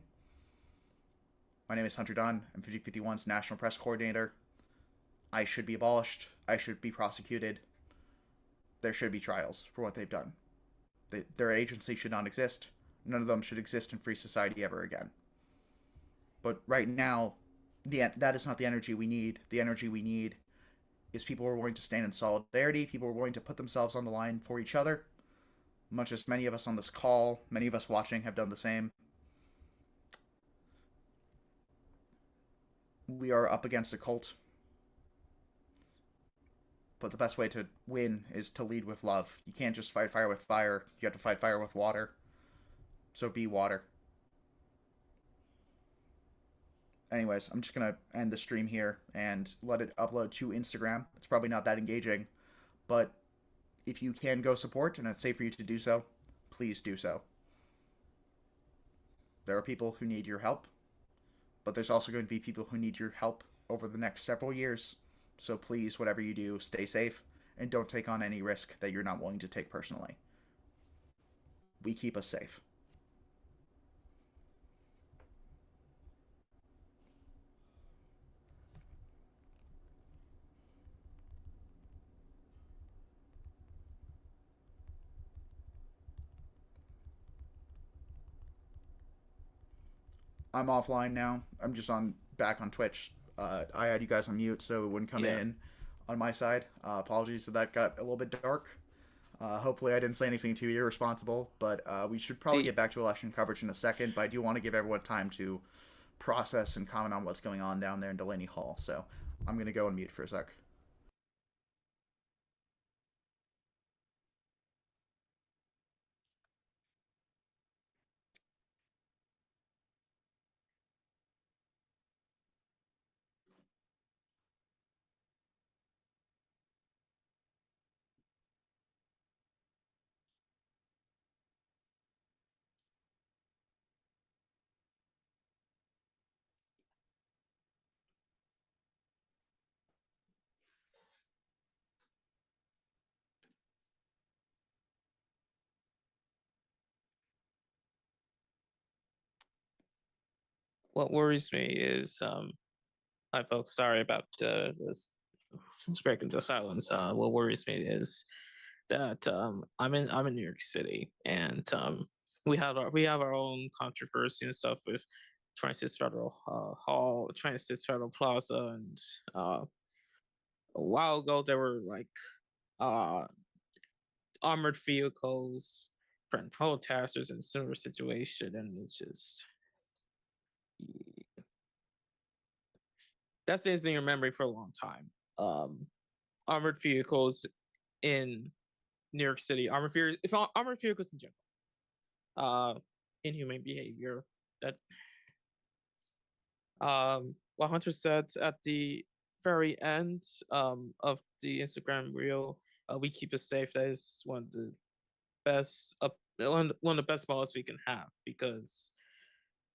My name is Hunter Dunn. I'm 5051's National Press Coordinator. I should be abolished. I should be prosecuted. There should be trials for what they've done. Their agency should not exist. None of them should exist in free society ever again. But right now, that is not the energy we need. The energy we need is people who are willing to stand in solidarity, people who are willing to put themselves on the line for each other, much as many of us on this call, many of us watching have done the same. We are up against a cult. But the best way to win is to lead with love. You can't just fight fire with fire. You have to fight fire with water. So be water. Anyways, I'm just going to end the stream here and let it upload to Instagram. It's probably not that engaging, but if you can go support and it's safe for you to do so, please do so. There are people who need your help, but there's also going to be people who need your help over the next several years. So please, whatever you do, stay safe and don't take on any risk that you're not willing to take personally. We keep us safe. I'm offline now. I'm just back on Twitch. I had you guys on mute, so it wouldn't come in on my side. Apologies that got a little bit dark. Hopefully, I didn't say anything too irresponsible, but we should probably get back to election coverage in a second. But I do want to give everyone time to process and comment on what's going on down there in Delaney Hall. So I'm going to go on mute for a sec. what worries me is hi folks, sorry about this break into silence. What worries me is that I'm in New York City, and we have our own controversy and stuff with 26th Federal Hall, 26th Federal Plaza, and a while ago there were like uh armored vehicles, protesters in similar situation, and it's just that's things in your memory for a long time. Um, Armored vehicles in New York City, armored vehicles in general, inhumane behavior. That what Hunter said at the very end of the Instagram reel, we keep it safe. That is one of the best models we can have, because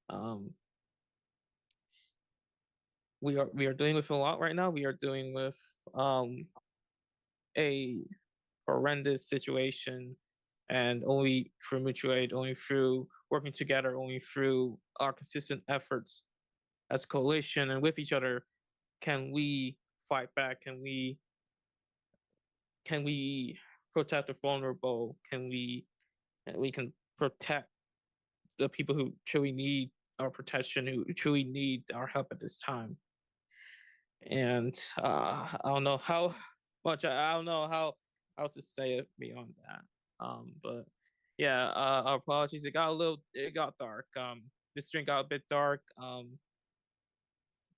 um, we are dealing with a lot right now. We are dealing with a horrendous situation, and only through mutual aid, only through working together, only through our consistent efforts as a coalition and with each other, can we fight back. Can we protect the vulnerable? We can protect the people who truly need our protection, who truly need our help at this time. And I don't know how much I don't know how else to say it beyond that. But yeah, our apologies. It got dark. This stream got a bit dark.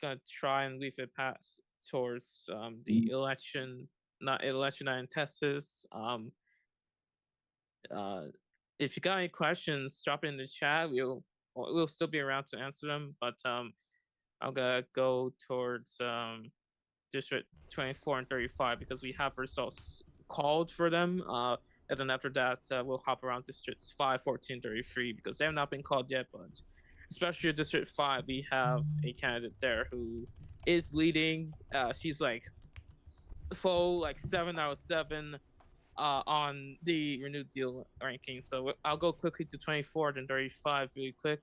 Gonna try and leave it pass towards the election, not election night in Texas. Uh, if you got any questions, drop it in the chat. We'll still be around to answer them. But I'm gonna go towards District 24 and 35 because we have results called for them. And then after that, we'll hop around Districts 5, 14, 33 because they have not been called yet. But especially District 5, we have a candidate there who is leading. She's like full, like 7 out of 7 on the renewed deal ranking. So I'll go quickly to 24, then 35 really quick.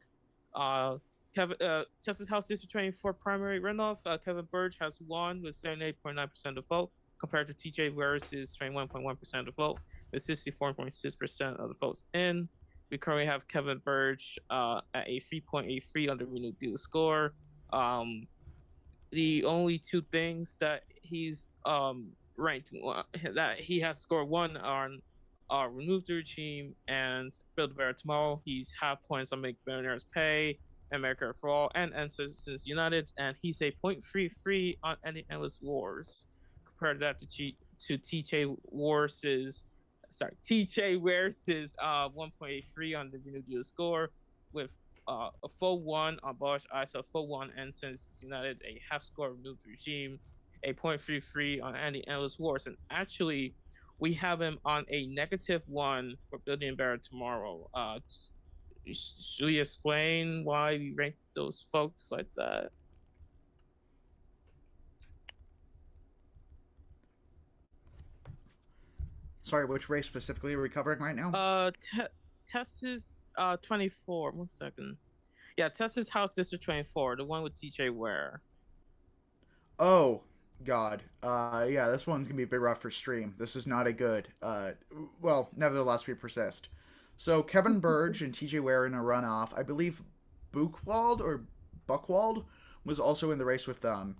Texas House District 24 primary runoff. Kevin Burge has won with 78.9% of the vote, compared to TJ Ware's 21.1% of the vote, with 64.6% of the votes in. We currently have Kevin Burge at a 3.83 on the renewed deal score. The only two things that he's ranked that he has scored one on are remove the regime and build better tomorrow. He's half points on make billionaires pay, America for all, and Citizens United, and he's a 0.33 on any endless wars. Compared that to TJ Ware's 1.83 on the renewed deal score, with a full one on Bosch ISO, full one, and since United a half score removed regime, a 0.33 on Andy Endless Wars. And actually, we have him on a -1 for Building Better Tomorrow. Should we explain why we rank those folks like that? Sorry, which race specifically are we covering right now? Texas 24. 1 second. Yeah, Texas House District 24, the one with TJ Ware. Oh, God. Yeah, this one's gonna be a bit rough for stream. This is not a good. Well, nevertheless, we persist. So Kevin Burge and TJ Ware in a runoff. I believe Buchwald was also in the race with them.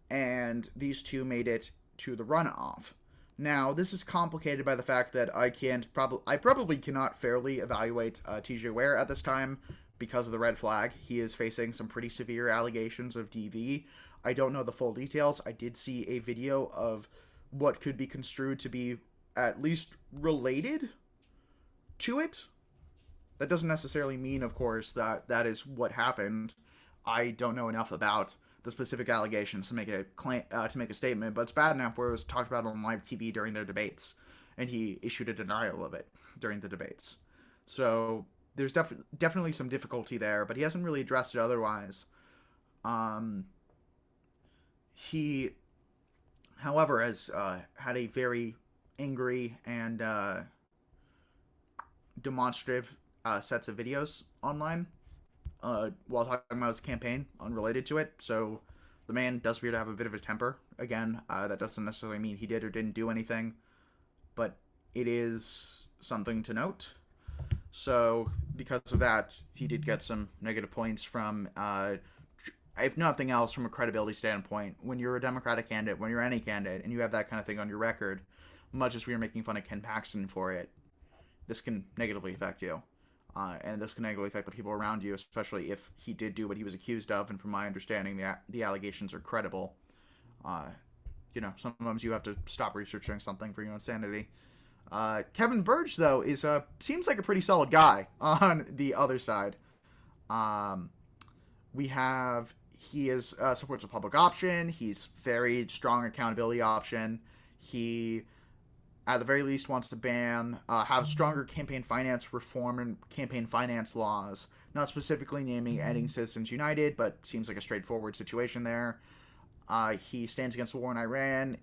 And these two made it to the runoff. Now, this is complicated by the fact that I probably cannot fairly evaluate TJ Ware at this time because of the red flag. He is facing some pretty severe allegations of DV. I don't know the full details. I did see a video of what could be construed to be at least related to it. That doesn't necessarily mean, of course, that that is what happened. I don't know enough about the specific allegations to make a statement, but it's bad enough where it was talked about on live TV during their debates, and he issued a denial of it during the debates. So there's definitely some difficulty there, but he hasn't really addressed it otherwise. He, however, has had a very angry and demonstrative sets of videos online while talking about his campaign, unrelated to it. So the man does appear to have a bit of a temper. Again, that doesn't necessarily mean he did or didn't do anything, but it is something to note. So because of that, he did get some negative points from, if nothing else, from a credibility standpoint. When you're a Democratic candidate, when you're any candidate, and you have that kind of thing on your record, much as we were making fun of Ken Paxton for it, this can negatively affect you. And this can negatively affect the people around you, especially if he did do what he was accused of. And from my understanding, the allegations are credible. Sometimes you have to stop researching something for your own sanity. Kevin Burge, though, is seems like a pretty solid guy on the other side. He supports a public option. He's very strong accountability option. He, at the very least, wants to have stronger campaign finance reform and campaign finance laws. Not specifically naming ending Citizens United, but seems like a straightforward situation there. He stands against the war in Iran,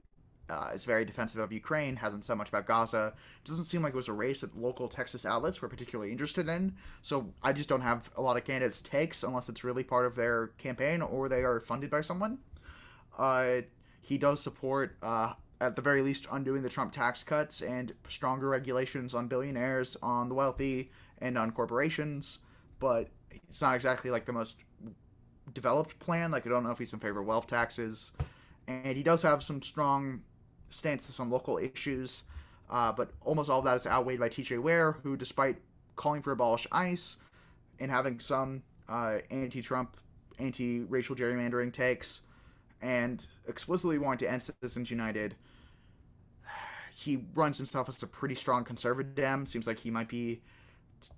is very defensive of Ukraine, hasn't said much about Gaza. It doesn't seem like it was a race that local Texas outlets were particularly interested in, so I just don't have a lot of candidates' takes unless it's really part of their campaign or they are funded by someone. He does support, at the very least, undoing the Trump tax cuts and stronger regulations on billionaires, on the wealthy, and on corporations, but it's not exactly like the most developed plan. Like, I don't know if he's in favor of wealth taxes, and he does have some strong stance to some local issues, but almost all of that is outweighed by TJ Ware, who, despite calling for abolish ICE and having some anti-Trump, anti-racial gerrymandering takes, and explicitly wanting to end Citizens United, he runs himself as a pretty strong conservative Dem. Seems like he might be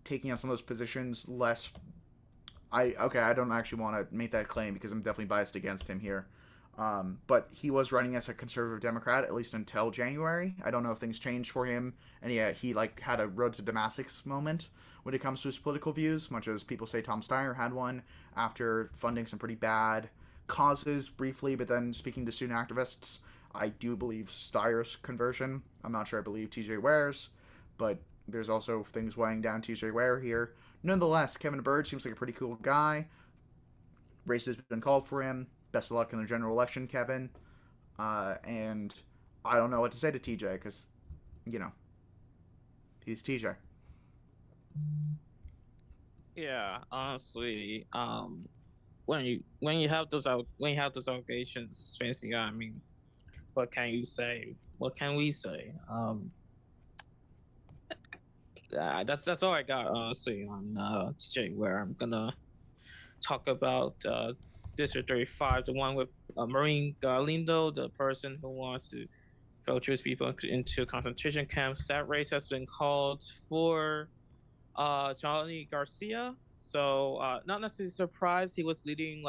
taking on some of those positions less. I don't actually want to make that claim because I'm definitely biased against him here. But he was running as a conservative Democrat, at least until January. I don't know if things changed for him. And yeah, he had a road to Damascus moment when it comes to his political views, much as people say Tom Steyer had one after funding some pretty bad causes briefly, but then speaking to student activists. I do believe Steyer's conversion. I'm not sure I believe TJ Ware's, but there's also things weighing down TJ Ware here. Nonetheless, Kevin Burge seems like a pretty cool guy. Race has been called for him. Best of luck in the general election, Kevin. And I don't know what to say to TJ because, he's TJ. Yeah, honestly, when you have those allegations facing you, I mean, what can you say? What can we say? That's all I got, honestly, on TJ, where I'm gonna talk about District 35, the one with Maureen Galindo, the person who wants to throw Jewish people into concentration camps. That race has been called for Johnny Garcia. So not necessarily surprised. He was leading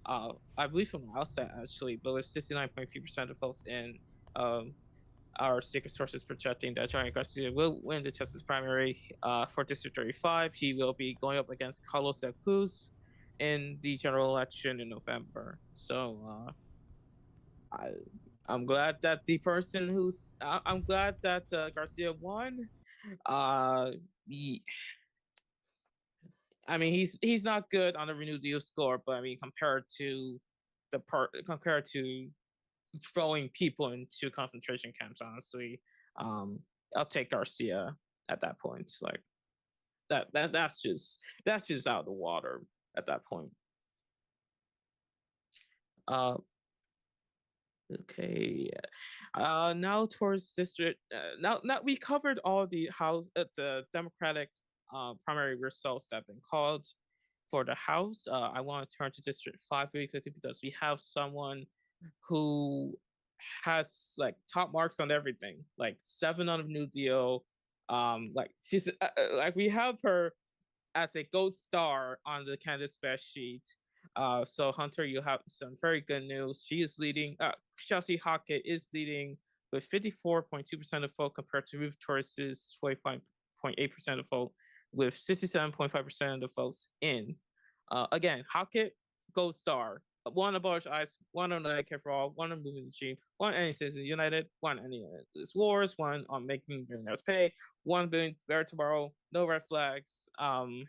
I believe from the outset actually, but with 69.3% of votes in. Our secret sources projecting that Johnny Garcia will win the Texas primary for District 35. He will be going up against Carlos Del Cruz in the general election in November. So I'm glad that I'm glad that Garcia won. I mean, he's not good on the Renew Deal score, but I mean, compared to throwing people into concentration camps, honestly, I'll take Garcia at that point. Like that's just out of the water at that point. Okay. Now towards district. Now we covered all the Democratic primary results that have been called for the House. I want to turn to District 5 really quickly because we have someone who has like top marks on everything, like 7 on the New Deal. Like she's like we have her as a gold star on the candidate spec sheet. So Hunter, you have some very good news. She is leading. Chelsea Hockett is leading with 54.2% of vote compared to Ruth Torres's 40.8% of vote, with 67.5% of the votes in. Again, Hockett, gold star. one abolish ICE, one on Medicare for all, one on moving the cheap, one ending Citizens United, one ending wars, one on making billionaires pay, 1 billion better tomorrow, no red flags. And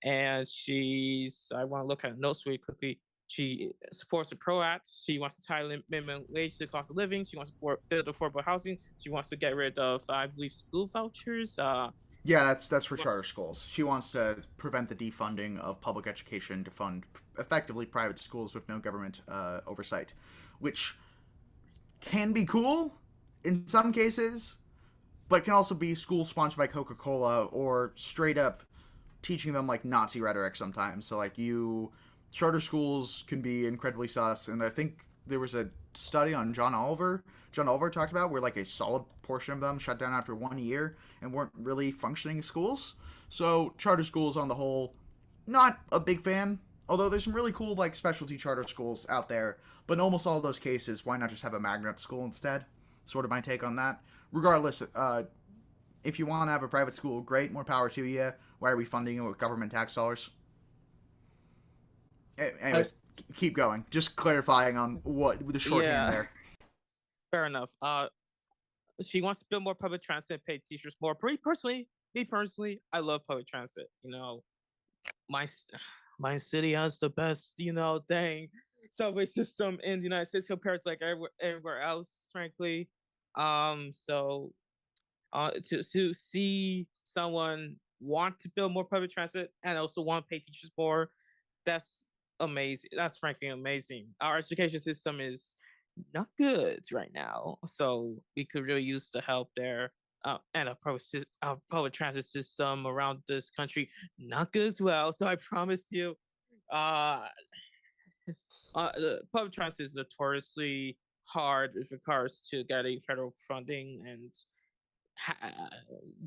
I want to look at notes really quickly. She supports the PRO Act. She wants to tie minimum wage to the cost of living. She wants to build affordable housing. She wants to get rid of, I believe, school vouchers. Yeah, that's for charter schools. She wants to prevent the defunding of public education to fund effectively private schools with no government oversight, which can be cool in some cases, but can also be schools sponsored by Coca-Cola or straight up teaching them like Nazi rhetoric sometimes. So like charter schools can be incredibly sus, and I think there was a study on John Oliver. John Oliver talked about where like a solid portion of them shut down after 1 year and weren't really functioning schools. So charter schools on the whole, not a big fan. Although there's some really cool like specialty charter schools out there, but in almost all of those cases, why not just have a magnet school instead? Sort of my take on that. Regardless, if you want to have a private school, great, more power to you. Why are we funding it with government tax dollars? Anyways, keep going. Just clarifying on what the shorthand there. Fair enough. She wants to build more public transit, pay teachers more. Me personally, I love public transit. My city has the best, subway system in the United States compared to like everywhere else, frankly. So to see someone want to build more public transit and also want to pay teachers more, that's amazing. That's frankly amazing. Our education system is not good right now, so we could really use the help there. And our public transit system around this country not good as well. So I promise you, uh, the public transit is notoriously hard with regards to getting federal funding and ha-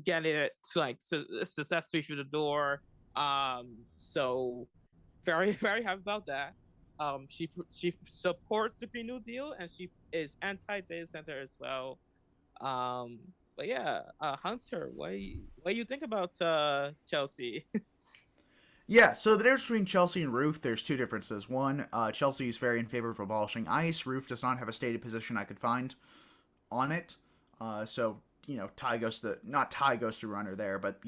getting it to like successfully through the door. So very very happy about that. She supports the Green New Deal and she is anti data center as well. Um, but yeah, Hunter, what do you think about Chelsea? Yeah, so the difference between Chelsea and Roof, there's two differences. One, Chelsea is very in favor of abolishing ICE. Roof does not have a stated position I could find on it. So, tie goes to not tie goes to runner there, but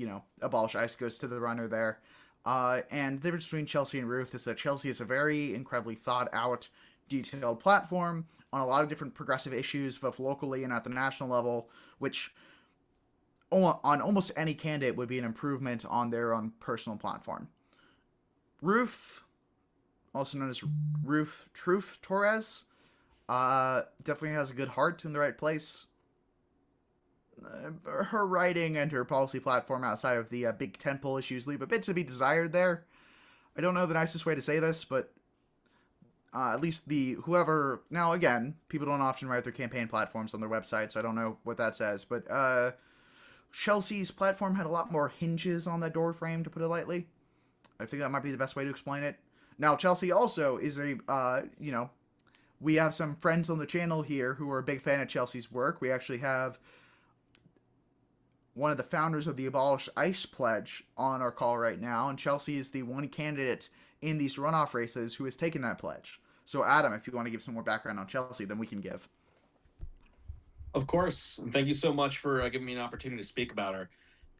abolish ICE goes to the runner there. And the difference between Chelsea and Roof is that Chelsea is a very incredibly thought out, detailed platform on a lot of different progressive issues, both locally and at the national level, which on almost any candidate would be an improvement on their own personal platform. Roof, also known as Roof Truth Torres, definitely has a good heart in the right place. Her writing and her policy platform outside of the big tentpole issues leave a bit to be desired there. I don't know the nicest way to say this, but at least now again, people don't often write their campaign platforms on their website, so I don't know what that says, but Chelsea's platform had a lot more hinges on the door frame, to put it lightly. I think that might be the best way to explain it. Now, Chelsea also is we have some friends on the channel here who are a big fan of Chelsea's work. We actually have one of the founders of the Abolish ICE pledge on our call right now, and Chelsea is the one candidate in these runoff races who has taken that pledge. So, Adam, if you want to give some more background on Chelsea, then we can give. Of course. And thank you so much for giving me an opportunity to speak about her.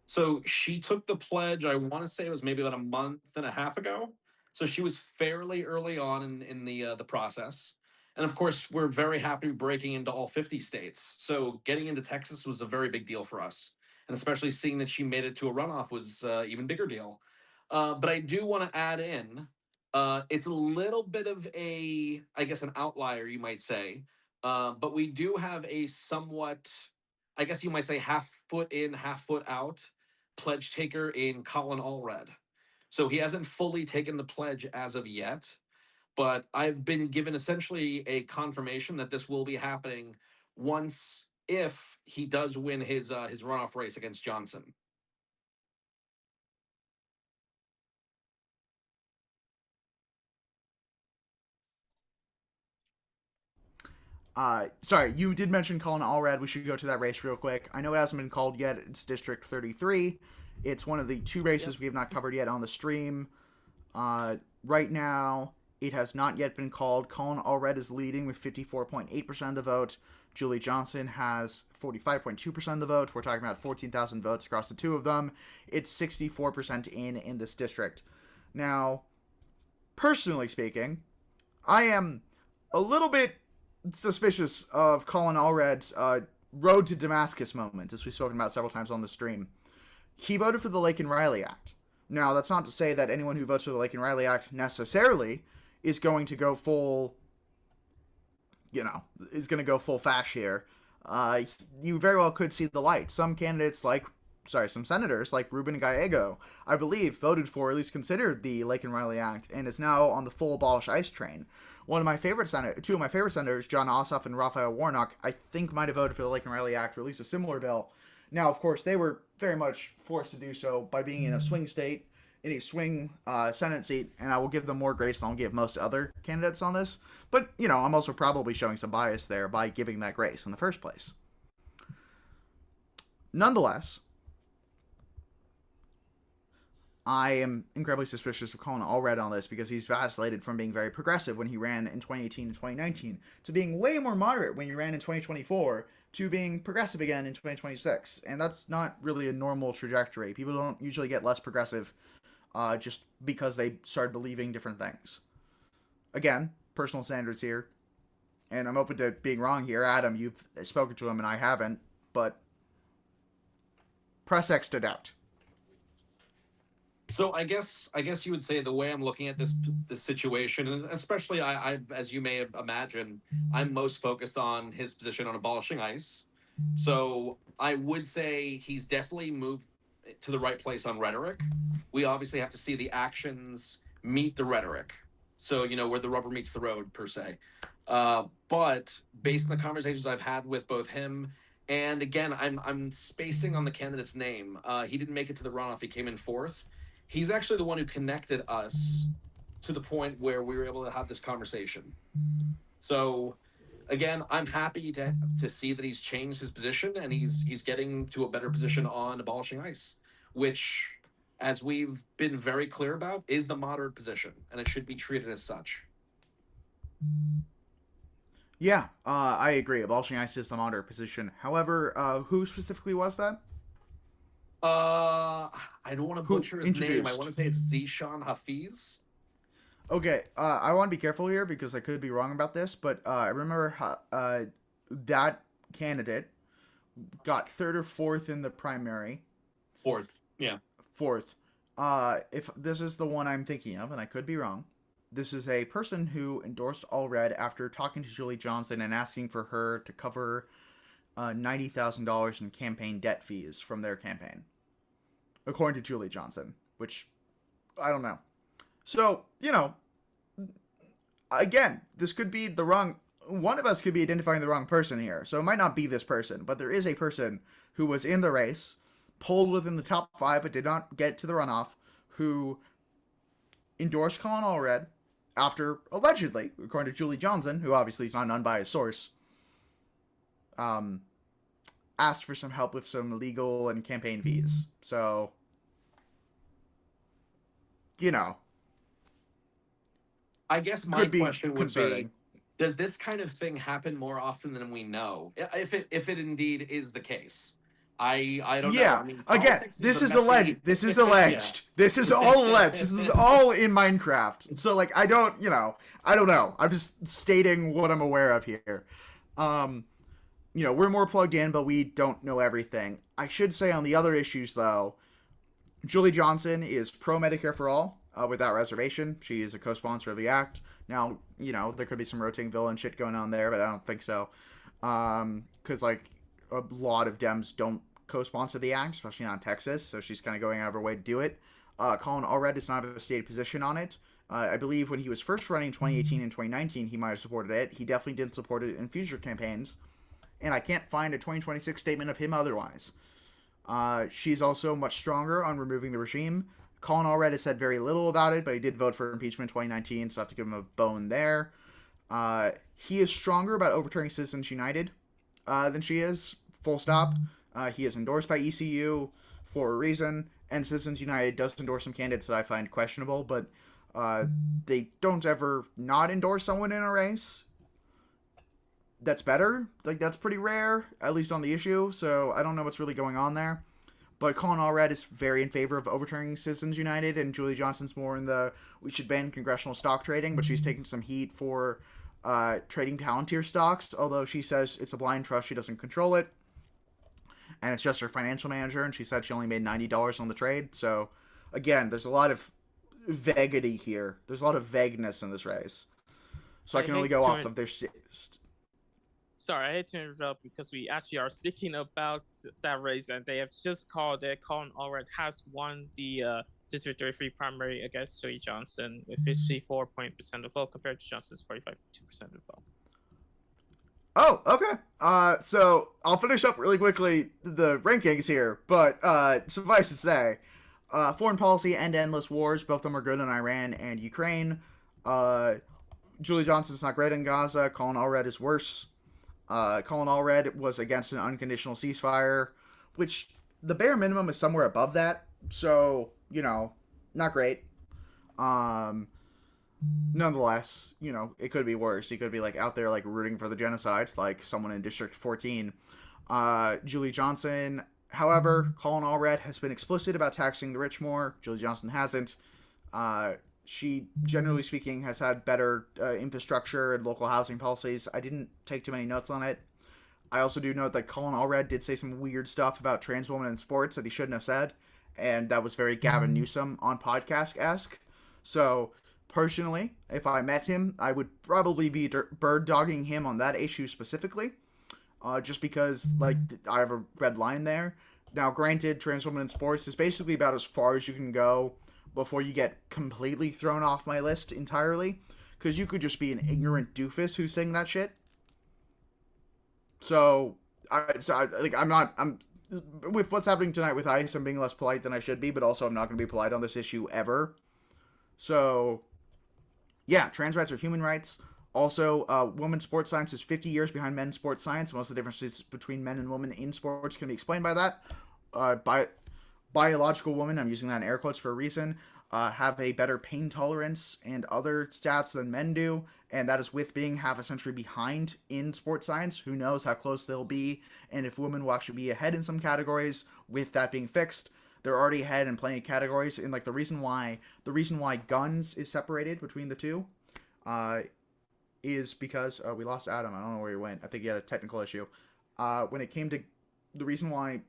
So she took the pledge, I want to say it was maybe about a month and a half ago. So she was fairly early on in the process. And of course, we're very happy breaking into all 50 states. So getting into Texas was a very big deal for us. And especially seeing that she made it to a runoff was even bigger deal. But I do want to add in, it's a little bit of I guess, an outlier, you might say. But we do have a somewhat, I guess you might say, half foot in, half foot out pledge taker in Colin Allred. So he hasn't fully taken the pledge as of yet, but I've been given essentially a confirmation that this will be happening once if he does win his runoff race against Johnson. Sorry, you did mention Colin Allred. We should go to that race real quick. I know it hasn't been called yet. It's District 33. It's one of the two races we have not covered yet on the stream. Right now, It has not yet been called. Colin Allred is leading with 54.8% of the vote. Julie Johnson has 45.2% of the vote. We're talking about 14,000 votes across the two of them. It's 64% in this district. Now, personally speaking, I am a little bit suspicious of Colin Allred's road to Damascus moment, as we've spoken about several times on the stream. He voted for the Lake and Riley Act. Now, that's not to say that anyone who votes for the Lake and Riley Act necessarily is going to go full, is going to go full fash here. You very well could see the light. Some senators like Ruben Gallego, I believe, voted for, or at least considered the Lake and Riley Act, and is now on the full abolish ICE train. Two of my favorite senators, John Ossoff and Raphael Warnock, I think might have voted for the Lake and Riley Act, or at least a similar bill. Now, of course, they were very much forced to do so by being in a swing state, in a swing Senate seat, and I will give them more grace than I'll give most other candidates on this. But, I'm also probably showing some bias there by giving that grace in the first place. Nonetheless, I am incredibly suspicious of Colin Allred on this because he's vacillated from being very progressive when he ran in 2018 and 2019 to being way more moderate when he ran in 2024 to being progressive again in 2026. And that's not really a normal trajectory. People don't usually get less progressive just because they start believing different things. Again, personal standards here. And I'm open to being wrong here. Adam, you've spoken to him and I haven't. But press X to doubt. So I guess you would say the way I'm looking at this situation, and especially I as you may imagine, I'm most focused on his position on abolishing ICE. So I would say he's definitely moved to the right place on rhetoric. We obviously have to see the actions meet the rhetoric. So where the rubber meets the road per se. But based on the conversations I've had with both him and again, I'm spacing on the candidate's name. He didn't make it to the runoff. He came in fourth. He's actually the one who connected us to the point where we were able to have this conversation. So, again, I'm happy to see that he's changed his position and he's getting to a better position on abolishing ICE, which, as we've been very clear about, is the moderate position, and it should be treated as such. Yeah, I agree. Abolishing ICE is the moderate position. However, who specifically was that? I don't want to butcher his name. I want to say it's Zishan Hafiz. Okay, I want to be careful here because I could be wrong about this, but I remember that candidate got third or fourth in the primary. Fourth, yeah. Fourth. If this is the one I'm thinking of, and I could be wrong, this is a person who endorsed Allred after talking to Julie Johnson and asking for her to cover $90,000 in campaign debt fees from their campaign, according to Julie Johnson, which I don't know. So, again, this could be the wrong, one of us could be identifying the wrong person here. So it might not be this person, but there is a person who was in the race, polled within the top 5, but did not get to the runoff, who endorsed Colin Allred after, allegedly, according to Julie Johnson, who obviously is not an unbiased source, asked for some help with some legal and campaign fees. So, I guess my question would concerning. be, does this kind of thing happen more often than we know? If it indeed is the case. I don't know. I mean, again, this is alleged. This is alleged. Yeah. This is all alleged. This is all in Minecraft. So, I don't know. I'm just stating what I'm aware of here. We're more plugged in, but we don't know everything. I should say on the other issues, though, Julie Johnson is pro-Medicare for All, without reservation. She is a co-sponsor of the act. Now, there could be some rotating villain shit going on there, but I don't think so. Because, a lot of Dems don't co-sponsor the act, especially not in Texas, so she's kind of going out of her way to do it. Colin Allred does not have a stated position on it. I believe when he was first running in 2018 and 2019, he might have supported it. He definitely didn't support it in future campaigns. And I can't find a 2026 statement of him otherwise. She's also much stronger on removing the regime. Colin Allred has said very little about it, but he did vote for impeachment in 2019, so I have to give him a bone there. He is stronger about overturning Citizens United than she is, full stop. He is endorsed by ECU for a reason, and Citizens United does endorse some candidates that I find questionable, but They don't ever not endorse someone in a race. That's better. Like, that's pretty rare, at least on the issue. So I don't know what's really going on there. But Colin Allred is very in favor of overturning Citizens United, and Julie Johnson's more in the we should ban congressional stock trading, but she's taking some heat for trading Palantir stocks, although she says it's a blind trust, she doesn't control it, and it's just her financial manager, and she said she only made $90 on the trade. So, again, there's a lot of vaguity here. There's a lot of vagueness in this race. So I can only go off of their... Sorry, I hate to interrupt because we actually are speaking about that race, and they have just called it. Colin Allred has won the District 33 primary against Joey Johnson with 54% of the vote compared to Johnson's 45.2% of the vote. Oh, okay. So I'll finish up really quickly the rankings here, but suffice to say, foreign policy and endless wars, both of them are good in Iran and Ukraine. Julie Johnson's not great in Gaza. Colin Allred is worse. Colin Allred was against an unconditional ceasefire, which the bare minimum is somewhere above that. So, not great. Nonetheless, it could be worse. He could be out there rooting for the genocide, like someone in District 14. Julie Johnson, however, Colin Allred has been explicit about taxing the rich more. Julie Johnson hasn't. She, generally speaking, has had better infrastructure and local housing policies. I didn't take too many notes on it. I also do note that Colin Allred did say some weird stuff about trans women in sports that he shouldn't have said, and that was very Gavin Newsom on podcast-esque. So, personally, if I met him, I would probably be bird-dogging him on that issue specifically, just because, I have a red line there. Now, granted, trans women in sports is basically about as far as you can go before you get completely thrown off my list entirely, because you could just be an ignorant doofus who's saying that shit. So I'm with what's happening tonight with ICE, I'm being less polite than I should be, but also I'm not going to be polite on this issue ever. So, yeah, trans rights are human rights. Also, women's sports science is 50 years behind men's sports science. Most of the differences between men and women in sports can be explained by that. Biological women, I'm using that in air quotes for a reason, have a better pain tolerance and other stats than men do, and that is with being half a century behind in sports science. Who knows how close they'll be, and if women will actually be ahead in some categories with that being fixed. They're already ahead in plenty of categories, and the reason why guns is separated between the two is because we lost Adam. I don't know where he went. I think he had a technical issue. When it came to the reason why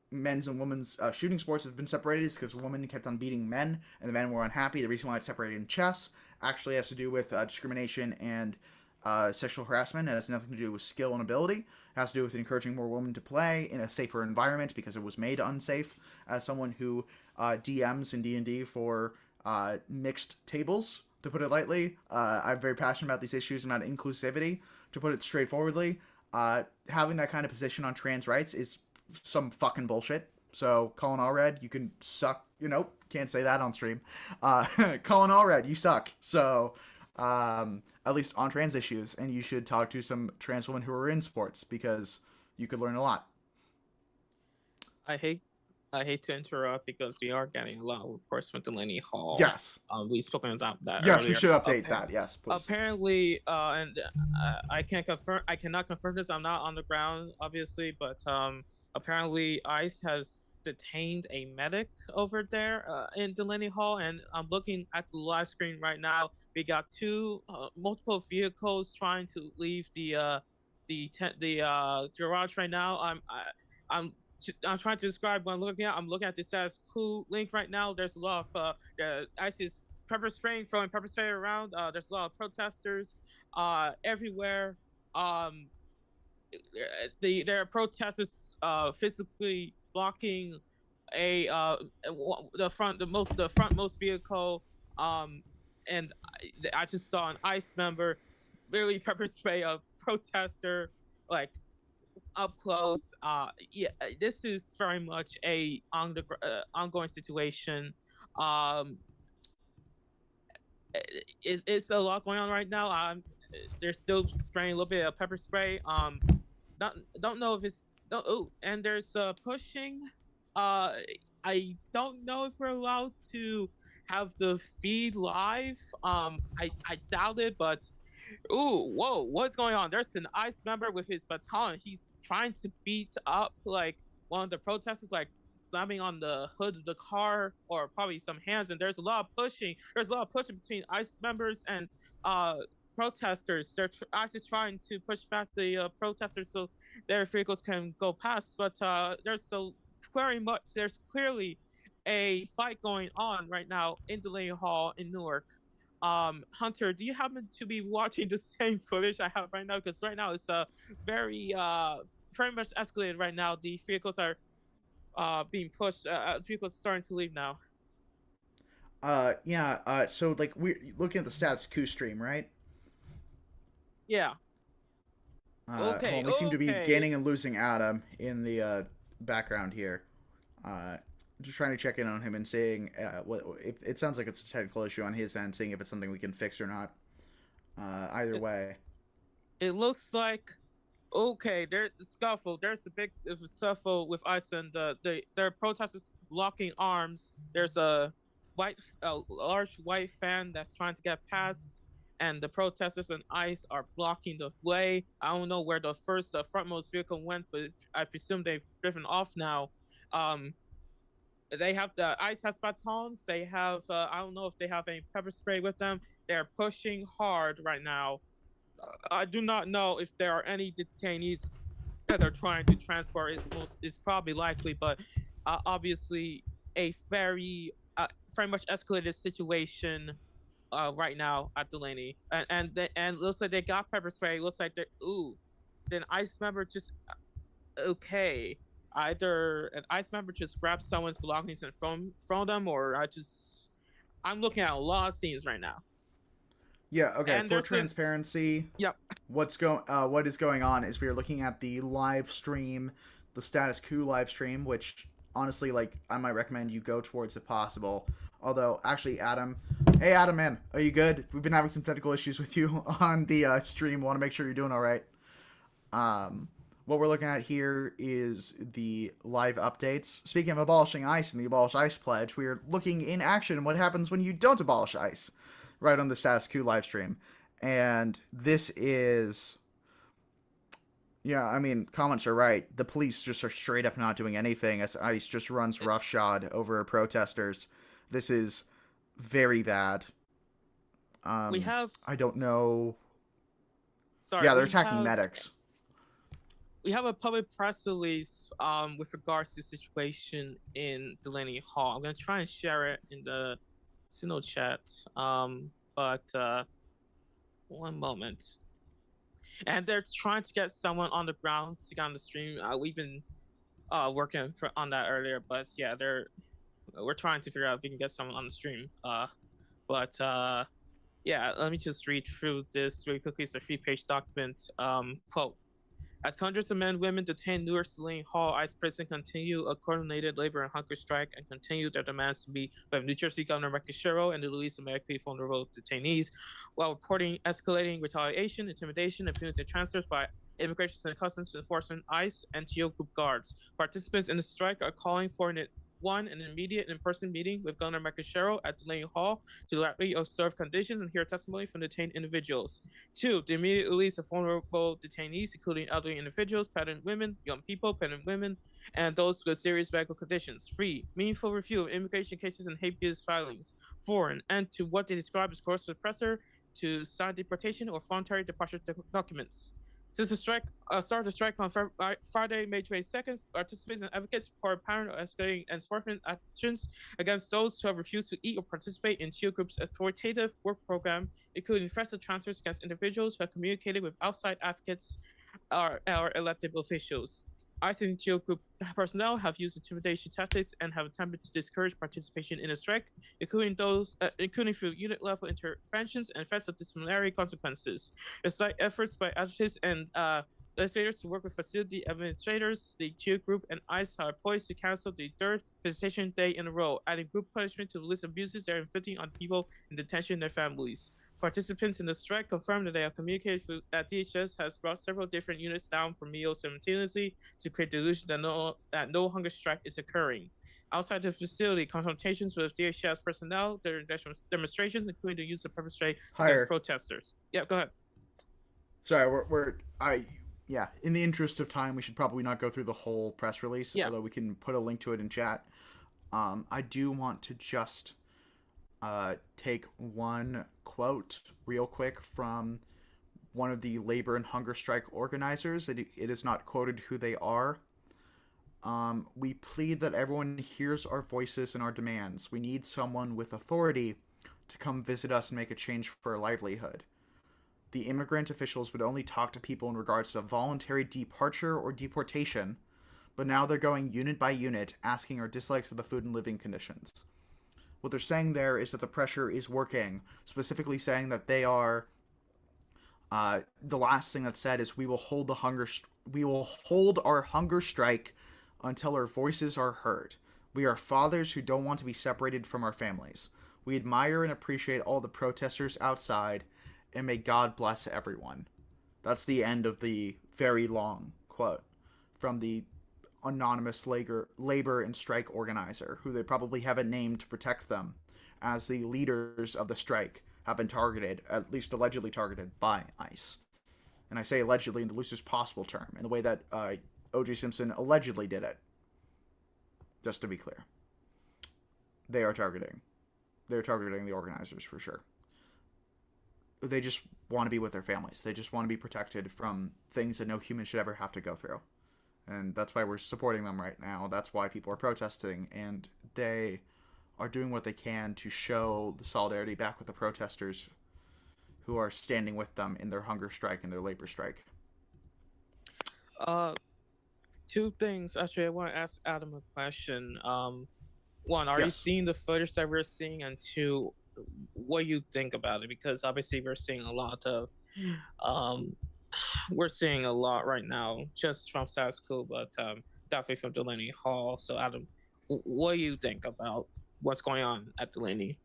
men's and women's shooting sports have been separated is because women kept on beating men, and the men were unhappy. The reason why it's separated in chess actually has to do with discrimination and sexual harassment. It has nothing to do with skill and ability. It has to do with encouraging more women to play in a safer environment because it was made unsafe. As someone who DMs in D&D for mixed tables, to put it lightly, I'm very passionate about these issues and about inclusivity, to put it straightforwardly. Having that kind of position on trans rights is some fucking bullshit. So, Colin Allred, you can suck. Can't say that on stream. Colin Allred, you suck. So, at least on trans issues, and you should talk to some trans women who are in sports, because you could learn a lot. I hate to interrupt because we are getting a lot of reports from Delaney Hall. Yes. We've spoken about that. Yes, earlier. we should update that. Yes, please. Apparently, and I cannot confirm this. I'm not on the ground, obviously, but apparently ICE has detained a medic over there in Delaney Hall, and I'm looking at the live screen right now. We got multiple vehicles trying to leave the garage right now. I'm trying to describe what I'm looking at. I'm looking at this as cool link right now. There's a lot of ICE is throwing pepper spray around. There's a lot of protesters everywhere. There are protesters physically blocking the frontmost vehicle. And I just saw an ICE member really pepper spray a protester up close. This is very much a ongoing situation. It's a lot going on right now. They're still spraying a little bit of pepper spray. Don't know if it's and there's pushing. I don't know if we're allowed to have the feed live. I doubt it, but ooh, whoa, what's going on? There's an ICE member with his baton. He's trying to beat up like one of the protesters, like slamming on the hood of the car or probably some hands. And there's a lot of pushing. There's a lot of pushing between ICE members and uh protesters. ICE is trying to push back the protesters so their vehicles can go past. But there's clearly a fight going on right now in Delaney Hall in Newark. Hunter, do you happen to be watching the same footage I have right now? Because right now it's very very much escalated right now. The vehicles are being pushed. Vehicles are starting to leave now. Yeah. So like we're looking at the status quo stream, right? Yeah. Hold Okay. on. We seem to be Okay. gaining and losing Adam in the background here. Uh, just trying to check in on him and seeing what if it sounds like it's a technical issue on his end, seeing if it's something we can fix or not. Either It, way. it looks like okay. There's a scuffle. There's a big scuffle with ICE and there are protesters locking arms. There's a large white fan that's trying to get past, and the protesters and ICE are blocking the way. I don't know where the frontmost vehicle went, but I presume they've driven off now. Um, they have the ICE has batons. They have I don't know if they have any pepper spray with them. They're pushing hard right now. I do not know if there are any detainees that they're trying to transport. Is probably likely, but obviously a very much escalated situation right now at Delaney, and looks like they got pepper spray. Looks like they're ooh. Then ICE member just okay. Either an ICE member just grabbed someone's belongings and from them, or I'm looking at a lot of scenes right now. Yeah. Okay. And For there's a transparency, yep. what is going on is we are looking at the live stream, the status quo live stream, which honestly, like, I might recommend you go towards if possible. Although, actually, Adam, hey Adam, man, are you good? We've been having some technical issues with you on the stream. Want to make sure you're doing all right. Um, what we're looking at here is the live updates. Speaking of abolishing ICE and the Abolish ICE pledge, we are looking in action what happens when you don't abolish ICE, right on the status quo live stream. And this is, yeah, I mean, comments are right. The police just are straight up not doing anything as ICE just runs roughshod over protesters. This is very bad. We have I don't know. sorry. Yeah, they're attacking medics. We have a public press release with regards to the situation in Delaney Hall. I'm gonna try and share it in the Signal chat. But one moment. And they're trying to get someone on the ground to get on the stream. We've been working on that earlier, but yeah, we're trying to figure out if we can get someone on the stream. But yeah, let me just read through this really quickly. It's a 3-page document. Quote. As hundreds of men and women detained Newark Delaney Hall ICE prison continue a coordinated labor and hunger strike and continue their demands to be by New Jersey Governor Ricky Sherrill and the release of medically vulnerable detainees, while reporting escalating retaliation, intimidation, and punitive transfers by Immigration and Customs Enforcement, ICE, and GEO Group guards. Participants in the strike are calling for an immediate in-person meeting with Governor Michael Sherrill at Delaney Hall to directly observe conditions and hear testimony from detained individuals. 2, the immediate release of vulnerable detainees, including elderly individuals, pregnant women, young people, pregnant women, and those with serious medical conditions. 3, meaningful review of immigration cases and habeas filings. 4, an end to what they describe as coercive suppressor to sign deportation or voluntary departure documents. Since the start of the strike on Friday, May 22nd, participants and advocates report a pattern of escalating enforcement actions against those who have refused to eat or participate in GEO Group's authoritative work program, including threats transfers against individuals who have communicated with outside advocates or elected officials. ICE and GEO Group personnel have used intimidation tactics and have attempted to discourage participation in the strike, including through unit-level interventions and threats of disciplinary consequences. Despite efforts by advocates and legislators to work with facility administrators, the GEO Group and ICE are poised to cancel the 3rd visitation day in a row, adding group punishment to the list of abuses they're inflicting on people in detention and their families. Participants in the strike confirmed that they have communicated that DHS has brought several different units down for meals simultaneously to create the illusion that no hunger strike is occurring. outside the facility, confrontations with DHS personnel, their demonstrations, including the use of pepper spray against Higher. protesters. Yeah, go ahead. Sorry, yeah. In the interest of time, we should probably not go through the whole press release. Yeah. Although we can put a link to it in chat. I do want to just take one quote real quick from one of the labor and hunger strike organizers. It is not quoted who they are. We plead that everyone hears our voices and our demands. We need someone with authority to come visit us and make a change for our livelihood. The immigrant officials would only talk to people in regards to voluntary departure or deportation, but now they're going unit by unit, asking our dislikes of the food and living conditions. What they're saying there is that the pressure is working, specifically saying that they are. The last thing that's said is we will hold our hunger strike until our voices are heard. We are fathers who don't want to be separated from our families. We admire and appreciate all the protesters outside, and may God bless everyone. That's the end of the very long quote from the anonymous labor and strike organizer, who they probably haven't named to protect them, as the leaders of the strike have been targeted, at least allegedly targeted, by ICE. And I say allegedly in the loosest possible term, in the way that O.J. Simpson allegedly did it. Just to be clear. They're targeting the organizers for sure. They just want to be with their families. They just want to be protected from things that no human should ever have to go through. And that's why we're supporting them right now. That's why people are protesting. And they are doing what they can to show the solidarity back with the protesters who are standing with them in their hunger strike and their labor strike. Two things. Actually, I want to ask Adam a question. One, are you Yes. seeing the footage that we're seeing? And two, what you think about it? Because obviously we're seeing a lot of we're seeing a lot right now just from status quo, but definitely from Delaney Hall. So Adam, what do you think about what's going on at Delaney?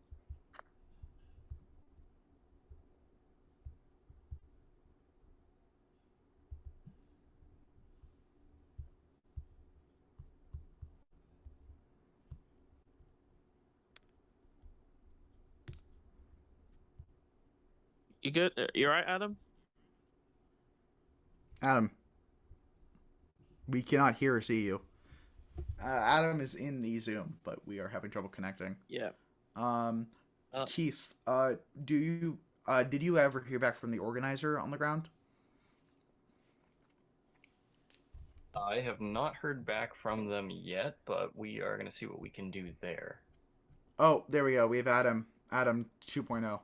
You good? You right, Adam? Adam, we cannot hear or see you. Adam is in the Zoom, but we are having trouble connecting. Yeah. Keith, did you ever hear back from the organizer on the ground? I have not heard back from them yet, but we are going to see what we can do there. Oh, there we go. We have Adam 2.0.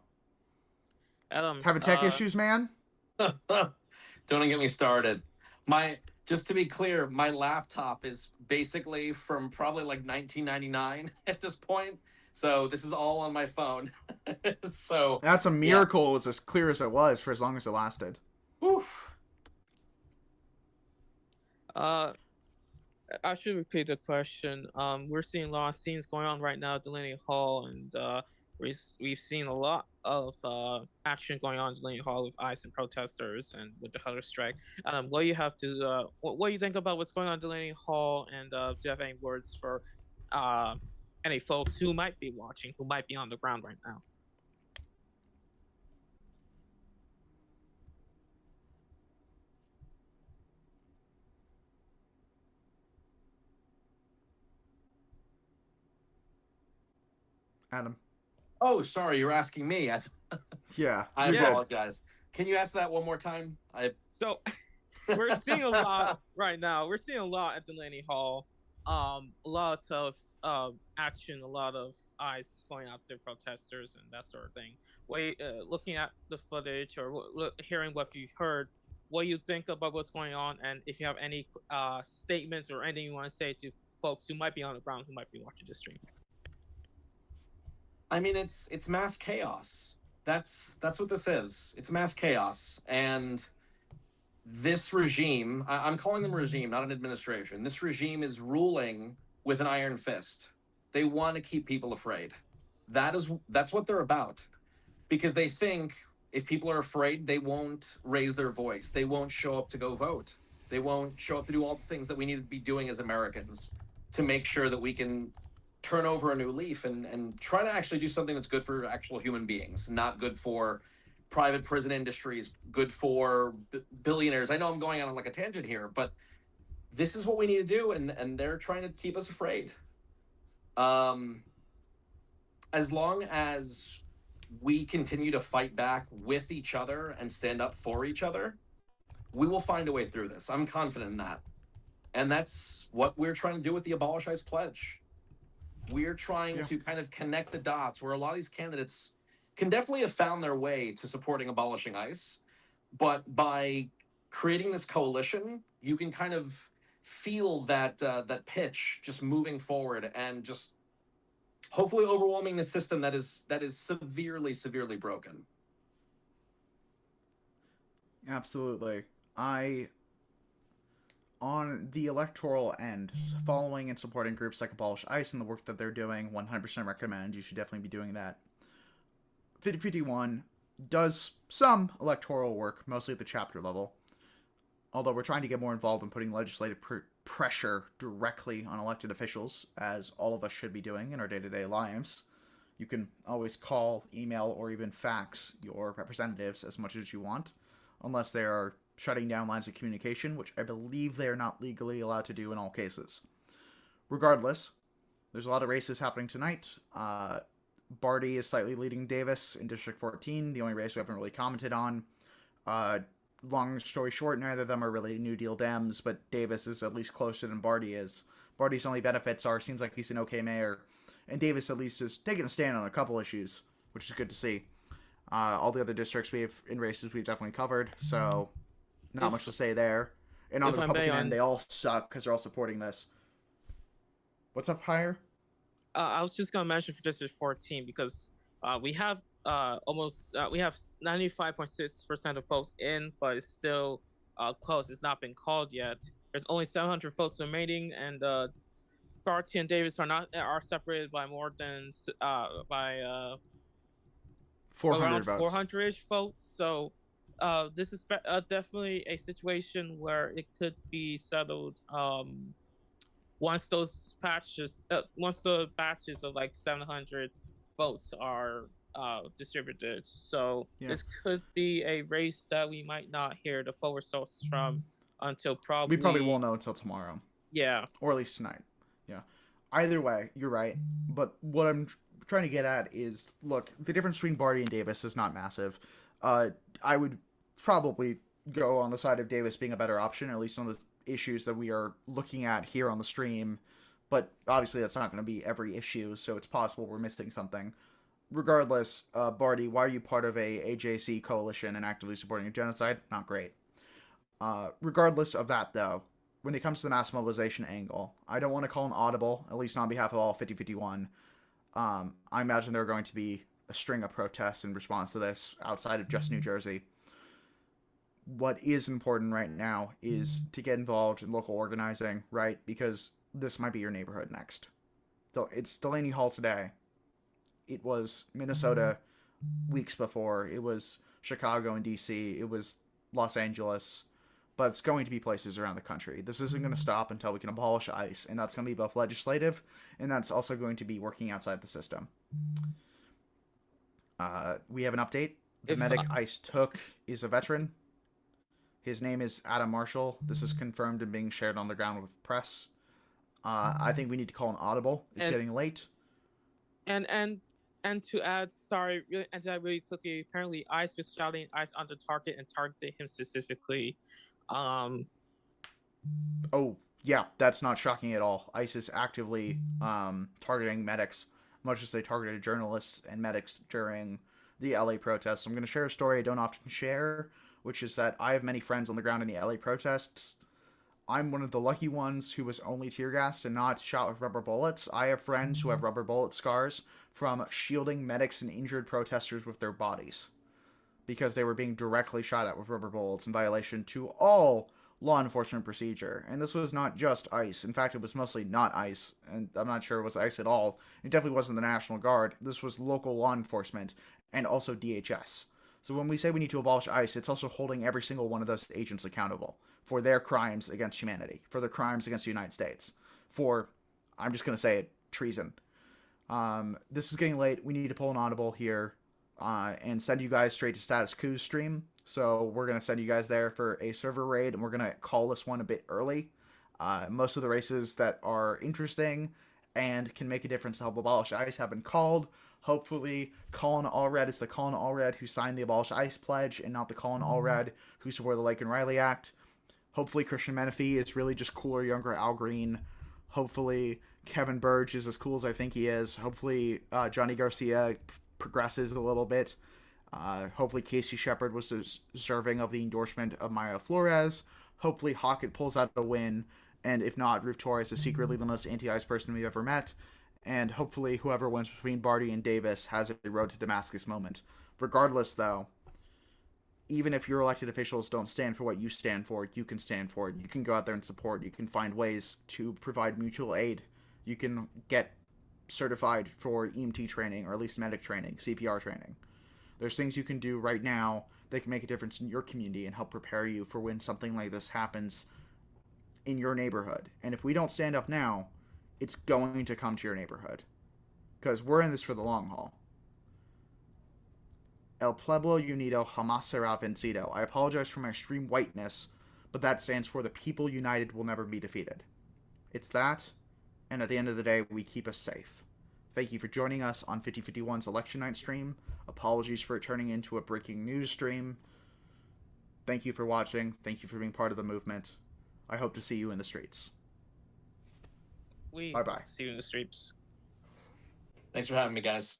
Adam, Having tech issues, man? Don't get me started. Just to be clear, my laptop is basically from probably like 1999 at this point. So this is all on my phone. So That's a miracle. Yeah. It's as clear as it was for as long as it lasted. Oof. I should repeat the question. We're seeing a lot of scenes going on right now at Delaney Hall, and we've seen a lot of action going on at Delaney Hall with ICE and protesters and with the hunger strike. What do you have to? What do you think about what's going on at Delaney Hall? And do you have any words for any folks who might be watching, who might be on the ground right now? Adam. Oh, sorry, you're asking me. Yeah. I apologize. Can you ask that one more time? So we're seeing a lot right now. We're seeing a lot at Delaney Hall. A lot of action, a lot of ICE going after protesters and that sort of thing. Looking at the footage or hearing what you've heard, what do you think about what's going on? And if you have any statements or anything you want to say to folks who might be on the ground, who might be watching this stream. I mean, it's mass chaos. That's what this is. It's mass chaos. And this regime, I'm calling them regime, not an administration. This regime is ruling with an iron fist. They want to keep people afraid. That's what they're about. Because they think if people are afraid, they won't raise their voice. They won't show up to go vote. They won't show up to do all the things that we need to be doing as Americans to make sure that we can turn over a new leaf and try to actually do something that's good for actual human beings, not good for private prison industries, good for billionaires. I know I'm going on like a tangent here, but this is what we need to do, and they're trying to keep us afraid. Um, as long as we continue to fight back with each other and stand up for each other, we will find a way through this. I'm confident in that. And that's what we're trying to do with the Abolish ICE Pledge. We're trying to kind of connect the dots where a lot of these candidates can definitely have found their way to supporting abolishing ICE. But by creating this coalition, you can kind of feel that pitch just moving forward and just hopefully overwhelming the system that is severely broken. Absolutely. On the electoral end, following and supporting groups like Abolish ICE and the work that they're doing, 100% recommend. You should definitely be doing that. 5051 does some electoral work, mostly at the chapter level. Although we're trying to get more involved in putting legislative pressure directly on elected officials, as all of us should be doing in our day-to-day lives. You can always call, email, or even fax your representatives as much as you want, unless they are shutting down lines of communication, which I believe they are not legally allowed to do in all cases. Regardless, there's a lot of races happening tonight. Barty is slightly leading Davis in District 14, the only race we haven't really commented on. Long story short, neither of them are really New Deal Dems, but Davis is at least closer than Barty is. Barty's only benefits are, seems like he's an okay mayor, and Davis at least is taking a stand on a couple issues, which is good to see. All the other districts we have in races we've definitely covered, so not much to say there. And on the Republican end, they all suck because they're all supporting this. What's up higher? I was just gonna mention for District 14 because we have we have 95.6% of votes in, but it's still close. It's not been called yet. There's only 700 votes remaining, and Barty and Davis are separated by more than 400 around votes. 400-ish votes. So this is definitely a situation where it could be settled once those once the batches of like 700 votes are distributed. So this could be a race that we might not hear the full results from until probably... We probably won't know until tomorrow. Yeah. Or at least tonight. Yeah. Either way, you're right. But what I'm trying to get at is, look, the difference between Barty and Davis is not massive. I would probably go on the side of Davis being a better option, at least on the issues that we are looking at here on the stream. But obviously that's not going to be every issue, so it's possible we're missing something. Regardless, Barty, why are you part of a AJC coalition and actively supporting a genocide? Not great. Regardless of that, though, when it comes to the mass mobilization angle, I don't want to call an audible, at least not on behalf of all 5051. I imagine there are going to be a string of protests in response to this outside of just New Jersey. What is important right now is to get involved in local organizing, right? Because this might be your neighborhood next. So it's Delaney Hall today. It was Minnesota weeks before. It was Chicago and DC. It was Los Angeles. But it's going to be places around the country. This isn't going to stop until we can abolish ICE, and that's going to be both legislative, and that's also going to be working outside the system. We have an update. The medic ICE took is a veteran. His name is Adam Marshall. This is confirmed and being shared on the ground with press. I think we need to call an audible. It's getting late. And to add, sorry, really quickly, apparently ICE was shouting ICE on the target and targeted him specifically. Oh, yeah, that's not shocking at all. ICE is actively targeting medics, much as they targeted journalists and medics during the LA protests. I'm going to share a story I don't often share, which is that I have many friends on the ground in the LA protests. I'm one of the lucky ones who was only tear gassed and not shot with rubber bullets. I have friends who have rubber bullet scars from shielding medics and injured protesters with their bodies, because they were being directly shot at with rubber bullets in violation to all law enforcement procedure. And this was not just ICE. In fact, it was mostly not ICE, and I'm not sure it was ICE at all. It definitely wasn't the National Guard. This was local law enforcement and also DHS. So when we say we need to abolish ICE, it's also holding every single one of those agents accountable for their crimes against humanity, for their crimes against the United States, for, I'm just going to say it, treason. This is getting late. We need to pull an audible here and send you guys straight to Status Quo's stream. So we're going to send you guys there for a server raid, and we're going to call this one a bit early. Most of the races that are interesting and can make a difference to help abolish ice have been called. Hopefully, Colin Allred is the Colin Allred who signed the Abolish Ice Pledge and not the Colin Allred who supported the Lake and Riley Act. Hopefully, Christian Menefee is really just cooler, younger Al Green. Hopefully, Kevin Burge is as cool as I think he is. Hopefully, Johnny Garcia progresses a little bit. Hopefully, Casey Shepard was deserving of the endorsement of Mario Flores. Hopefully, Hockett pulls out a win. And if not, Roof Torres is secretly the most anti-ice person we've ever met. And hopefully, whoever wins between Barty and Davis has a road to Damascus moment. Regardless, though, even if your elected officials don't stand for what you stand for, you can stand for it. You can go out there and support. You can find ways to provide mutual aid. You can get certified for EMT training, or at least medic training, CPR training. There's things you can do right now that can make a difference in your community and help prepare you for when something like this happens in your neighborhood. And if we don't stand up now, it's going to come to your neighborhood. Because we're in this for the long haul. El Pueblo Unido jamás será vencido. I apologize for my extreme whiteness, but that stands for the people united will never be defeated. It's that, and at the end of the day, we keep us safe. Thank you for joining us on 5051's Election Night stream. Apologies for it turning into a breaking news stream. Thank you for watching. Thank you for being part of the movement. I hope to see you in the streets. Bye-bye. See you in the streets. Thanks for having me, guys.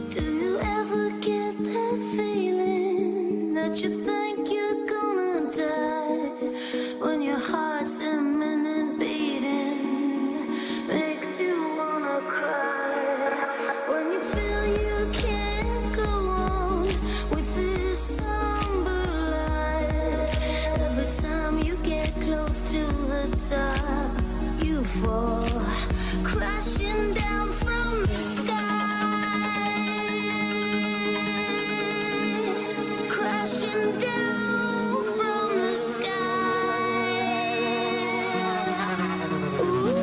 Do you ever get that feeling that you think you're gonna die when your heart's a minute beating, makes you wanna cry, when you feel you can't go on with this somber life, every time you get close to the top, you fall crashing down from the sky. Crashing down from the sky. Ooh.